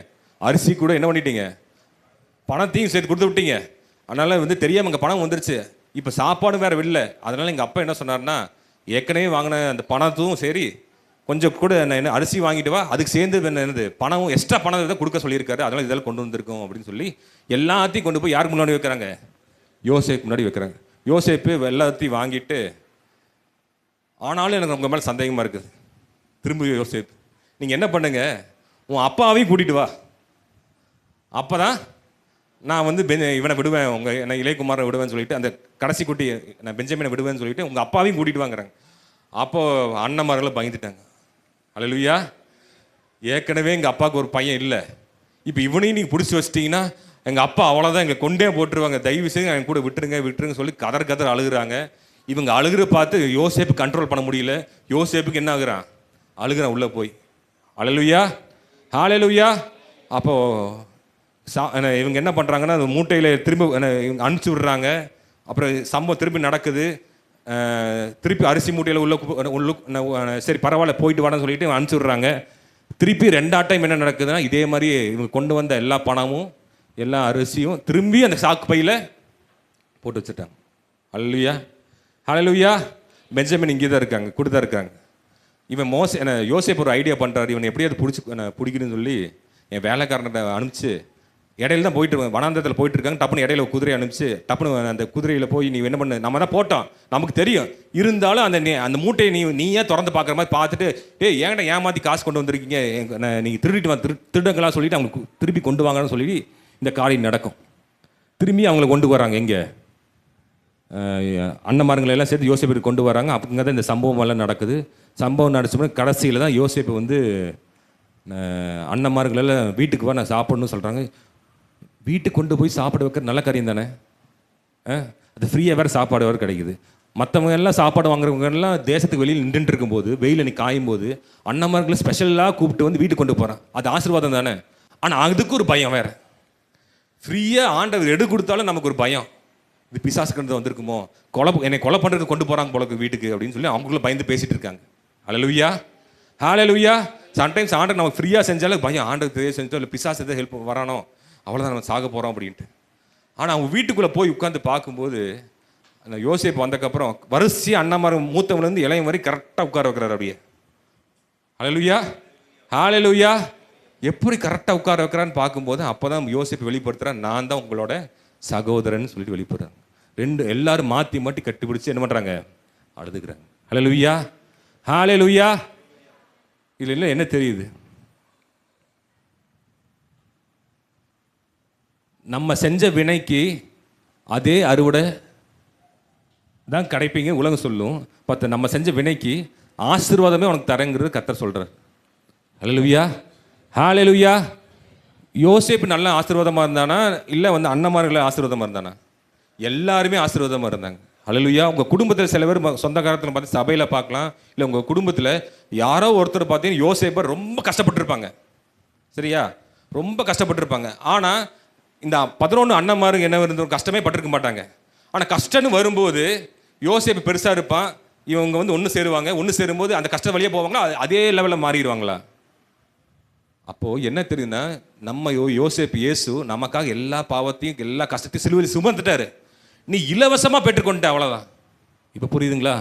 Speaker 1: அரிசி கூட என்ன பண்ணிட்டீங்க? பணத்தையும் சேர்த்து கொடுத்து விட்டீங்க. அதனால் வந்து தெரியாமல் எங்கள் பணம் வந்துருச்சு, இப்போ சாப்பாடு வேறு வெளில. அதனால் எங்கள் அப்பா என்ன சொன்னார்னா, ஏற்கனவே வாங்கின அந்த பணத்தும் சரி கொஞ்சம் கூட என்ன அரிசி வாங்கிட்டு வா, அதுக்கு சேர்ந்து என்னது பணம் எக்ஸ்ட்ரா பணம் இதை கொடுக்க சொல்லியிருக்காரு, அதனால் இதெல்லாம் கொண்டு வந்திருக்கோம் அப்படின்னு சொல்லி எல்லாத்தையும் கொண்டு போய் யாருக்கு முன்னாடி வைக்கிறாங்க? யோசேப்பு முன்னாடி வைக்கிறாங்க. யோசேப்பு எல்லாத்தையும் வாங்கிட்டு, ஆனாலும் எனக்கு உங்கள் மேலே சந்தேகமாக இருக்குது. திரும்ப யோசேப்பு, நீங்கள் என்ன பண்ணுங்க, உன் அப்பாவையும் கூட்டிகிட்டு வா, அப்போ தான் நான் வந்து இவனை விடுவேன், உங்கள் என்ன இளையகுமாரை விடுவேன்னு சொல்லிட்டு, அந்த கடைசி குட்டி நான் பெஞ்சமினை விடுவேன்னு சொல்லிட்டு உங்கள் அப்பாவையும் கூட்டிகிட்டு வாங்குறாங்க. அப்போது அண்ணன்மார்களும் பயந்துட்டாங்க. அல்லேலூயா. ஏற்கனவே எங்கள் அப்பாவுக்கு ஒரு பையன் இல்லை, இப்போ இவனையும் நீங்கள் பிடிச்சி வச்சிட்டிங்கன்னா எங்கள் அப்பா அவ்வளோதான், எங்களை கொண்டே போட்டுருவாங்க, தயவு செய்து என் கூட விட்டுருங்க சொல்லி கதர் அழுகுறாங்க. இவங்க அழுகிற பார்த்து யோசேப்பு கண்ட்ரோல் பண்ண முடியல. யோசேப்புக்கு என்ன ஆகுறான்? அழுகுறான் உள்ளே போய். அல்லேலூயா. ஹல்லேலூயா. அப்போது இவங்க என்ன பண்ணுறாங்கன்னா, அந்த மூட்டையில் திரும்ப இவங்க அனுப்பிச்சி விடுறாங்க. அப்புறம் சம்பவம் திருப்பி நடக்குது. திருப்பி அரிசி மூட்டையில் உள்ள சரி பரவாயில்ல போயிட்டு வான்னு சொல்லிட்டு அனுப்பிச்சி விடுறாங்க. திருப்பி ரெண்டாம் டைம் என்ன நடக்குதுன்னா, இதே மாதிரி இவங்க கொண்டு வந்த எல்லா பணமும் எல்லா அரிசியும் திரும்பி அந்த சாக்கு பையில் போட்டு வச்சுட்டாங்க. அல்லேலூயா. ஹல்லேலூயா. பெஞ்சமின் இங்கே தான் இருக்காங்க, கூட தான் இருக்காங்க. இவன் யோசேப்பு ஒரு ஐடியா பண்ணுறாரு, இவன் எப்படியாவது பிடிக்கணும்னு சொல்லி என் வேலைக்காரனை அனுப்பிச்சு, இடையில தான் போயிட்டு வனாந்தரத்தில் போயிட்டு இருக்காங்க. டப்புன்னு இடையில குதிரையை அனுப்பிச்சு டப்புன்னு அந்த குதிரையில் போய் நீ என்ன பண்ணு, நம்ம தான் போட்டோம் நமக்கு தெரியும், இருந்தாலும் அந்த மூட்டையை நீயே திறந்து பார்க்குற மாதிரி பார்த்துட்டு, ஏன்டா ஏமாற்றி காசு கொண்டு வந்திருக்கீங்க, நீங்கள் திருடிட்டு திருடங்களா சொல்லிட்டு அவங்களுக்கு திருப்பி கொண்டு வாங்கன்னு சொல்லி இந்த காரியம் நடக்கும். திரும்பி அவங்களை கொண்டு வராங்க. எங்கே அண்ணன்மார்களெல்லாம் சேர்த்து யோசேப்பு கொண்டு வராங்க. அப்போ தான் இந்த சம்பவம் எல்லாம் நடக்குது. சம்பவம் நடிச்சப்போ கடைசியில் தான் யோசேப்பு வந்து அண்ணன்மார்களெல்லாம் வீட்டுக்கு வா நான் சாப்பிடணும்னு சொல்கிறாங்க. வீட்டுக்கு கொண்டு போய் சாப்பிட வைக்கிற நல்ல காரியம் தானே, அது ஃப்ரீயாக வேறு சாப்பாடு வேறு கிடைக்குது. மற்றவங்க எல்லாம் சாப்பாடு வாங்குறவங்க எல்லாம் தேசத்துக்கு வெளியில் நின்றுட்டு இருக்கும்போது வெயில் நீ காயும் போது அண்ணன்மார்களை ஸ்பெஷலாக கூப்பிட்டு வந்து வீட்டுக்கு கொண்டு போகிறான். அது ஆசீர்வாதம் தானே. ஆனால் அதுக்கு ஒரு பயம் வேறு. ஃப்ரீயாக ஆண்டவர் எடு கொடுத்தாலும் நமக்கு ஒரு பயம், இது பிசாசுக்கு வந்திருக்குமோ, என்னை கொலை பண்ணுறதுக்கு கொண்டு போகிறாங்க போலக்கு வீட்டுக்கு அப்படின்னு சொல்லி அவங்களுக்குள்ள பயந்து பேசிகிட்டு இருக்காங்க. ஹல்லேலூயா. ஹல்லேலூயா. சம்டைம்ஸ் ஆண்டவர் நமக்கு ஃப்ரீயாக செஞ்சாலும் பயம், ஆண்டவர் தெரிய செஞ்சோம் இல்லை பிசாசு எதாவது ஹெல்ப் வரானோ, அவ்வளோதான் நம்ம சாக போகிறோம் அப்படின்ட்டு. ஆனால் அவங்க வீட்டுக்குள்ளே போய் உட்காந்து பார்க்கும்போது அந்த யோசேப்பு வந்ததுக்கப்புறம் வரிசையாக அண்ணன்மார் மூத்தவங்கலேருந்து இளைய மாதிரி கரெக்டாக உட்கார வைக்கிறார் அப்படியே. ஹல்லேலூயா. ஹல்லேலூயா. எப்படி கரெக்டாக உட்கார வைக்கிறான்னு பார்க்கும்போது அப்போ தான் யோசேப்பு வெளிப்படுத்துகிறேன், நான் தான் உங்களோட சகோதரன் சொல்லிட்டு வெளிப்படுறாங்க. எல்லாரும் மாற்றி கட்டிப்பிடிச்சு என்ன பண்ணுறாங்க? அழுதுகிறாங்க. ஹல்லேலூயா. ஹல்லேலூயா. இல்லை என்ன தெரியுது? நம்ம செஞ்ச வினைக்கு அதே அறுவடை தான் கிடைப்பீங்க உலகம் சொல்லும். பார்த்து நம்ம செஞ்ச வினைக்கு ஆசீர்வாதமே உனக்கு தரங்கிறது கர்த்தர் சொல்கிறார். ஹல்லேலூயா. ஹல்லேலூயா. யோசேப்பு நல்ல ஆசீர்வாதமாக இருந்தானா இல்லை வந்து அண்ணன்மார்கள் ஆசீர்வாதமாக இருந்தானா? எல்லாருமே ஆசீர்வாதமாக இருந்தாங்க. ஹல்லேலூயா. உங்கள் குடும்பத்தில் சில பேர் சொந்த காலத்தில் பார்த்து சபையில் பார்க்கலாம், இல்லை உங்கள் குடும்பத்தில் யாரோ ஒருத்தர் பார்த்தீங்கன்னா யோசேப்பை ரொம்ப கஷ்டப்பட்டுருப்பாங்க. சரியா? ரொம்ப கஷ்டப்பட்டுருப்பாங்க. ஆனால் இந்த 11 அண்ணன்மாருங்க என்ன இருந்தோம் கஷ்டமே பட்டிருக்க மாட்டாங்க. ஆனால் கஷ்டம்னு வரும்போது யோசேப்பு பெருசாக இருப்பான், இவங்க வந்து ஒன்று சேருவாங்க. ஒன்று சேரும்போது அந்த கஷ்டம் வழியாக போவாங்களா, அதே லெவலில் மாறிடுவாங்களா? அப்போது என்ன தெரியுதுன்னா, நம்ம யோசேப்பு இயேசு நமக்காக எல்லா பாவத்தையும் எல்லா கஷ்டத்தையும் சிலுவையில் சுமந்துட்டாரு. நீ இலவசமாக பெற்றுக்கொண்ட, அவ்வளோதான். இப்போ புரியுதுங்களா?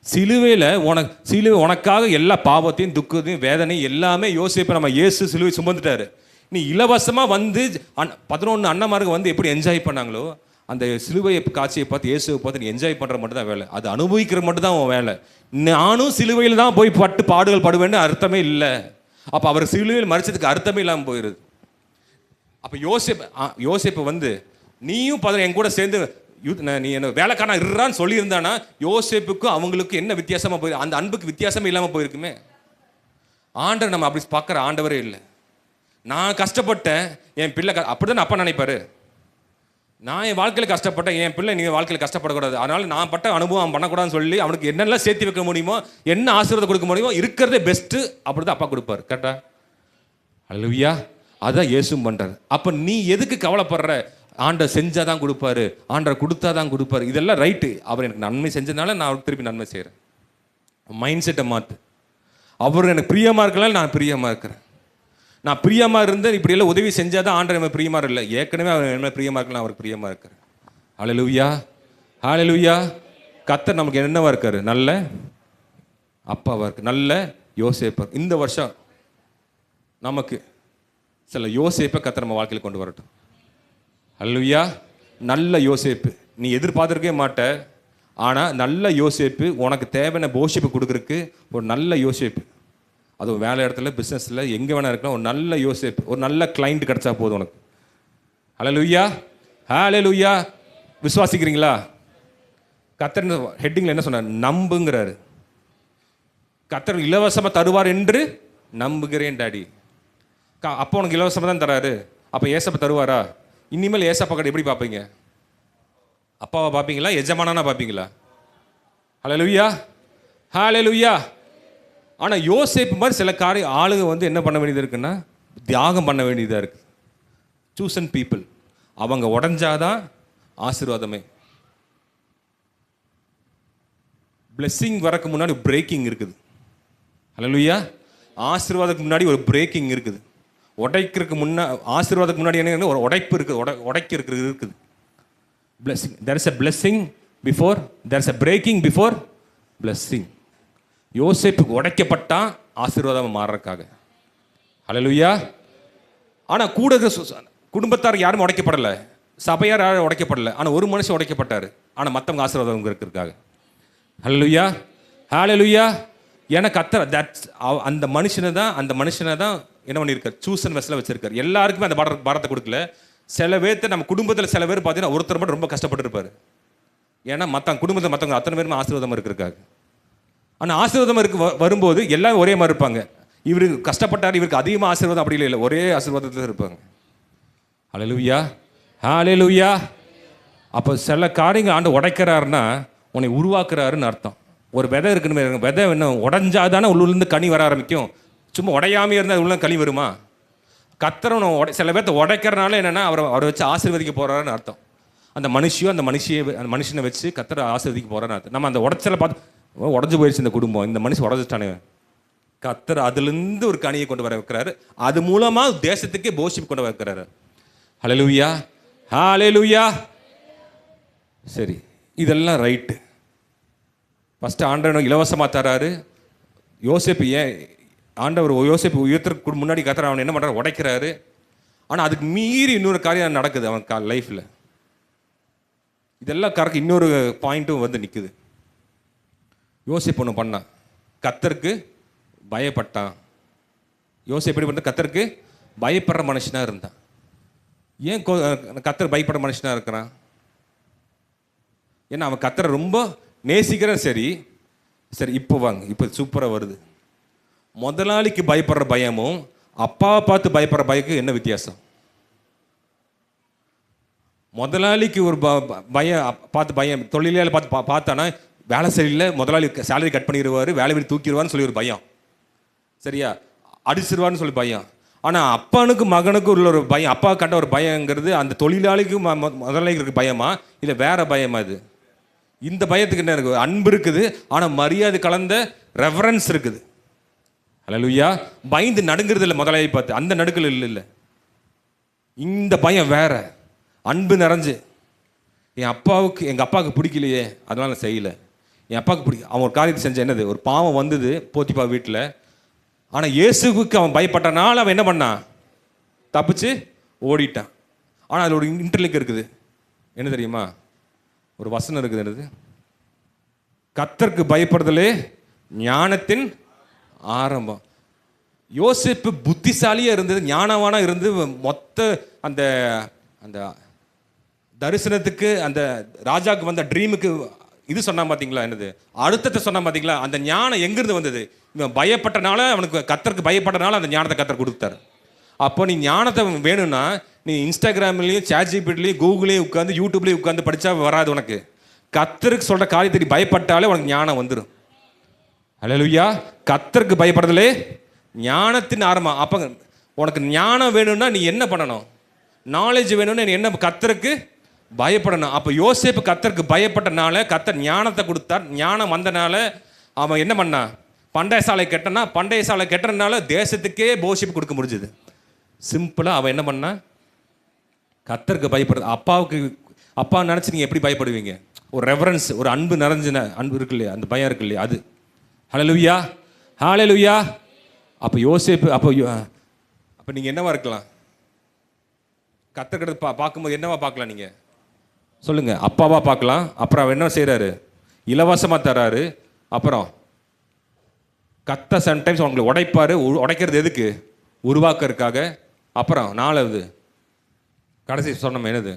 Speaker 1: சிலுவை உனக்காக எல்லா பாவத்தையும் துக்கத்தையும் வேதனையும் எல்லாமே யோசேப்பு நம்ம இயேசு சிலுவை சுமந்துட்டாரு. நீ இலவசமாக வந்து 11 அண்ணன்மார்கள் வந்து எப்படி என்ஜாய் பண்ணாங்களோ, அந்த சிலுவையை காட்சியை பார்த்து இயேசுவை பார்த்து நீ என்ஜாய் பண்ணுற மட்டும் தான் வேலை, அது அனுபவிக்கிற மட்டும் தான் உன் வேலை. நானும் சிலுவையில் தான் போய் பாடுகள் படுவேன்னு அர்த்தமே இல்லை. அப்போ அவர் சிலுவையில் மறிச்சதுக்கு அர்த்தமே இல்லாமல் போயிடுது. அப்போ யோசேப்பு வந்து நீயும் என் கூட சேர்ந்து நீ என்ன வேலைக்காரனா இருறான்னு சொல்லியிருந்தானா யோசேப்புக்கும் அவங்களுக்கும் என்ன வித்தியாசமாக போயிருக்கு? அந்த அன்புக்கு வித்தியாசமே இல்லாமல் போயிருக்குமே. ஆண்டவர் நம்ம அப்படி பார்க்குற ஆண்டவரே இல்லை. நான் கஷ்டப்பட்டேன், என் பிள்ளை அப்படி தான் அப்பா நினைப்பாரு. நான் என் வாழ்க்கையில் கஷ்டப்பட்டேன், என் பிள்ளை நீங்கள் வாழ்க்கையில் கஷ்டப்படக்கூடாது, அதனால் நான் பட்ட அனுபவம் அவன் பண்ணக்கூடாதுன்னு சொல்லி அவனுக்கு என்னெல்லாம் சேர்த்து வைக்க முடியுமோ, என்ன ஆசீர்வாதம் கொடுக்க முடியுமோ, இருக்கிறதே பெஸ்ட்டு அப்படி தான் அப்பா கொடுப்பார். கரெக்டா? அல்லேலூயா. அதான் இயேசுவும் பண்ணுறாரு. அப்போ நீ எதுக்கு கவலைப்படுற? ஆண்டவர் செஞ்சால் தான் கொடுப்பாரு, ஆண்டவர் கொடுத்தா தான் கொடுப்பாரு, இதெல்லாம் ரைட்டு. அவர் எனக்கு நன்மை செஞ்சதுனால நான் அவருக்கு திருப்பி நன்மை செய்கிறேன். மைண்ட் செட்டை மாற்று. அவர் எனக்கு பிரியமாக இருக்கலாம், நான் பிரியமாக இருக்கிறேன். நான் பிரியமாக இருந்து இப்படியெல்லாம் உதவி செஞ்சால் தான் ஆண்டவர் என்ன பிரியமாக இல்லை, ஏற்கனவே அவர் என்ன பிரியமாக இருக்கலாம், அவருக்கு பிரியமாக இருக்கிறேன். ஹல்லேலூயா, ஹல்லேலூயா. கர்த்தர் நமக்கு என்னவா இருக்காரு? நல்ல அப்பாவாக இருக்கு, நல்ல யோசேப்பா. இந்த வருஷம் நமக்கு சில யோசேப்பை கர்த்தர் நம்ம வாழ்க்கையில் கொண்டு வரட்டும். ஹல்லேலூயா. நல்ல யோசேப்பு நீ எதிர்பார்த்துருக்கவே மாட்ட, ஆனால் நல்ல யோசேப்பு உனக்கு தேவையான போஷிப்பு கொடுக்குறதுக்கு ஒரு நல்ல யோசேப்பு. அதுவும் வேலை இடத்துல, பிஸ்னஸில், எங்கே வேணா இருக்கலாம், ஒரு நல்ல யோசேப்பு, ஒரு நல்ல கிளைண்ட் கிடச்சா போதும் உனக்கு. ஹல்லேலூயா, ஹல்லேலூயா. விசுவாசிக்கிறீங்களா? கர்த்தர் ஹெட்டிங்கில் என்ன சொன்னார்? நம்புங்கிறாரு. கர்த்தர் இலவசமாக தருவார் என்று நம்புகிறேன் டாடி. அப்போ உனக்கு இலவசமாக தான் தராரு. அப்போ ஏசப்பா தருவாரா? இனிமேல் ஏசப்பா கடை எப்படி பார்ப்பீங்க? அப்பாவை பார்ப்பீங்களா, எஜமானா பார்ப்பீங்களா? ஹல்லேலூயா, ஹல்லேலூயா. ஆனால் யோசேப்பு மாதிரி சில ஆளுங்க வந்து என்ன பண்ண வேண்டியது இருக்குன்னா, தியாகம் பண்ண வேண்டியதாக இருக்குது. Chosen people. அவங்க உடஞ்சாதான் ஆசீர்வாதமே. பிளெஸ்ஸிங் வரக்கு முன்னாடி பிரேக்கிங் இருக்குது. ஹல்லேலூயா. ஆசீர்வாதத்துக்கு முன்னாடி ஒரு பிரேக்கிங் இருக்குது. உடைக்கிறதுக்கு ஆசீர்வாதத்துக்கு முன்னாடி என்ன? ஒரு உடைப்பு இருக்குது, உடைக்க இருக்குது. blessing, there is a blessing before, there is a breaking before blessing. யோசேப்புக்கு உடைக்கப்பட்டா ஆசீர்வாதம் மாறுறதுக்காக. ஹல்லேலூயா. ஆனால் கூட குடும்பத்தார் யாரும் உடைக்கப்படலை, சபையார் யாரும் உடைக்கப்படலை, ஆனால் ஒரு மனுஷன் உடைக்கப்பட்டார், ஆனால் மற்றவங்க ஆசீர்வாதம் இருக்கிறதுக்காக. ஹல்லேலூயா, ஹல்லேலூயா. ஏன்னா கர்த்தர் அந்த மனுஷனை தான் என்ன பண்ணியிருக்கார்? சூசன் வெஸ்ல வச்சிருக்காரு. எல்லாருக்குமே அந்த பாரத்தை கொடுக்கல. சில பேர்த்த நம்ம குடும்பத்தில் சில பேர் பார்த்தீங்கன்னா ஒருத்தர் மட்டும் ரொம்ப கஷ்டப்பட்டு இருப்பார். ஏன்னா குடும்பத்தில் மற்றவங்க அத்தனை பேருமே ஆசீர்வாதமாக இருக்கிறதுக்காக. ஆனால் ஆசீர்வாதம் வரும்போது எல்லாம் ஒரே மாதிரி இருப்பாங்க. இவருக்கு கஷ்டப்பட்டார், இவருக்கு அதிகமாக ஆசீர்வாதம் அப்படி இல்லை, ஒரே ஆசீர்வாதத்தில் இருப்பாங்க. ஹல்லேலூயா, ஹல்லேலூயா. அப்போ சில காரியங்கள் ஆண்டு உடைக்கிறாருன்னா உன்னை உருவாக்குறாருன்னு அர்த்தம். ஒரு விதை இருக்குன்னு, விதை என்ன உடஞ்சாதானே உள்ளூர்லேருந்து கனி வர ஆரம்பிக்கும். சும்மா உடையாமே இருந்தால் உள்ள கனி வருமா? கர்த்தர் சில பேர்த்த உடைக்கிறனால என்னென்னா அவரை வச்சு ஆசீர்வதிக்க போகிறாருன்னு அர்த்தம். அந்த மனுஷனை வச்சு கர்த்தரை ஆசீர்வதிக்க போகிறாருன்னு அர்த்தம். நம்ம அந்த உடைச்சலை பார்த்து உடஞ்சி போயிடுச்சு இந்த குடும்பம், இந்த மனுஷன் உடஞ்சிட்டானே, கர்த்தர் அதுலேருந்து ஒரு கனியை கொண்டு வர வைக்கிறாரு. அது மூலமாக தேசத்துக்கே போஷிப்பு கொண்டு வைக்கிறாரு. ஹல்லேலூயா, ஹல்லேலூயா. சரி, இதெல்லாம் ரைட்டு. ஃபஸ்ட்டு ஆண்டவர் இலவசமாக தராரு. யோசேப்பு ஏன் ஆண்டவர் யோசேப்பு உயர்த்துறதுக்கு முன்னாடி கர்த்தர் அவன் என்ன பண்ணுறாரு? உடைக்கிறாரு. ஆனால் அதுக்கு மீறி இன்னொரு காரியம் நடக்குது அவன் லைஃப்பில். இதெல்லாம் கரெக்ட். இன்னொரு பாயிண்ட்டும் வந்து நிற்குது. யோசேப்பு ஒன்று பண்ணான், கர்த்தருக்கு பயப்பட்டான். யோசேப்பு எப்படி பண்ண? கர்த்தருக்கு பயப்படுற மனுஷனாக இருந்தான். ஏன் கர்த்தர் பயப்படுற மனுஷனாக இருக்கிறான்? ஏன்னா அவன் கர்த்தரை ரொம்ப நேசிக்கிறான். சரி சரி, இப்போ வாங்க, இப்போ சூப்பராக வருது. முதலாளிக்கு பயப்படுற பயமும் அப்பாவை பார்த்து பயப்படுற பயக்கும் என்ன வித்தியாசம்? முதலாளிக்கு ஒரு பயம், தொழிலாளி பார்த்தானா வேலை சரியில்லை, முதலாளி சேலரி கட் பண்ணிடுவார், வேலை வீடு தூக்கிடுவார்னு சொல்லி ஒரு பயம், சரியா, அடிச்சிருவார்னு சொல்லி பயம். ஆனால் அப்பனுக்கு மகனுக்கு உள்ள ஒரு பயம், அப்பா கண்ட ஒரு பயங்கிறது அந்த தொழிலாளிக்கு முதலாளிக்கு இருக்க பயமா இல்லை வேற பயமா? இது இந்த பயத்துக்கு என்ன இருக்குது? அன்பு இருக்குது, ஆனால் மரியாதை கலந்த ரெஃபரன்ஸ் இருக்குது. ஹல்லேலூயா. பயந்து நடுங்கிறது இல்லை முதலாளி பார்த்து, அந்த நடுக்கல் இல்லை. இந்த பயம் வேற, அன்பு நிறைஞ்சு. எங்கள் அப்பாவுக்கு பிடிக்கலையே அதனால நான் செய்யலை, என் அப்பாவுக்கு பிடிக்கும். அவன் ஒரு காரியத்தை செஞ்ச என்னது? ஒரு பாவம் வந்தது போத்திப்பா வீட்டில். ஆனால் இயேசுவுக்கு அவன் பயப்பட்டனால அவன் என்ன பண்ணான்? தப்பிச்சு ஓடிட்டான். ஆனால் அதில் ஒரு இன்டர்லிங்க் இருக்குது. என்ன தெரியுமா? ஒரு வசனம் இருக்குது. என்னது? கர்த்தருக்கு பயப்படுதலே ஞானத்தின் ஆரம்பம். யோசேப்பு புத்திசாலியாக இருந்தது, ஞானவானா இருந்து மொத்த அந்த அந்த தரிசனத்துக்கு, அந்த ராஜாவுக்கு வந்த ட்ரீமுக்கு இது சொன்னா பார்த்தீங்களா? என்னது அழுத்தத்தை சொன்னா பார்த்தீங்களா? அந்த ஞானம் எங்கிருந்து வந்தது? இவன் பயப்பட்டனால, அவனுக்கு கர்த்தருக்கு பயப்பட்டனால அந்த ஞானத்தை கர்த்தர் கொடுத்தாரு. அப்போ நீ ஞானத்தை வேணும்னா நீ இன்ஸ்டாகிராம்லேயும் சாட்ஜிபிட்லேயும் கூகுளையும் உட்காந்து யூடியூப்லேயும் உட்காந்து படித்தா வராது உனக்கு. கர்த்தருக்கு சொல்கிற காரியத்தை நீ பயப்பட்டாலே உனக்கு ஞானம் வந்துடும். அல்லேலூயா. கர்த்தருக்கு பயப்படுறதுலே ஞானத்தின் ஆரம்பம். அப்போ உனக்கு ஞானம் வேணும்னா நீ என்ன பண்ணணும்? நாலேஜ் வேணும்னா நீ என்ன? கர்த்தருக்கு பயப்படணும். அப்போ யோசேப்பு கர்த்தருக்கு பயப்பட்டனால கர்த்தர் ஞானத்தை கொடுத்தார். ஞானம் வந்தனால அவன் என்ன பண்ணான்? பண்டைய சாலை கெட்டனா. பண்டைய சாலை கெட்டனால தேசத்துக்கே போஷிப்பு கொடுக்க முடிஞ்சுது. சிம்பிளாக அவன் என்ன பண்ணான்? கர்த்தருக்கு பயப்படுறது. அப்பாவுக்கு அப்பா நினச்சி நீங்கள் எப்படி பயப்படுவீங்க? ஒரு ரெவரன்ஸ், ஒரு அன்பு நிறைஞ்சின அன்பு இருக்கு இல்லையா? அந்த பயம் இருக்கு இல்லையா? அது ஹல்லேலூயா, ஹல்லேலூயா. அப்போ யோசேப்பு அப்போ நீங்கள் என்னவா இருக்கலாம்? கர்த்தர்கிட்ட பார்க்கும்போது என்னவா பார்க்கலாம்? நீங்கள் சொல்லுங்க. அப்பாவா பார்க்கலாம். அப்புறம் அவர் என்ன செய்கிறாரு? இலவசமாக தர்றாரு. அப்புறம் கர்த்தர் சம்டைம்ஸ் அவங்களை உடைப்பாரு. உடைக்கிறது எதுக்கு? உருவாக்குறதுக்காக. அப்புறம் 4வது கடைசி சொன்னோம் என்னது?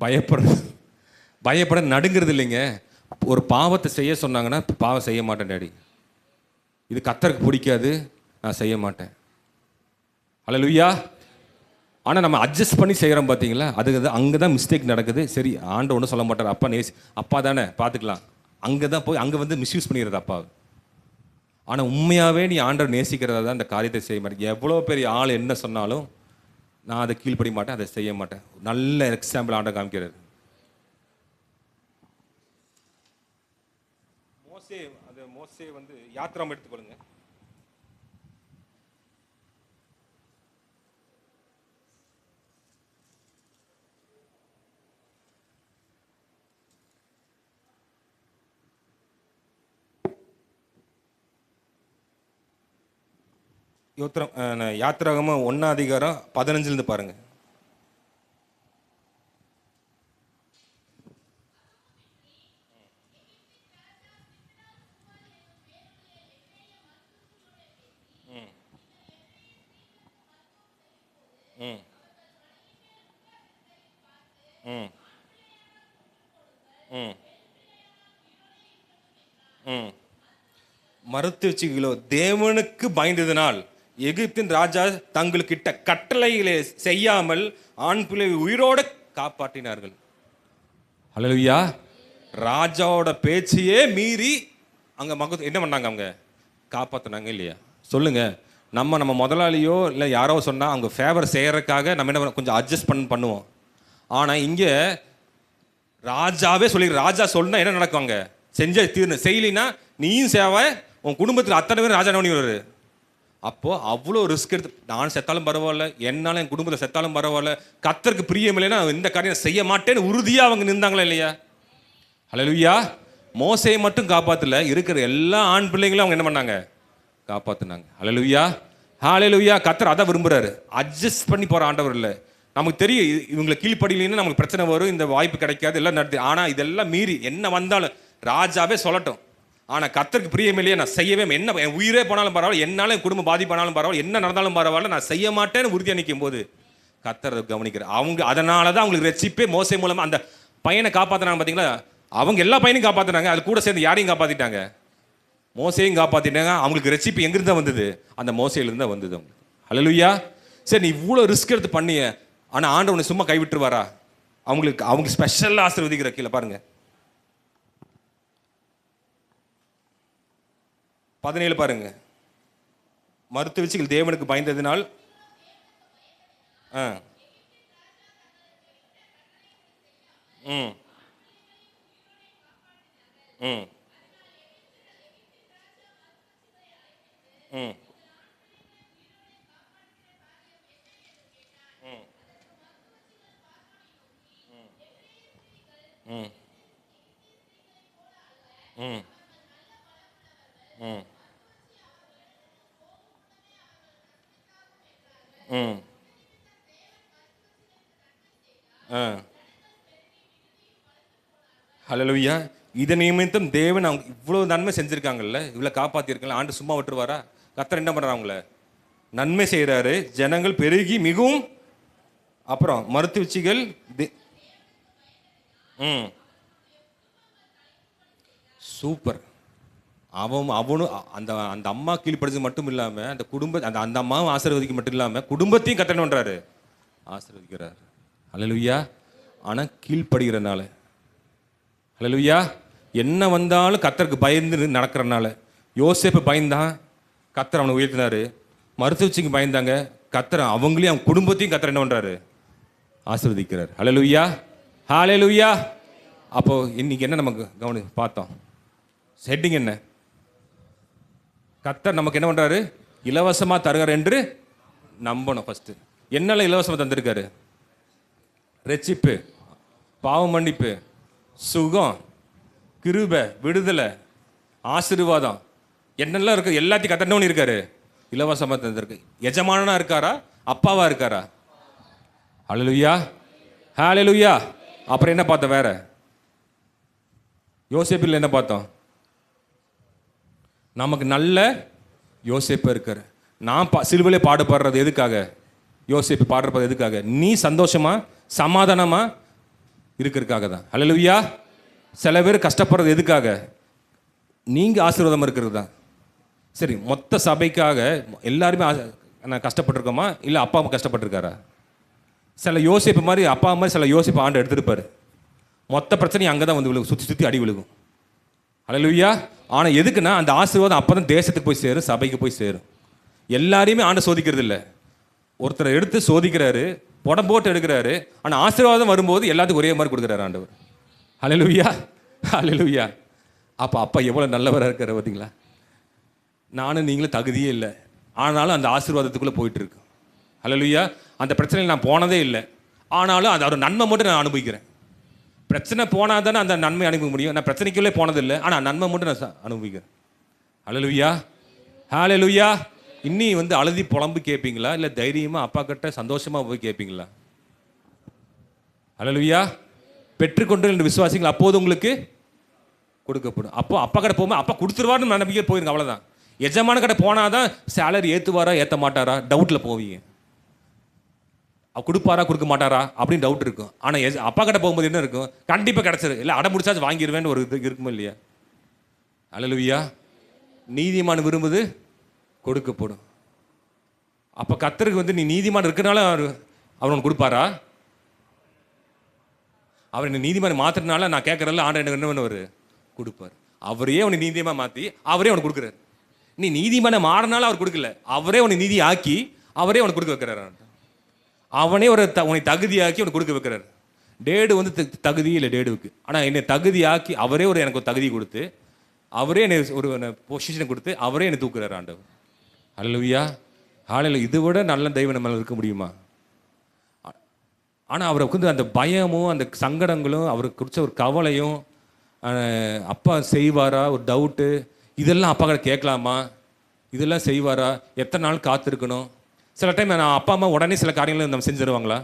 Speaker 1: பயப்படுறது. பயப்பட நடுங்கிறது இல்லைங்க. ஒரு பாவத்தை செய்ய சொன்னாங்கன்னா பாவம் செய்ய மாட்டேன் டாடி, இது கர்த்தருக்கு பிடிக்காது, நான் செய்ய மாட்டேன். அல்லேலூயா. ஆனால் நம்ம அட்ஜஸ்ட் பண்ணி செய்கிறோம் பார்த்தீங்களா? அங்கே தான் மிஸ்டேக் நடக்குது. சரி, ஆண்டவர் ஒன்றும் சொல்ல மாட்டார். அப்பா அப்பா தானே பார்த்துக்கலாம். அங்கே தான் போய் அங்கே வந்து மிஸ்யூஸ் பண்ணிடுறது அப்பாவை. ஆனால் உண்மையாகவே நீ ஆண்டவர் நேசிக்கிறதா தான் இந்த காரியத்தை செய்ய மாட்டேன். எவ்வளோ பெரிய ஆள் என்ன சொன்னாலும் நான் அதை கீழ்ப்படிய மாட்டேன், அதை செய்ய மாட்டேன். நல்ல எக்ஸாம்பிள் ஆண்டவர் காமிக்கிறார். மோசே வந்து யாத்திராம் எடுத்துக்கொள்ளுங்க. யாத்திராகமம் 1:15 பாருங்க. மறுத்து வச்சுக்கோ. தேவனுக்கு பயந்ததினால் எகிப்தின் ராஜா தங்களுக்கிட்ட கட்டளைகளை செய்யாமல் ஆண் பிள்ளை உயிரோடு காப்பாற்றினார்கள். அல்லேலூயா. ராஜாவோட பேச்சையே மீறி அங்கே என்ன பண்ணாங்க? அவங்க காப்பாற்றினாங்க இல்லையா? சொல்லுங்க. நம்ம முதலாளியோ இல்லை யாரோ சொன்னால் அவங்க ஃபேவர் செய்கிறதுக்காக நம்ம என்ன கொஞ்சம் அட்ஜஸ்ட் பண்ணுவோம். ஆனால் இங்கே ராஜாவே ராஜா சொன்னா என்ன நடக்குவாங்க? செஞ்ச தீர்ந்து செய்யலினா நீயும் சேவை, உன் குடும்பத்தில் அத்தனை பேர் ராஜா நோனி வருவார். அப்போது அவ்வளோ ரிஸ்க் எடுத்து நான் செத்தாலும் பரவாயில்ல, என்னால் என் குடும்பத்தில் செத்தாலும் பரவாயில்ல, கர்த்தருக்கு பிரியம் இல்லைன்னா இந்த காரியம் செய்ய மாட்டேன்னு உறுதியாக அவங்க நின்றாங்களா இல்லையா? அல்லேலூயா. மோசையை மட்டும் காப்பாற்றல, இருக்கிற எல்லா ஆண் பிள்ளைங்களும் அவங்க என்ன பண்ணாங்க? காப்பாற்றினாங்க. அல்லேலூயா, ஹல்லேலூயா. கர்த்தர் அதை விரும்புகிறாரு. அட்ஜஸ்ட் பண்ணி போகிற ஆண்டவர் இல்லை. நமக்கு தெரியும் இவங்களை கீழ்ப்படியிலேன்னு நமக்கு பிரச்சனை வரும், இந்த வாய்ப்பு கிடைக்காது, எல்லாம் நடத்து. ஆனால் இதெல்லாம் மீறி என்ன வந்தாலும் ராஜாவே சொல்லட்டும், ஆனால் கர்த்தருக்கு பிரியமில்லையே, நான் செய்யவே என்ன என் உயிரே போனாலும் பரவாயில்ல, என்னால் என் குடும்பம் பாதிப்பானாலும் பரவாயில்ல, என்ன நடந்தாலும் பரவாயில்ல, நான் செய்ய மாட்டேன்னு உறுதியாக நிற்கும் போது கர்த்தர் கவனிக்கிறார். அவங்க அதனால தான் அவங்களுக்கு ரட்சிப்பே மோசே மூலமாக அந்த பையனை காப்பாற்றினாங்க. பார்த்தீங்களா? அவங்க எல்லா பையனையும் காப்பாற்றினாங்க, அது கூட சேர்ந்து யாரையும் காப்பாற்றிட்டாங்க? மோசையும் காப்பாற்றிட்டாங்க. அவங்களுக்கு ரட்சிப்பு எங்கிருந்து வந்தது? அந்த மோசையிலிருந்து தான் வந்தது. அல்லேலூயா. சரி, நீ இவ்வளோ ரிஸ்க் எடுத்து பண்ணிய, ஆனால் ஆண்டவனை சும்மா கைவிட்டுருவாரா? அவங்க ஸ்பெஷலாக ஆசீர்வதிக்கிற. கீழே பாருங்க 17 பாருங்க. மறுத்து வச்சு தேவனுக்கு பயந்ததினால் ம் ம் ம் ம் ம் ம் ம் ஆ ஹல்லேலூயா. இதை நிமித்தம் தேவன் அவங்க இவ்வளோ நன்மை செஞ்சுருக்காங்கல்ல, இவ்வளோ காப்பாற்றிருக்காங்க. ஆண்டு சும்மா விட்டுருவாரா? கர்த்தர் என்ன பண்ணுறாங்க? அவங்கள நன்மை செய்கிறாரு. ஜனங்கள் பெருகி மிகவும், அப்புறம் மருத்துவச்சிகள் ம் சூப்பர். அவனும் அந்த அந்த அம்மா கீழ்ப்படுறது மட்டும் இல்லாமல் அந்த அந்த அம்மாவும் ஆசீர்வதிக்க மட்டும் இல்லாமல் குடும்பத்தையும் கர்த்தர் என்ன பண்ணுறாரு? ஆசீர்வதிக்கிறார். ஹல்லேலூயா. ஆனால் கீழ்ப்படுகிறனால, ஹல்லேலூயா, என்ன வந்தாலும் கர்த்தருக்கு பயந்து நடக்கிறனால. யோசேப்பு பயந்தான், கர்த்தர் அவனை உயர்த்தினாரு. மருத்துவச்சிக்கு பயந்தாங்க, கர்த்தர் அவங்களையும் அவங்க குடும்பத்தையும் கர்த்தர் என்ன பண்ணுறாரு? ஆசீர்வதிக்கிறார். ஹல்லேலூயா, ஹல்லேலூயா. அப்போ இன்னைக்கு என்ன நமக்கு பார்த்தோம்? ஹெட்டிங் என்ன? கர்த்தர் நமக்கு என்ன பண்ணுறாரு? இலவசமாக தருகிறார் என்று நம்பணும். ஃபஸ்ட்டு என்னெல்லாம் இலவசமாக தந்திருக்காரு? ரட்சிப்பு, பாவ மன்னிப்பு, சுகம், கிருபை, விடுதலை, ஆசீர்வாதம், என்னெல்லாம் இருக்குது எல்லாத்தையும் கர்த்தர் என்ன பண்ணியிருக்காரு? இலவசமாக தந்திருக்கு. எஜமானனா இருக்காரா? அப்பாவா இருக்காரா? ஹல்லேலூயா, ஹல்லேலூயா. அப்புறம் என்ன பார்த்தோம்? வேற யோசேப்பில் என்ன பார்த்தோம்? நமக்கு நல்ல யோசேப்பு இருக்காரு. நான் சிலுவையிலே பாடுபடுறது எதுக்காக? யோசேப்பு பாடுறது எதுக்காக? நீ சந்தோஷமா சமாதானமா இருக்கிறதுக்காக தான். ஹல்லேலூயா. சில பேர் கஷ்டப்படுறது எதுக்காக? நீங்கள் ஆசீர்வாதம் இருக்கிறது தான். சரி, மொத்த சபைக்காக எல்லாருமே நான் கஷ்டப்பட்டிருக்கோமா? இல்லை அப்பா அம்மா கஷ்டப்பட்டிருக்காரா? சில யோசிப்பு மாதிரி அப்பா மாதிரி சில யோசிப்பு ஆண்டு எடுத்துருப்பாரு. மொத்த பிரச்சனையும் அங்கே தான் வந்து விழுகும், சுற்றி சுற்றி அடி விழுகும். ஹல்லேலூயா. ஆனால் எதுக்குன்னா அந்த ஆசீர்வாதம் அப்போ தான் தேசத்துக்கு போய் சேரும், சபைக்கு போய் சேரும். எல்லாரையுமே ஆண்டு சோதிக்கிறது இல்லை. ஒருத்தரை எடுத்து சோதிக்கிறாரு, புடம் போட்டு எடுக்கிறாரு. ஆனால் ஆசீர்வாதம் வரும்போது எல்லாத்துக்கும் ஒரே மாதிரி கொடுக்குறாரு ஆண்டவர். ஹல்லேலூயா, ஹல்லேலூயா. அப்போ அப்பா எவ்வளோ நல்லவராக இருக்காரு பார்த்தீங்களா? நானும் நீங்களும் தகுதியே இல்லை, ஆனாலும் அந்த ஆசீர்வாதத்துக்குள்ளே போயிட்டு இருக்கு. ஹல்லேலூயா. அந்த பிரச்சனையில் நான் போனதே இல்லை, ஆனாலும் அது ஒரு நன்மை மட்டும் நான் அனுபவிக்கிறேன். பிரச்சனை போனால் தானே அந்த நன்மை அனுபவிக்க முடியும். நான் பிரச்சனைக்குள்ளே போனதில்லை, ஆனால் நன்மை மட்டும் நான் அனுபவிக்கிறேன். ஹல்லேலூயா, ஹல்லேலூயா. இன்னி வந்து அழுதி புலம்பு கேட்பீங்களா? இல்லை தைரியமாக அப்பா கிட்ட சந்தோஷமாக போய் கேட்பீங்களா? ஹல்லேலூயா. பெற்றுக்கொண்டு என்று விசுவாசிங்கள், அப்போது உங்களுக்கு கொடுக்கப்படும். அப்போ அப்பா கடை போகும்போது அப்பா கொடுத்துருவாருன்னு நம்பிக்கை போயிருங்க, அவ்வளோதான். எஜமான கடை போனால் தான் சேலரி ஏற்றுவாரா ஏற்ற மாட்டாரா டவுட்டில் போவீங்க. கொடுப்பாரா கொடுக்க மாட்டாரா அப்படின்னு டவுட் இருக்கும். ஆனால் அப்பா கடை போகும்போது என்ன இருக்கும்? கண்டிப்பாக கிடச்சிரு, இல்லை அடை முடிச்சாச்சு வாங்கிடுவேன்னு ஒரு இது இருக்குமா இல்லையா? ஹல்லேலூயா. நீதிமான் விரும்புது கொடுக்கப்படும். அப்போ கர்த்தருக்கு வந்து நீ நீதிமான் இருக்கிறனால அவர் உனக்கு கொடுப்பாரா? அவர் என்ன நீதிமான் மாற்றுறதுனால நான் கேட்குறதில்ல, ஆண்டு எனக்கு என்ன பண்ணுவார்? கொடுப்பார். அவரையே உனக்கு நீதியமாக மாற்றி அவரே உனக்கு கொடுக்குறாரு. நீ நீதிமான மாறினாலும் அவர் கொடுக்கல, அவரே உனக்கு நீதி ஆக்கி அவரே உனக்கு கொடுக்க வைக்கிறார். அவனே ஒரு உனக்கு தகுதியாக்கி உனக்கு கொடுக்க வைக்கிறார். டேடு வந்து தகுதி இல்லை டேடுவுக்கு, ஆனால் என்னை தகுதியாக்கி அவரே எனக்கு ஒரு தகுதி கொடுத்து அவரே என்னை ஒரு பொசிஷனை கொடுத்து அவரே என்னை தூக்குறார் ஆண்டவர். ஹல்லேலூயா, ஹல்லேலூயா. இதை விட நல்ல தெய்வம் நம்மளால் இருக்க முடியுமா? ஆனால் அவருக்கு வந்து அந்த பயமும் அந்த சங்கடங்களும் அவருக்கு குறித்த ஒரு கவலையும், அப்பா செய்வாரா ஒரு டவுட்டு, இதெல்லாம் அப்பா கிட்ட கேட்கலாமா, இதெல்லாம் செய்வாரா, எத்தனை நாள் காத்திருக்கணும். சில டைம் நான் அப்பா அம்மா உடனே சில காரியங்கள் நம்ம செஞ்சு தருவாங்களா?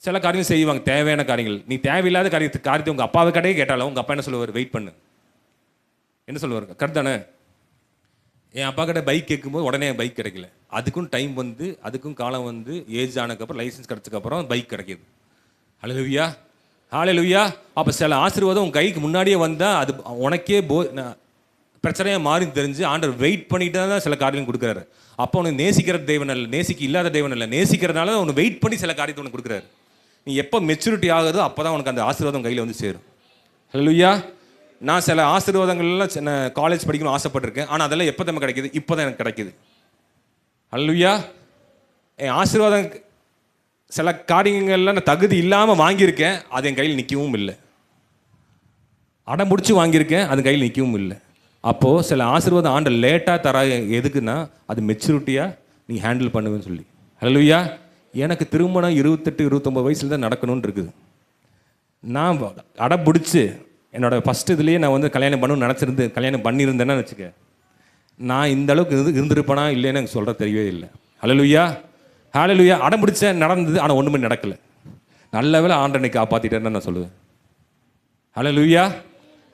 Speaker 1: சில காரியங்கள் செய்வாங்க, தேவையான காரியங்கள். நீ தேவையில்லாத காரியத்தை உங்கள் அப்பாவை கடையே கேட்டாலும் உங்கள் அப்பா என்ன சொல்லுவார்? வெயிட் பண்ணு. என்ன சொல்லுவார்? கரெக்ட் தானே? என் அப்பா கிட்ட பைக் கேட்கும்போது உடனே என் பைக் கிடைக்கல. அதுக்கும் டைம் வந்து, அதுக்கும் காலம் வந்து, ஏஜ் ஆனதுக்கப்புறம் லைசன்ஸ் கிடச்சதுக்கப்புறம் பைக் கிடைக்கிது. ஹல்லேலூயா, ஹல்லேலூயா. அப்போ சில ஆசீர்வாதம் உங்கள் கைக்கு முன்னாடியே வந்தால் அது உனக்கே பிரச்சனையாக மாறி தெரிஞ்சு ஆண்டவர் வெயிட் பண்ணிட்டு தான் சில காரியம் கொடுக்குறாரு. அப்போ உனக்கு நேசிக்கிற தெய்வன் இல்லை, நேசிக்க இல்லாத தெய்வன் இல்லை, நேசிக்கிறதுனால உனக்கு வெயிட் பண்ணி சில காரியத்தை உனக்கு கொடுக்குறாரு. நீ எப்போ மெச்சூரிட்டி ஆகுதோ அப்போ தான் உனக்கு அந்த ஆசீர்வாதம் கையில் வந்து சேரும். ஹல்லேலூயா. நான் சில ஆசீர்வாதங்கள்லாம் நான் காலேஜ் படிக்கணும்னு ஆசைப்பட்டிருக்கேன், ஆனால் அதெல்லாம் எப்போ தான் கிடைக்கிது? இப்போ தான் எனக்கு கிடைக்கிது. ஹல்லேலூயா. என் ஆசீர்வாதம் சில காரியங்கள்லாம் நான் தகுதி இல்லாமல் வாங்கியிருக்கேன், அது என் கையில் நிற்கவும் இல்லை. அடம் முடிச்சு வாங்கியிருக்கேன், அது கையில் நிற்கவும் இல்லை. அப்போது சில ஆசீர்வாதம் ஆண்டு லேட்டாக தர எதுக்குன்னா அது மெச்சூரிட்டியாக நீ ஹேண்டில் பண்ணுவேன்னு சொல்லி. ஹல்லேலூயா. எனக்கு திருமணம் 28, 29 வயசுல தான் நடக்கணும்னு இருக்குது. நான் அடம் பிடிச்சி என்னோடய ஃபஸ்ட்டு இதுலேயே நான் வந்து கல்யாணம் பண்ணணும்னு நினச்சிருந்து கல்யாணம் பண்ணியிருந்தேன்னு வச்சுக்க, நான் இந்த அளவுக்கு இருந்திருப்பேனா இல்லைன்னு எனக்கு சொல்கிற தெரியவே இல்லை. ஹல்லேலூயா. ஹalleluya. அடம் பிடிச்சேன், நடந்தது, ஆனால் ஒன்றுமே நடக்கலை. நல்ல வேளை ஆண்டவனை காப்பாற்றிட்டேன்னு நான் சொல்லுவேன். ஹalleluya,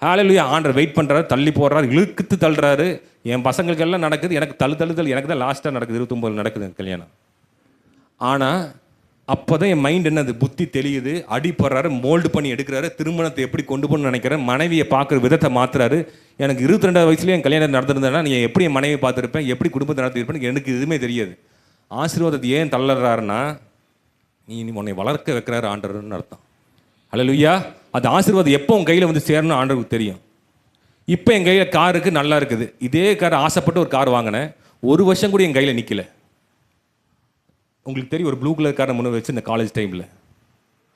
Speaker 1: ஹalleluya. ஆண்டவர் வெயிட் பண்ணுறாரு, தள்ளி போடுறாரு, இழுக்குத்து தள்ளுறாரு. என் பசங்களுக்கு எல்லாம் நடக்குது, எனக்கு தள்ளு. எனக்கு தான் லாஸ்ட்டாக நடக்குது, 29 நடக்குது கல்யாணம். ஆனால் அப்போ தான் என் மைண்ட் என்னது, புத்தி தெளியுது, அடிப்படுறாரு, மோல்டு பண்ணி எடுக்கிறாரு, திருமணத்தை எப்படி கொண்டு போகணும்னு நினைக்கிறேன், மனைவியை பார்க்குற விதத்தை மாற்றுறாரு. எனக்கு 22 வயசுலேயே என் கல்யாணம் நடந்திருந்தேன்னா நீ எப்படி என் மனைவியை பார்த்துருப்பேன், எப்படி குடும்பத்தை நடத்திருப்பேன், எனக்கு எதுவுமே தெரியாது. ஆசீர்வாதத்தை ஏன் தள்ளுறாருன்னா, நீ உன்னை வளர்க்க வைக்கிறாரு ஆண்டவர்னு அர்த்தம். ஹல்லேலூயா. அது ஆசீர்வாதம் எப்போ உன் கையில் வந்து சேரணும் ஆண்டவருக்கு தெரியும். இப்போ என் கையில் காருக்கு நல்லா இருக்குது, இதே கார் ஆசைப்பட்டு ஒரு கார் வாங்கினேன், 1 வருஷம் கூட என் கையில் நிற்கல. உங்களுக்கு தெரியும், ஒரு ப்ளூ கலர் காரை முன்ன வச்சு இந்த காலேஜ் டைமில்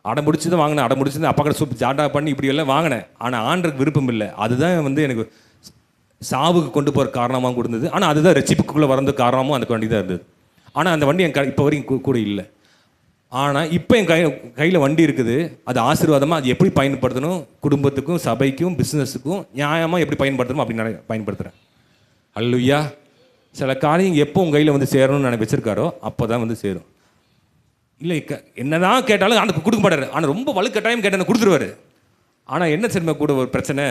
Speaker 1: அடம் முடிச்சு தான் வாங்கினேன். அடம் முடிச்சு அப்பா கடை சூப் ஜாட்டா பண்ணி இப்படி எல்லாம் வாங்கினேன். ஆனால் ஆண்டருக்கு விருப்பம் இல்லை. அதுதான் வந்து எனக்கு சாவுக்கு கொண்டு போகிற காரணமாக கொடுத்தது. ஆனால் அதுதான் ரட்சிப்புக்குள்ளே வரது காரணமும் அந்த வண்டி தான் இருந்தது. ஆனால் அந்த வண்டி என் இப்போ வரைக்கும் கூட இல்லை. ஆனால் இப்போ என் கையில் வண்டி இருக்குது, அது ஆசீர்வாதமாக அது எப்படி பயன்படுத்தணும், குடும்பத்துக்கும் சபைக்கும் பிஸ்னஸுக்கும் நியாயமாக எப்படி பயன்படுத்தணும் அப்படின்னு பயன்படுத்துகிறேன். ஹல்லேலூயா. சில காரியம் எப்போ உங்கள் கையில் வந்து சேரணும்னு நான் வச்சுருக்காரோ அப்போ தான் வந்து சேரும். இல்லை என்னதான் கேட்டாலும் அந்த கொடுக்க மாட்டார். ஆனால் ரொம்ப வலுக்கட்டாயம் கேட்டேன்னு கொடுத்துருவாரு. ஆனால் என்ன சினிமா கூட ஒரு பிரச்சனை,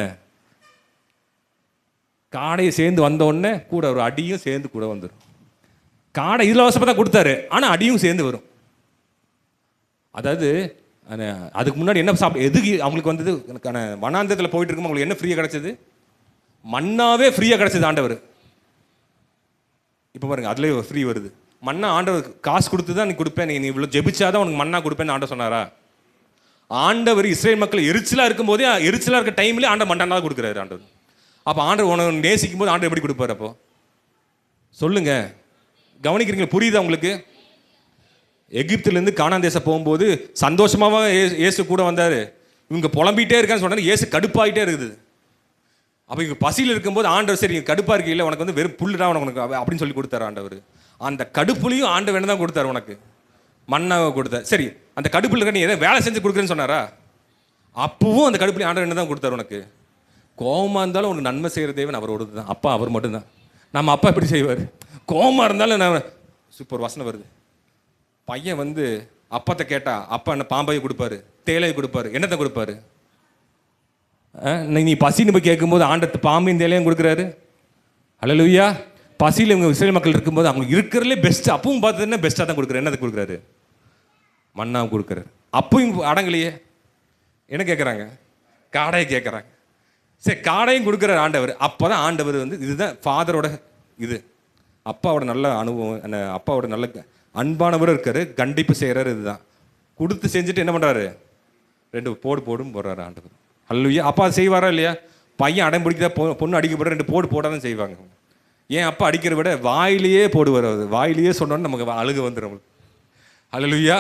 Speaker 1: காடையை சேர்ந்து வந்தோடனே கூட ஒரு அடியும் சேர்ந்து கூட வந்துடும். காடை இலவசமாக தான் கொடுத்தாரு, ஆனால் அடியும் சேர்ந்து வரும். அதாவது அதுக்கு முன்னாடி என்ன எதுக்கு அவங்களுக்கு வந்தது, எனக்கான வனாந்தரத்தில் போயிட்டு இருக்கும் அவங்களுக்கு என்ன ஃப்ரீயாக கிடச்சது, மண்ணாவே ஃப்ரீயாக கிடச்சது ஆண்டவர். இப்போ பாருங்க, அதுலேயே ஃப்ரீ வருது. மண்ணா ஆண்டவர் காசு கொடுத்து தான் நீ கொடுப்பேன், நீ இவ்வளோ ஜெபிச்சாதான் உனக்கு மண்ணா கொடுப்பேன்னு ஆண்டவர் சொன்னாரா? ஆண்டவர் இஸ்ரேல் மக்கள் எரிச்சலாக இருக்கும்போதே, எரிச்சலாக இருக்க டைம்லேயே ஆண்டவர் மண்ணா தான் கொடுக்குறாரு ஆண்டவர். அப்போ ஆண்டவர் உனக்கு நேசிக்கும் போது ஆண்டவர் எப்படி கொடுப்பார்? அப்போ சொல்லுங்க, கவனிக்கிறீங்களா? புரியுதா உங்களுக்கு? எகிப்திலேருந்து கானான் தேசம் போகும்போது சந்தோஷமாக இயேசு கூட வந்தார். இவங்க புலம்பிகிட்டே இருக்கான்னு சொன்னார், இயேசு கடுப்பாகிட்டே இருக்குது. அப்போ இங்கே பசியில் இருக்கும்போது ஆண்டவர், சரி கடுப்பாக இருக்கு, இல்லை உனக்கு வந்து வெறும் புல்லுடா உனக்கு அப்படின்னு சொல்லி கொடுத்தாரு ஆண்டவர். அந்த கடுப்புலையும் ஆண்டவர் என்ன தான் கொடுத்தாரு, உனக்கு மண்ணாக கொடுத்தார். சரி, அந்த கடுப்பில் இருக்க நீ எதாவது வேலை செஞ்சு கொடுக்குறேன்னு சொன்னாரா? அப்பவும் அந்த கடுப்புலையும் ஆண்டவர் என்ன தான் கொடுத்தாரு உனக்கு? கோபமாக இருந்தாலும் உனக்கு நன்மை செய்கிற தேவன் அவரோட தான். அப்பா அவர் மட்டும்தான். நம்ம அப்பா எப்படி செய்வார்? கோபமாக இருந்தாலும் நான் சூப்பர் வசனம் வருது, பையன் வந்து அப்பத்தை கேட்டா அப்பா என்ன பாம்பையை கொடுப்பாரு, தேலையை கொடுப்பாரு, என்னத்தை கொடுப்பாரு? நீ பசின்னு போய் கேட்கும்போது ஆண்டத்து பாம்பையும் தேலையும் கொடுக்குறாரு. ஹல்லேலூயா. பசியில் இவங்க இஸ்ரேல் மக்கள் இருக்கும்போது அவங்க இருக்கிறதுலே பெஸ்ட்டு, அப்பவும் பார்த்ததுன்னா பெஸ்ட்டாக தான் கொடுக்குறாரு. என்னது கொடுக்குறாரு? மண்ணா கொடுக்குறாரு. அப்பவும் அடங்கலையே. என்ன கேட்குறாங்க? காடையை கேட்குறாங்க. சரி, காடையும் கொடுக்குறாரு ஆண்டவர். அப்போ தான் ஆண்டவர் வந்து, இதுதான் ஃபாதரோட இது, அப்பாவோட நல்ல அனுபவம், அப்பாவோட நல்ல அன்பானவரும் இருக்காரு, கண்டிப்பு செய்கிறாரு. இதுதான் கொடுத்து செஞ்சுட்டு என்ன பண்ணுறாரு? 2 போடும் போடுறாரு ஆண்டவர். ஹல்லேலூயா. அப்பா செய்வாரா இல்லையா? பையன் அடம் பிடிக்கிறதா, பொண்ணு அடிக்கப்படுற 2 போடாதான் செய்வாங்க. ஏன் அப்பா அடிக்கிறத விட வாயிலேயே போடுவார். வாயிலேயே சொன்னோன்னு நமக்கு அழுக வந்துடும். ஹல்லேலூயா,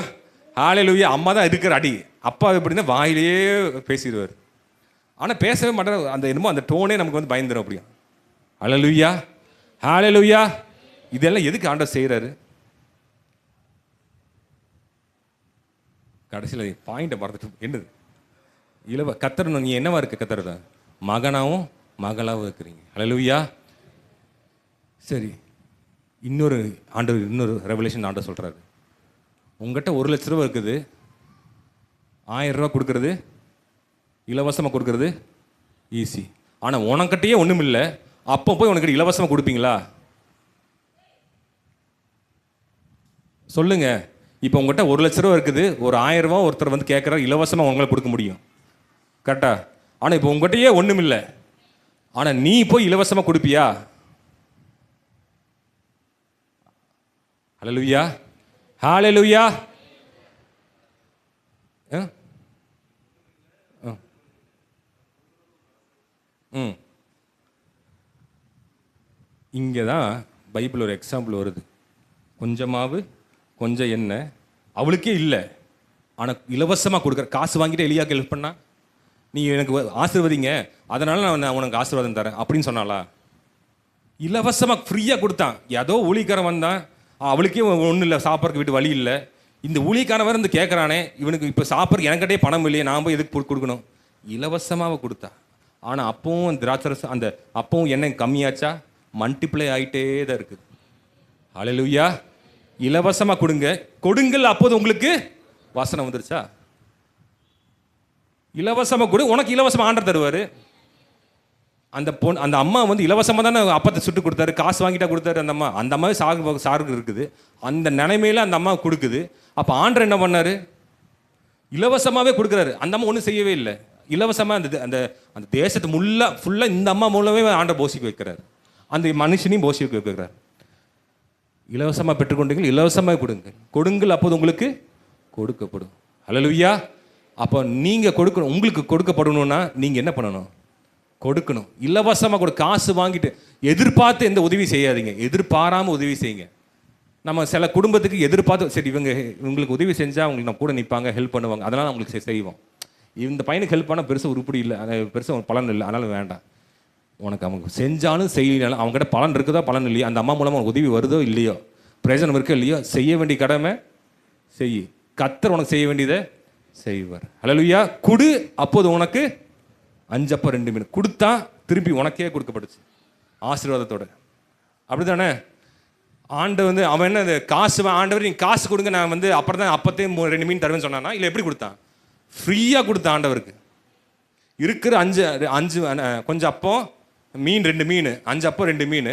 Speaker 1: ஹல்லேலூயா. அம்மா தான் இருக்கிற அடி, அப்பா எப்படின்னா வாயிலேயே பேசிடுவார். ஆனால் பேசவே மாட்டார். அந்த என்னமோ அந்த டோனே நமக்கு வந்து பயந்துடும் அப்படியும். ஹல்லேலூயா, ஹல்லேலூயா. இதெல்லாம் எதுக்கு ஆண்டவர் செய்கிறாரு? கடைசியில் பாயிண்ட்டை மறந்துட்டு என்னது கத்தர், நீ என்னவா இருக்க? கத்தர் தான் மகனாகவும் மகளாகவும் இருக்கிறீங்க. ஹல்லேலூயா. சரி, இன்னொரு ரெவலேஷன் ஆண்டவர் சொல்கிறாரு, உங்கள்கிட்ட 1 லட்ச ரூபா இருக்குது, 1000 ரூபா கொடுக்கறது, இலவசமாக கொடுக்கறது ஈஸி. ஆனால் உனக்கிட்டயே ஒன்றும் இல்லை, அப்போ போய் உனக்கு இலவசமாக கொடுப்பீங்களா? சொல்லுங்க. இப்போ உங்கள்கிட்ட 1 லட்ச ரூபா இருக்குது, ஒரு 1000 ரூபா ஒருத்தர் வந்து கேட்குறாரு, இலவசமாக உங்களை கொடுக்க முடியும், கரெக்டா? ஆனால் இப்போ உங்கள்கிட்டயே ஒன்றும் இல்லை, ஆனால் நீ போய் இலவசமாக கொடுப்பியா? ஹல்லேலூயா, ஹல்லேலூயா. இங்கே தான் பைபிள் ஒரு எக்ஸாம்பிள் வருது. கொஞ்சம் மாவு கொஞ்சம் எண்ணெய் அவளுக்கே இல்லை, ஆனால் இலவசமாக கொடுக்குற. காசு வாங்கிட்டு எலியாக்கு ஹெல்ப் பண்ணா, நீ எனக்கு ஆசீர்வதிங்க அதனால நான் உனக்கு ஆசீர்வாதம் தரேன் அப்படின்னு சொன்னாலா? இலவசமாக ஃப்ரீயாக கொடுத்தான். ஏதோ ஊழிக்காரன் வந்தான், அவளுக்கே ஒன்றும் இல்லை, சாப்பிட்றதுக்கு வீட்டு வழி இல்லை. இந்த ஊழிக்காரன் வந்து கேட்குறானே, இவனுக்கு இப்போ சாப்பிட்றதுக்கு எனக்கிட்டே பணம் இல்லையே, நான் போய் எதுக்கு கொடுக்கணும்? இலவசமாக கொடுத்தா. ஆனால் அப்பவும் திராட்சரசு அந்த அப்பவும் எண்ணெய் கம்மியாச்சா? மல்டிப்ளை ஆகிட்டே தான் இருக்குது. ஹல்லேலூயா. இலவசமாக கொடுங்க, கொடுங்கள் அப்போது உங்களுக்கு வசனம் வந்துருச்சா? இலவசமாக கொடு, உனக்கு இலவசமாக ஆண்டர் தருவார். அந்த அம்மா வந்து இலவசமாக தானே அப்பத்தை சுட்டு கொடுத்தாரு, காசு வாங்கிட்டா கொடுத்தாரு. அந்த அம்மாவே சாகு இருக்குது. அந்த நிலைமையில அந்த அம்மா கொடுக்குது. அப்போ ஆண்டர் என்ன பண்ணார்? இலவசமாகவே கொடுக்குறாரு. அந்த அம்மா ஒன்றும் செய்யவே இல்லை. இலவசமாக அந்த அந்த தேசத்து ஃபுல்லாக இந்த அம்மா மூலமே ஆண்டர் போஷிக்க வைக்கிறார். அந்த மனுஷனையும் போஷிக்க வைக்கிறார். இலவசமாக பெற்றுக்கொண்டீர்கள், இலவசமாக கொடுங்கள் அப்போது உங்களுக்கு கொடுக்கப்படும். ஹல்லேலூயா. அப்போ நீங்கள் கொடுக்கணும். உங்களுக்கு கொடுக்கப்படணும்னா நீங்கள் என்ன பண்ணணும்? கொடுக்கணும். இலவசமாக காசு வாங்கிட்டு எதிர்பார்த்து எந்த உதவி செய்யாதீங்க. எதிர்பாராமல் உதவி செய்யுங்க. நம்ம சில குடும்பத்துக்கு எதிர்பார்த்து, சரி இவங்களுக்கு உதவி செஞ்சால் அவங்களுக்கு நம்ம கூட நிற்பாங்க, ஹெல்ப் பண்ணுவாங்க, அதனால் அவங்களுக்கு செய்வோம். இந்த பையனுக்கு ஹெல்ப் பண்ணால் பெருசாக உருப்படி இல்லை, பெருசாக பலன் இல்லை, அதனால் வேண்டாம். உனக்கு அவங்க செஞ்சாலும் செய்யலாம், அவங்ககிட்ட பலன் இருக்குதோ பலன் இல்லையோ, அந்த அம்மா மூலமாக உனக்கு உதவி வருதோ இல்லையோ, பிரயோஜனம் இருக்கோ இல்லையோ, செய்ய வேண்டிய கடமை செய். கர்த்தர் உனக்கு செய்ய வேண்டியதை செய்வார். ஹல்லேலூயா. குடு, அப்போது உனக்கு 5 அப்பம் 2 மீன் கொடுத்தா திருப்பி உனக்கே கொடுக்கப்பட்டுச்சு ஆசீர்வாதத்தோட. அப்படி தானே? ஆண்டவர் அவன் என்ன காசு, ஆண்டவர் நீங்கள் காசு கொடுங்க, நான் அப்புறம் தான் அப்பத்தையும் 2 மீன் தருவேன்னு சொன்னானா? இல்லை, எப்படி கொடுத்தான்? ஃப்ரீயாக கொடுத்தான். ஆண்டவருக்கு இருக்கிற 5 கொஞ்சம் அப்பம் மீன் 2 மீன், 5 அப்பம் 2 மீன்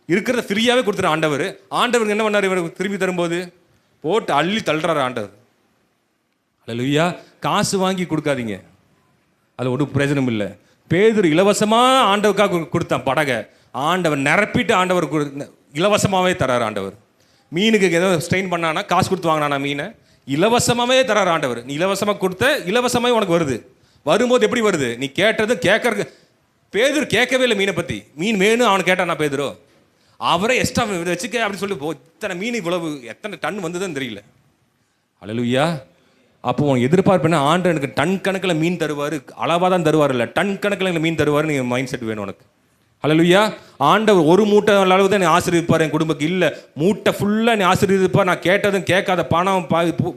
Speaker 1: இருக்கிறத ஃப்ரீயாகவே கொடுத்துரு ஆண்டவர். ஆண்டவருக்கு என்ன பண்ணார்? இவருக்கு திரும்பி தரும்போது போட்டு அள்ளி தள்ளுறாரு ஆண்டவர். ஹல்லேலூயா. காசு வாங்கி கொடுக்காதீங்க, அது ஒன்றும் பிரயோஜனம் இல்லை. பேதுரு இலவசமாக ஆண்டவருக்காக கொடுத்தான் படகை. ஆண்டவர் நிரப்பிட்டு ஆண்டவர் இலவசமாகவே தராரு ஆண்டவர். மீனுக்கு ஏதோ ஸ்ட்ரெயின் பண்ணானா, காசு கொடுத்து வாங்கினானா மீனை, இலவசமாகவே தராரு ஆண்டவர். நீ இலவசமாக கொடுத்த இலவசமாகவே உனக்கு வருது. வரும்போது எப்படி வருது? நீ கேட்டது கேட்கறது. பேதுரு கேட்கவே இல்லை மீனை பற்றி. மீன் வேணும் அவனை கேட்டானா பேதுரு? அவரே எக்ஸ்ட்ரா வச்சுக்க அப்படின்னு சொல்லி இத்தனை மீன் இவ்வளவு எத்தனை டன் வந்ததுன்னு தெரியல. ஹல்லேலூயா. அப்போ உனக்கு எதிர்பார்ப்பு என்ன? ஆண்டு எனக்கு டன் கணக்கில் மீன் தருவார், அளவாக தான் தருவார், இல்லை டன் கணக்கில் மீன் தருவார். நீங்கள் மைண்ட் செட் வேணும் உனக்கு. ஹல்லேலூயா. ஆண்டவர் ஒரு மூட்டை அளவு தான் நீ ஆசீர்வதிப்பார் என் குடும்பத்துக்கு, இல்லை மூட்டை ஃபுல்லாக நீ ஆசீர்வதிப்பார். நான் கேட்டதும் கேட்காத பணம்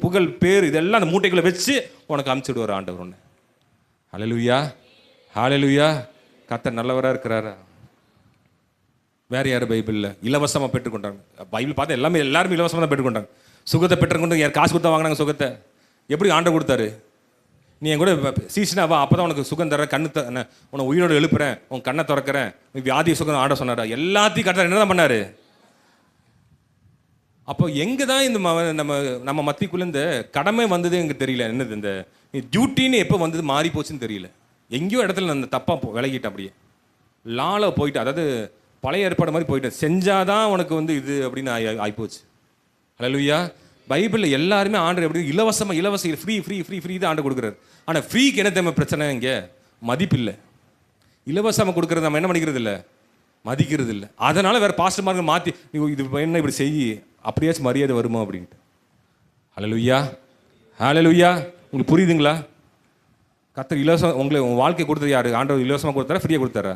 Speaker 1: புகழ் பேர் இதெல்லாம் அந்த மூட்டைகளை வச்சு உனக்கு அமுச்சு விடுவார் ஆண்டவர் ஒன்று. ஹல்லேலூயா. ஹல்லேலூயா. கர்த்தர் நல்லவராக இருக்கிறாரா? வேற யாரும் பைபிளில் இலவசமாக பெற்றுக்கொண்டாங்க? பைபிள் பார்த்தா எல்லாருமே இலவசமாக தான் பெற்றுக்கொண்டாங்க. சுகத்தை பெற்றுக்கொண்டு யார் காசு கொடுத்தா வாங்கினாங்க சுகத்தை? எப்படி ஆண்டவர் கொடுத்தாரு? நீ என் கூட சீசனா வா, அப்போ தான் உனக்கு சுகம் தர, உன்னை உயிரோடு எழுப்புறேன், உன் கண்ணை திறக்கிறேன், வியாதி சுகம் ஆண்ட சொன்னாரா? எல்லாத்தையும் கரெக்டாக என்ன தான் பண்ணாரு? அப்போ எங்கே தான் இந்த நம்ம மத்திக்குள்ளே இந்த கடமை வந்தது எங்களுக்கு தெரியல. என்னது இந்த டியூட்டின்னு எப்போ வந்தது மாறி போச்சுன்னு தெரியல. எங்கேயோ இடத்துல அந்த தப்பாக விலகிட்டேன், அப்படியே லால போயிட்டு, அதாவது பழைய ஏற்பாடு மாதிரி போயிட்டேன். செஞ்சாதான் உனக்கு இது அப்படின்னு ஆகிப்போச்சு. ஹல்லேலூயா. பைபிளில் எல்லாருமே ஆண்டவர் எப்படி இலவசமாக ஃப்ரீ ஃப்ரீ ஃப்ரீ ஃப்ரீ தான் ஆண்டு கொடுக்குறாரு. ஆனால் ஃப்ரீக்கு என்ன தேவை பிரச்சனை? இங்கே மதிப்பு இல்லை. இலவசமாக கொடுக்குறது நம்ம என்ன பண்ணிக்கிறது இல்லை, மதிக்கிறது இல்லை. அதனால் வேறு பாஸ்டர்மார்க்கு மாற்றி இது என்ன இப்படி செய்யி, அப்படியாச்சும் மரியாதை வருமா அப்படின்ட்டு. ஹல்லேலூயா. ஹல்லேலூயா. உங்களுக்கு புரியுதுங்களா? கர்த்தர் இலவசம் உங்கள் வாழ்க்கை கொடுத்தது யார்? ஆண்டவர் இலவசமாக கொடுத்தாரா, ஃப்ரீயாக கொடுத்தாரா?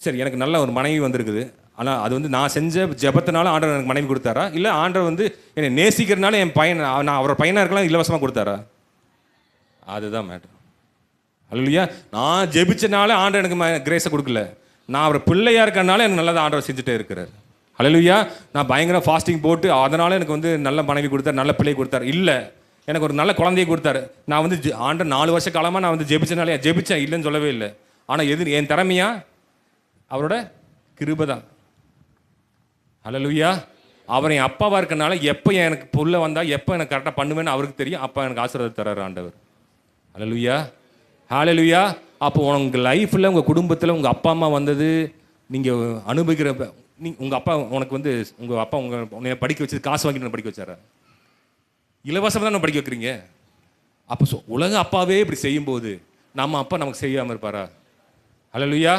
Speaker 1: சரி, எனக்கு நல்ல ஒரு மனைவி வந்திருக்குது, ஆனால் அது நான் செஞ்ச ஜெபத்தினால ஆண்டவர் எனக்கு மனைவி கொடுத்தாரா, இல்லை ஆண்டவர் என்னை நேசிக்கிறதுனால என் பையன், நான் அவரோட பையனாக இருக்கலாம் இலவசமாக கொடுத்தாரா? அதுதான் மேட்டர். ஹல்லேலூயா. நான் ஜெபிச்சனால ஆண்டவர் எனக்கு கிரேஸை கொடுக்கல, நான் அவர் பிள்ளையாக இருக்கிறனால எனக்கு நல்லதாக ஆண்டவர் செஞ்சுட்டே இருக்கிறார். ஹல்லேலூயா. நான் பயங்கர ஃபாஸ்டிங் போட்டு அதனால் எனக்கு நல்ல மனைவி கொடுத்தார், நல்ல பிள்ளை கொடுத்தார், இல்லை எனக்கு ஒரு நல்ல குழந்தையை கொடுத்தாரு. நான் ஆண்டவர் 4 வருஷ காலமாக நான் ஜெபிச்சனாலே ஜெபிச்சேன், இல்லைன்னு சொல்லவே இல்லை. ஆனால் என் திறமையா? அவரோட கிருபை தான். ஹல்லேலூயா. அவர் என் அப்பாவாக இருக்கனால எப்போ எனக்கு புள்ள வந்தால் எப்போ எனக்கு கரெக்டாக பண்ணுவேன்னு அவருக்கு தெரியும். அப்போ எனக்கு ஆசீர்வாதம் தர்றாரு ஆண்டவர். ஹல்லேலூயா. ஹல்லேலூயா. அப்போ உங்கள் லைஃப்பில் உங்கள் குடும்பத்தில் உங்கள் அப்பா அம்மா வந்தது நீங்கள் அனுபவிக்கிற உங்கள் அப்பா உனக்கு உங்கள் அப்பா உன்னை படிக்க வச்சது காசு வாங்கிட்டு படிக்க வச்சாரா? இலவசமாக தான் படிக்க வைக்கிறீங்க. அப்போ உலக அப்பாவே இப்படி செய்யும்போது நம்ம அப்பா நமக்கு செய்யாமல் இருப்பாரா? ஹல்லேலூயா.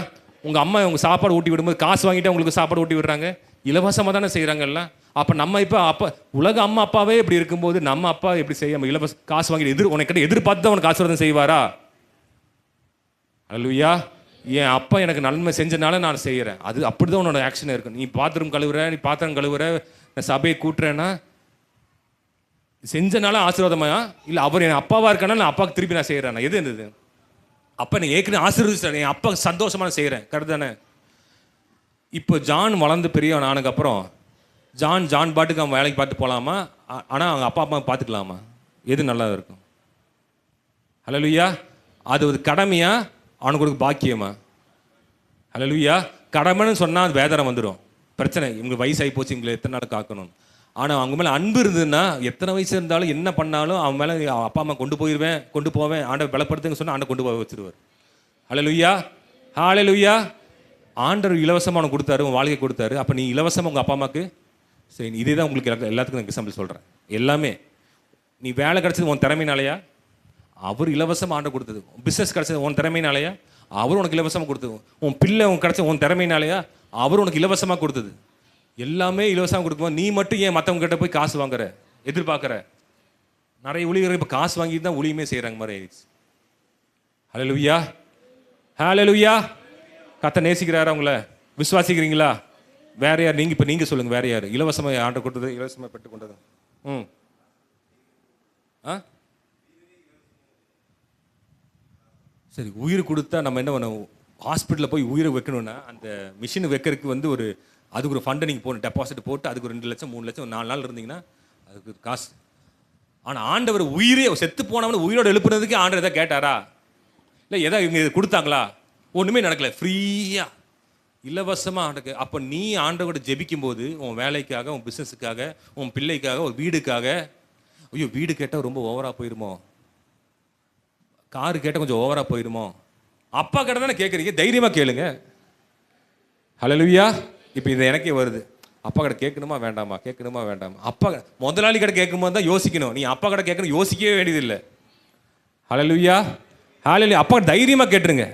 Speaker 1: உங்கள் அம்மா உங்கள் சாப்பாடு ஊட்டி விடும்போது காசு வாங்கிட்டு உங்களுக்கு சாப்பாடு ஊட்டி விடுறாங்க, இலவசமாக தானே செய்கிறாங்கல்ல. அப்போ நம்ம இப்போ உலக அம்மா அப்பாவே இப்படி இருக்கும்போது நம்ம அப்பா எப்படி செய்யாமல் காசு வாங்கிட்டு உனக்கிட்ட எதிர்பார்த்து தான் உனக்கு ஆசீர்வாதம் செய்வாரா? ஹல்லேலூயா. என் அப்பா எனக்கு நன்மை செஞ்சனால நான் செய்கிறேன், அது அப்படி தான் உன்னோட ஆக்ஷனாக இருக்கும். நீ பாத்ரூம் கழுவுற, நீ பாத்திரம் கழுவுற, நான் சபையை கூட்டுறேன்னா செஞ்சனால ஆசீர்வாதமா, இல்லை அவர் என் அப்பாவாக இருக்கனால நான் அப்பாவுக்கு திருப்பி நான் செய்கிறேன்? எது இருந்தது? அப்போ நீ ஏற்கனவே ஆசீர்வதிச்சு என் அப்பா சந்தோஷமாக செய்கிறேன், கரெக்ட் தானே? இப்போ ஜான் வளர்ந்து பெரியவன் ஆனதுக்கப்புறம் ஜான் பாட்டுக்கு அவன் வேலைக்கு பார்த்து போகலாமா, ஆனால் அவங்க அப்பா அம்மா பார்த்துக்கலாமா? எது நல்லா இருக்கும்? ஹல்லேலூயா. அது ஒரு கடமையா, அவனுக்கு ஒரு பாக்கியமா? ஹல்லேலூயா. கடமைன்னு சொன்னால் அது வேதனை வந்துடும், பிரச்சனை. இவங்க வயசாகி போச்சு, இவங்களை எத்தனை நாள் காக்கணும். ஆனால் அவங்க மேலே அன்பு இருந்ததுன்னா எத்தனை வயசு இருந்தாலும் என்ன பண்ணாலும் அவன் மேலே அப்பா அம்மா கொண்டு போவேன், ஆண்டவர் பலப்படுத்துங்க சொன்னால் ஆண்டை கொண்டு போய் வச்சிருவார். ஹல்லேலூயா, ஹல்லேலூயா. ஆண்டவர் இலவசமாக அவனுக்கு கொடுத்தாரு, உன் வாழ்க்கை கொடுத்தாரு. அப்போ நீ இலவசமாக உங்கள் அப்பா அம்மாவுக்கு சரி. இதே தான் உங்களுக்கு எல்லாத்துக்கும் நான் எக்ஸாம்பிள் சொல்கிறேன். எல்லாமே நீ வேலை கிடச்சது உன் திறமையினாலையா? அவர் இலவசமாக ஆண்டை கொடுத்தது. பிஸ்னஸ் கிடச்சது உன் திறமையினாலையா? அவர் உனக்கு இலவசமாக கொடுத்தது. உன் பிள்ளை உனக்கு கிடச்சது உன் திறமையினாலையா? அவர் உனக்கு இலவசமாக கொடுத்தது. எல்லாமே இலவசமாக கொடுக்கும்போது நீ மட்டும் ஏன் மற்றவங்க கிட்ட போய் காசு வாங்குற, எதிர்பார்க்குற? நிறைய ஊழியர்கள் இப்போ காசு வாங்கிட்டு தான் ஊழியமே செய்கிறாங்க மாதிரி ஆயிடுச்சு. ஹல்லேலூயா, ஹல்லேலூயா. கர்த்தர் நேசிக்கிறாரா? அவங்கள விசுவாசிக்கிறீங்களா? வேற யார்? நீங்கள் சொல்லுங்கள், வேற யார் இலவசமாக ஆண்டை கொடுத்தது, இலவசமாக பெற்று கொண்டது? சரி, உயிர் கொடுத்தா நம்ம என்ன பண்ணணும்? ஹாஸ்பிட்டலில் போய் உயிரை வைக்கணும்னா அந்த மிஷின் வைக்கிறதுக்கு ஒரு அதுக்கு ஒரு ஃபண்டை நீங்கள் போகணும், டெபாசிட் போட்டு அதுக்கு 2 லட்சம் 3 லட்சம் 4 நாள் இருந்தீங்கன்னா அதுக்கு காசு. ஆனால் ஆண்டவர் உயிரே செத்து போனவனு உயிரோடு எழுப்புறதுக்கு ஆண்டவர் எதாவது கேட்டாரா? இல்லை எதாவது இவங்க கொடுத்தாங்களா? ஒன்றுமே நடக்கலை, ஃப்ரீயாக இலவசமாக ஆண்டுக்கு. அப்போ நீ ஆண்டவரோட ஜெபிக்கும் போது உன் வேலைக்காக, உன் பிஸ்னஸுக்காக, உன் பிள்ளைக்காக, ஒரு வீடுக்காக, ஐயோ வீடு கேட்டால் ரொம்ப ஓவராக போயிடுமோ, காரு கேட்டால் கொஞ்சம் ஓவராக போயிடுமோ, அப்பா கிட்ட தானே கேட்குறீங்க, தைரியமாக கேளுங்க. ஹல்லேலூயா. இப்போ இது எனக்கே வருது, அப்பா கிட்ட கேட்கணுமா வேண்டாமா, கேட்கணுமா வேண்டாமா? அப்பா முதலாளி கிட்ட கேட்கும்போது தான் யோசிக்கணும், நீ அப்பா கிட்ட கேட்கணும் யோசிக்கவே வேண்டியதில்லை. ஹல்லேலூயா, ஹல்லேலூயா. அப்பா தைரியமாக கேட்டுருங்க,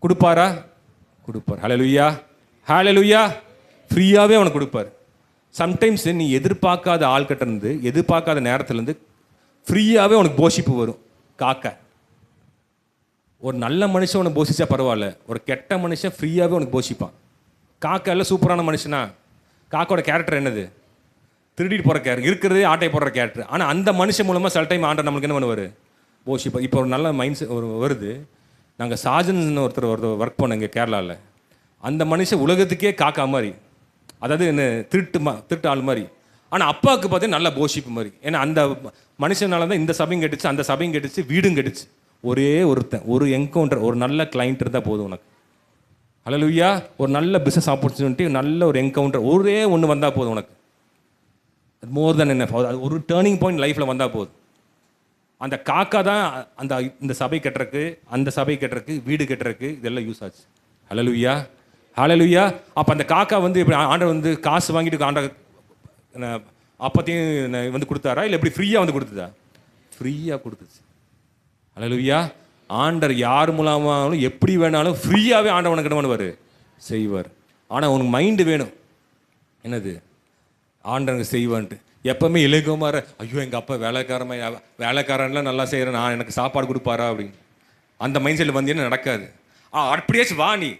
Speaker 1: கொடுப்பாரா? கொடுப்பார். ஹல்லேலூயா, ஹல்லேலூயா. ஃப்ரீயாகவே அவனுக்கு கொடுப்பார். சம்டைம்ஸ் நீ எதிர்பார்க்காத ஆள்கிட்ட இருந்து, எதிர்பார்க்காத நேரத்துலேருந்து ஃப்ரீயாகவே உனக்கு போஷிப்பு வரும். காக்க ஒரு நல்ல மனுஷன் உனக்கு போஷிச்சா பரவாயில்ல, ஒரு கெட்ட மனுஷன் ஃப்ரீயாகவே உனக்கு போஷிப்பான். காக்கா எல்லாம் சூப்பரான மனுஷனா? காக்கோட கேரக்டர் என்னது? திருடிட்டு போகிற கேரக்டர், இருக்கிறதே ஆட்டை போடுற கேரக்டர். ஆனால் அந்த மனுஷன் மூலமாக சில டைம் ஆண்டர் நம்மளுக்கு என்ன பண்ணுவார்? போஷிப்பா. இப்போ ஒரு நல்ல மைண்ட் வருது. நாங்கள் சாஜன் ஒருத்தர் ஒர்க் பண்ணோம் இங்கே கேரளாவில். அந்த மனுஷன் உலகத்துக்கே காக்கா மாதிரி, அதாவது என்ன திருட்டு ஆள் மாதிரி. ஆனால் அப்பாவுக்கு பார்த்தீங்கன்னா நல்ல போஷிப்பு மாதிரி. ஏன்னா அந்த மனுஷனால தான் இந்த சபையும் கெட்டுச்சு, அந்த சபையும் கெட்டுச்சு, வீடும் கெட்டுச்சு. ஒரே ஒருத்தன், ஒரு என்கவுண்டர், ஒரு நல்ல கிளைண்ட் இருந்தால் போதும் உனக்கு. ஹல்லேலூயா. ஒரு நல்ல பிஸ்னஸ் ஆப்பர்ச்சுனிட்டி, நல்ல ஒரு என்கவுண்டர், ஒரே ஒன்று வந்தால் போதும் உனக்கு. மோர் தென் என்ன, ஒரு டேர்னிங் பாயிண்ட் லைஃப்பில் வந்தால் போதும். அந்த காக்கா தான் இந்த சபை கட்டுறக்கு, அந்த சபை கட்டுறக்கு, வீடு கட்டுறக்கு இதெல்லாம் யூஸ் ஆச்சு. ஹல்லேலூயா, ஹல்லேலூயா. அப்போ அந்த காக்கா இப்படி ஆண்டவர் காசு வாங்கிட்டு அப்பத்தையும் கொடுத்தாரா, இல்லை எப்படி ஃப்ரீயாக கொடுத்ததா? ஃப்ரீயாக கொடுத்துச்சு. ஹல்லேலூயா. ஆண்டர் யார் மூலமானாலும் எப்படி வேணாலும் ஃப்ரீயாகவே ஆண்டவர் உனக்கு என்ன பண்ணுவார்? செய்வார். ஆனால் உனக்கு மைண்டு வேணும், என்னது ஆண்டவங்க செய்வான்ட்டு. எப்பவுமே இலகுமாற, ஐயோ எங்கள் அப்பா வேலைக்காரன்லாம் நல்லா செய்கிறேன், நான் எனக்கு சாப்பாடு கொடுப்பாரா அப்படின்னு அந்த மைண்ட் செட்டில் வந்தீங்கன்னா நடக்காது. அப்படியாச்சும் வா நீ.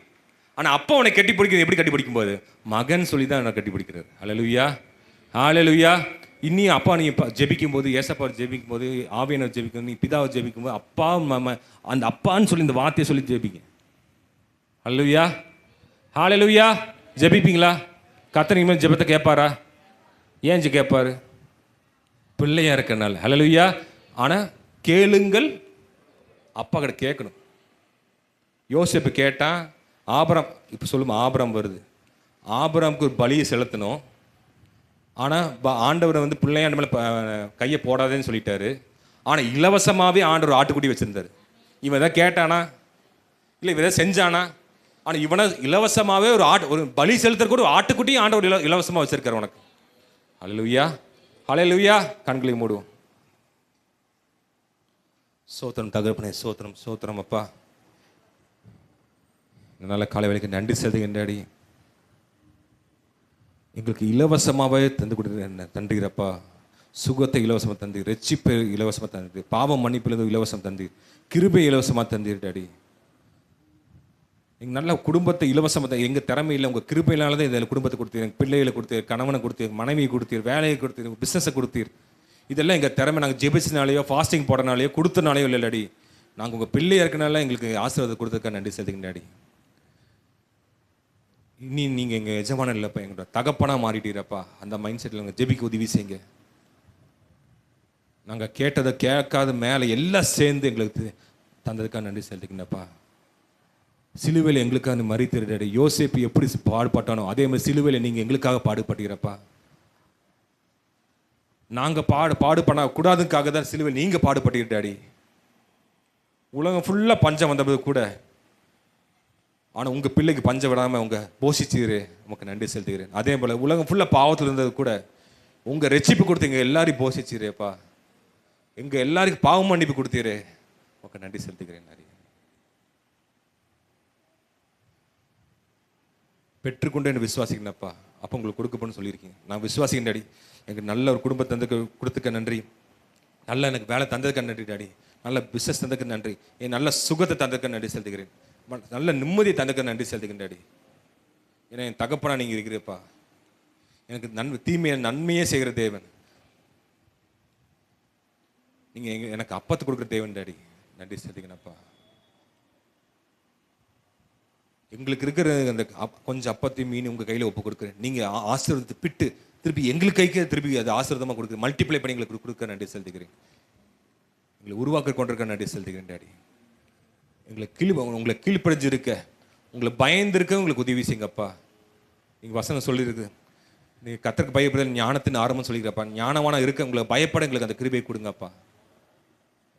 Speaker 1: ஆனால் அப்பா உனக்கு கட்டி பிடிக்கிறது எப்படி கட்டி பிடிக்கும்போது? மகன் சொல்லி தான் எனக்கு கட்டி பிடிக்கிறார். ஹல்லேலூயா, ஹல்லேலூயா. இன்னும் அப்பா நீ ஜெபிக்கும் போது, ஏசப்பா ஜெபிக்கும் போது, ஆவியானவர் ஜெபிக்கும், நீ பிதாவை ஜெபிக்கும் போது அப்பா அந்த அப்பான்னு சொல்லி இந்த வார்த்தையை சொல்லி ஜெபிங்க. ஹல்லேலூயா, ஹல்லேலூயா. ஜெபிப்பீங்களா? கர்த்தர் இனிமேல் ஜெபத்தை கேட்பாரா? ஏன் கேட்பாரு? பிள்ளையா இருக்கனால. ஹல்லேலூயா. ஆனால் கேளுங்கள், அப்பா கிட்ட கேட்கணும். யோசேப்பு கேட்டான், ஆபிரகாம் இப்போ சொல்லுமா ஆபிரகாம் வருது, ஆபிரகாமுக்கு ஒரு பலியை செலுத்தணும். ஆனால் ஆண்டவரை பிள்ளையாண்ட மேலே கையை போடாதேன்னு சொல்லிட்டாரு. ஆனால் இலவசமாகவே ஆண்டவர் ஆட்டுக்குட்டி வச்சுருந்தார். இவன் எதாவது கேட்டானா? இல்லை இவன் எதாவது செஞ்சானா? ஆனால் இவனை இலவசமாகவே ஒரு பலி செலுத்துறதுக்கு ஒரு ஆட்டுக்குட்டியும் ஆண்டவர் இலவசமாக வச்சுருக்காரு உனக்கு. ஹல்லேலூயா, ஹல்லேலூயா. கண்களை மூடுவோம். சோத்திரம் தகப்பனே, சோத்திரம் சோத்திரம் அப்பா. நல்ல காலை வேலைக்கு நன்றி செலுத்துகின்றாடி. எங்களுக்கு இலவசமாகவே தந்து கொடுத்து தந்துகிறப்பா. சுகத்தை இலவசமாக தந்து, ரட்சிப்பை இலவசமாக தந்து, பாவம் மன்னிப்பில் இலவசம் தந்து, கிருபை இலவசமாக தந்துடாடி. எங்கள் நல்ல குடும்பத்தை இலவசமாக எங்கள் திறமையில் உங்கள் கிருபையினால தான் இதில் குடும்பத்தை கொடுத்தீர், எங்கள் பிள்ளைகளை கொடுத்தீர், கணவனை கொடுத்தீர், மனைவியை கொடுத்தீர், வேலையை கொடுத்தீர், பிஸ்னஸை கொடுத்தீர். இதெல்லாம் எங்கள் திறமை. நாங்கள் ஜெபிச்சினாலேயோ ஃபாஸ்டிங் போடனாலேயோ கொடுத்தனாலேயோ இல்லைடாடி. நாங்கள் உங்கள் பிள்ளையாக இருக்கனால எங்களுக்கு ஆசீர்வாதம் கொடுத்ததுக்காக நன்றி செலுத்துகின்றாடி. இனி நீங்கள் எங்கள் எஜமானம் இல்லைப்பா, எங்களோட தகப்பனாக மாறிட்டீரப்பா. அந்த மைண்ட் செட்டில் எங்கள் ஜெபிக்க உதவி செய்யுங்க. நாங்கள் கேட்டதை கேட்காத மேலே எல்லாம் சேர்ந்து எங்களுக்கு தந்ததுக்காக நன்றி செலுத்திக்கினப்பா. சிலுவையில் எங்களுக்காக மறித்திருடாடி. யோசேப்பு எப்படி பாடுபட்டானோ அதே மாதிரி சிலுவையில் நீங்கள் எங்களுக்காக பாடுபட்டீரப்பா. நாங்கள் பாடுபட கூடாதுக்காக தான் சிலுவையில் நீங்கள் பாடுபட்டீர்டாடி. உலகம் ஃபுல்லாக பஞ்சம் வந்தபோது கூட ஆனால் உங்கள் பிள்ளைக்கு பஞ்சம் விடாமல் உங்கள் போஷிச்சீரு, உமக்கு நன்றி செலுத்துகிறேன். அதே போல் உலகம் ஃபுல்லாக பாவத்தில் இருந்தது கூட உங்கள் ரெச்சிப்பு கொடுத்தீங்க, எல்லாரையும் போஷிச்சீரேப்பா. எங்கள் எல்லாருக்கும் பாவம் மன்னிப்பு கொடுத்தீரே, உமக்கு நன்றி செலுத்துகிறேன். நிறைய பெற்றுக்கொண்டு விசுவாசிக்கிறேன்ப்பா. அப்போ உங்களுக்கு கொடுக்கப்போன்னு சொல்லியிருக்கீங்க. நான் விசுவாசிக்கிறேன் டாடி. எனக்கு நல்ல ஒரு குடும்பத்தை கொடுத்துக்க நன்றி. நல்ல எனக்கு வேலை தந்ததுக்கு நன்றி டாடி. நல்ல பிஸ்னஸ் தந்ததுக்கு நன்றி. என் நல்ல சுகத்தை தந்ததுக்கு நன்றி செலுத்துகிறேன். நல்ல நிம்மதியை தந்ததுக்கு நன்றி செலுத்துக்கிறேன் டாடி. ஏன்னா என் தகப்பனா நீங்கள் இருக்கிறப்பா. எனக்கு தீமையை நன்மையே செய்கிற தேவன் நீங்கள். எனக்கு அப்பத்தை கொடுக்குற தேவன் டாடி. நன்றி செலுத்திக்கிறேன்ப்பா. எங்களுக்கு இருக்கிற அந்த கொஞ்சம் அப்பத்தையும் மீன் உங்கள் கையில் ஒப்பு கொடுக்குறேன். நீங்கள் ஆசீர்வாதத்தை பிட்டு திருப்பி எங்களுக்கு கைக்கு திருப்பி அது ஆசீர்வாதமாக கொடுக்குறேன். மல்டிப்ளை பண்ணி எங்களுக்கு கொடுக்க நன்றி செலுத்துக்கிறேன். எங்களை உருவாக்க கொண்டிருக்க நன்றி செலுத்துக்கிறேன் டாடி. உங்களை கீழ்ப்படிஞ்சு இருக்க, உங்களை பயந்துருக்க உங்களுக்கு உதவி செய்யுங்கப்பா. நீங்கள் வசனம் சொல்லியிருக்கு, நீங்கள் கர்த்தருக்கு பயப்படுதல் ஞானத்தின் ஆரம்பம் சொல்லிக்கிறப்பா. ஞானவானா இருக்க உங்களை பயப்பட எங்களுக்கு அந்த கிருபையை கொடுங்கப்பா.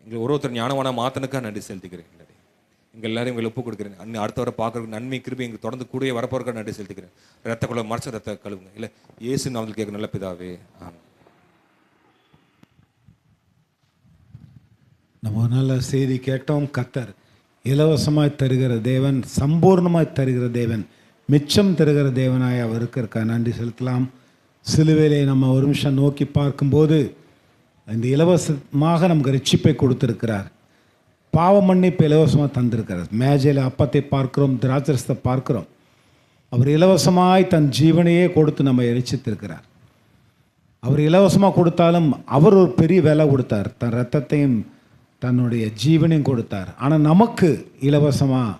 Speaker 1: எங்களை ஒருத்தர் ஞானவானா மாத்தனுக்காக நன்றி செலுத்திக்கிறேன் டாடி. எங்கள் எல்லாரையும் உங்களை ஒப்பு கொடுக்குறேன். அடுத்த வர பார்க்குறதுக்கு நன்மை கிருபை எங்களுக்கு தொடர்ந்து கூடயே வரப்போறதுக்காக நன்றி செலுத்திக்கிறேன். ரத்த கொலை மறைச்ச ரத்த கழுவுங்க. இல்லை இயேசு நாமத்தில் கேட்க நல்ல பிதாவே, ஆமாம்.
Speaker 4: நம்ம ஒரு நல்ல செய்தி கேட்டோம். கர்த்தர் இலவசமாய் தருகிற தேவன், சம்பூர்ணமாய் தருகிற தேவன், மிச்சம் தருகிற தேவனாய் அவர் இருக்கிறக்காக நன்றி செலுத்தலாம். சிலுவையிலே நம்ம ஒரு நிமிஷம் நோக்கி பார்க்கும்போது இந்த இலவசமாக நமக்கு ரட்சிப்பை கொடுத்திருக்கிறார். பாவ மன்னிப்பு இலவசமாக தந்திருக்கிறார். மேஜையில் அப்பத்தை பார்க்கிறோம், திராட்சரசத்தை பார்க்கிறோம். அவர் இலவசமாய் தன் ஜீவனையே கொடுத்து நம்ம ரட்சித்திருக்கிறார். அவர் இலவசமாக கொடுத்தாலும் அவர் ஒரு பெரிய விலை கொடுத்தார். தன் ரத்தத்தையும் தன்னுடைய ஜீவனையும் கொடுத்தார். ஆனால் நமக்கு இலவசமாக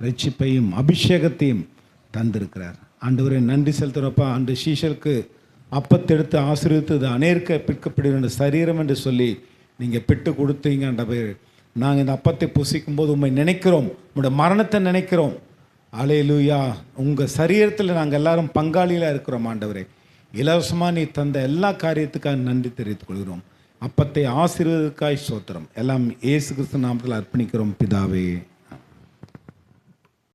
Speaker 4: ரட்சிப்பையும் அபிஷேகத்தையும் தந்திருக்கிறார். ஆண்டவரே நன்றி செலுத்துகிறப்பா. ஆண்டு சீஷருக்கு அப்பத்தெடுத்து ஆசீர்வதித்து இது அநேர்க்க பிற்கப்படுகிற சரீரம் என்று சொல்லி நீங்கள் பெற்று கொடுத்தீங்கன்ற பேர் நாங்கள் இந்த அப்பத்தை புசிக்கும் போது உண்மை நினைக்கிறோம், உங்களுடைய மரணத்தை நினைக்கிறோம். அல்லேலூயா. உங்கள் சரீரத்தில் நாங்கள் எல்லாரும் பங்காளியாக இருக்கிறோம். ஆண்டவரே இலவசமாக நீ தந்த எல்லா காரியத்துக்காக நன்றி தெரிவித்துக் கொள்கிறோம். அப்பத்தை ஆசீர்வதிக்காய் ஸ்தோத்திரம். எல்லாம் இயேசு கிறிஸ்து நாமத்தில் அர்ப்பணிக்கிறோம் பிதாவே.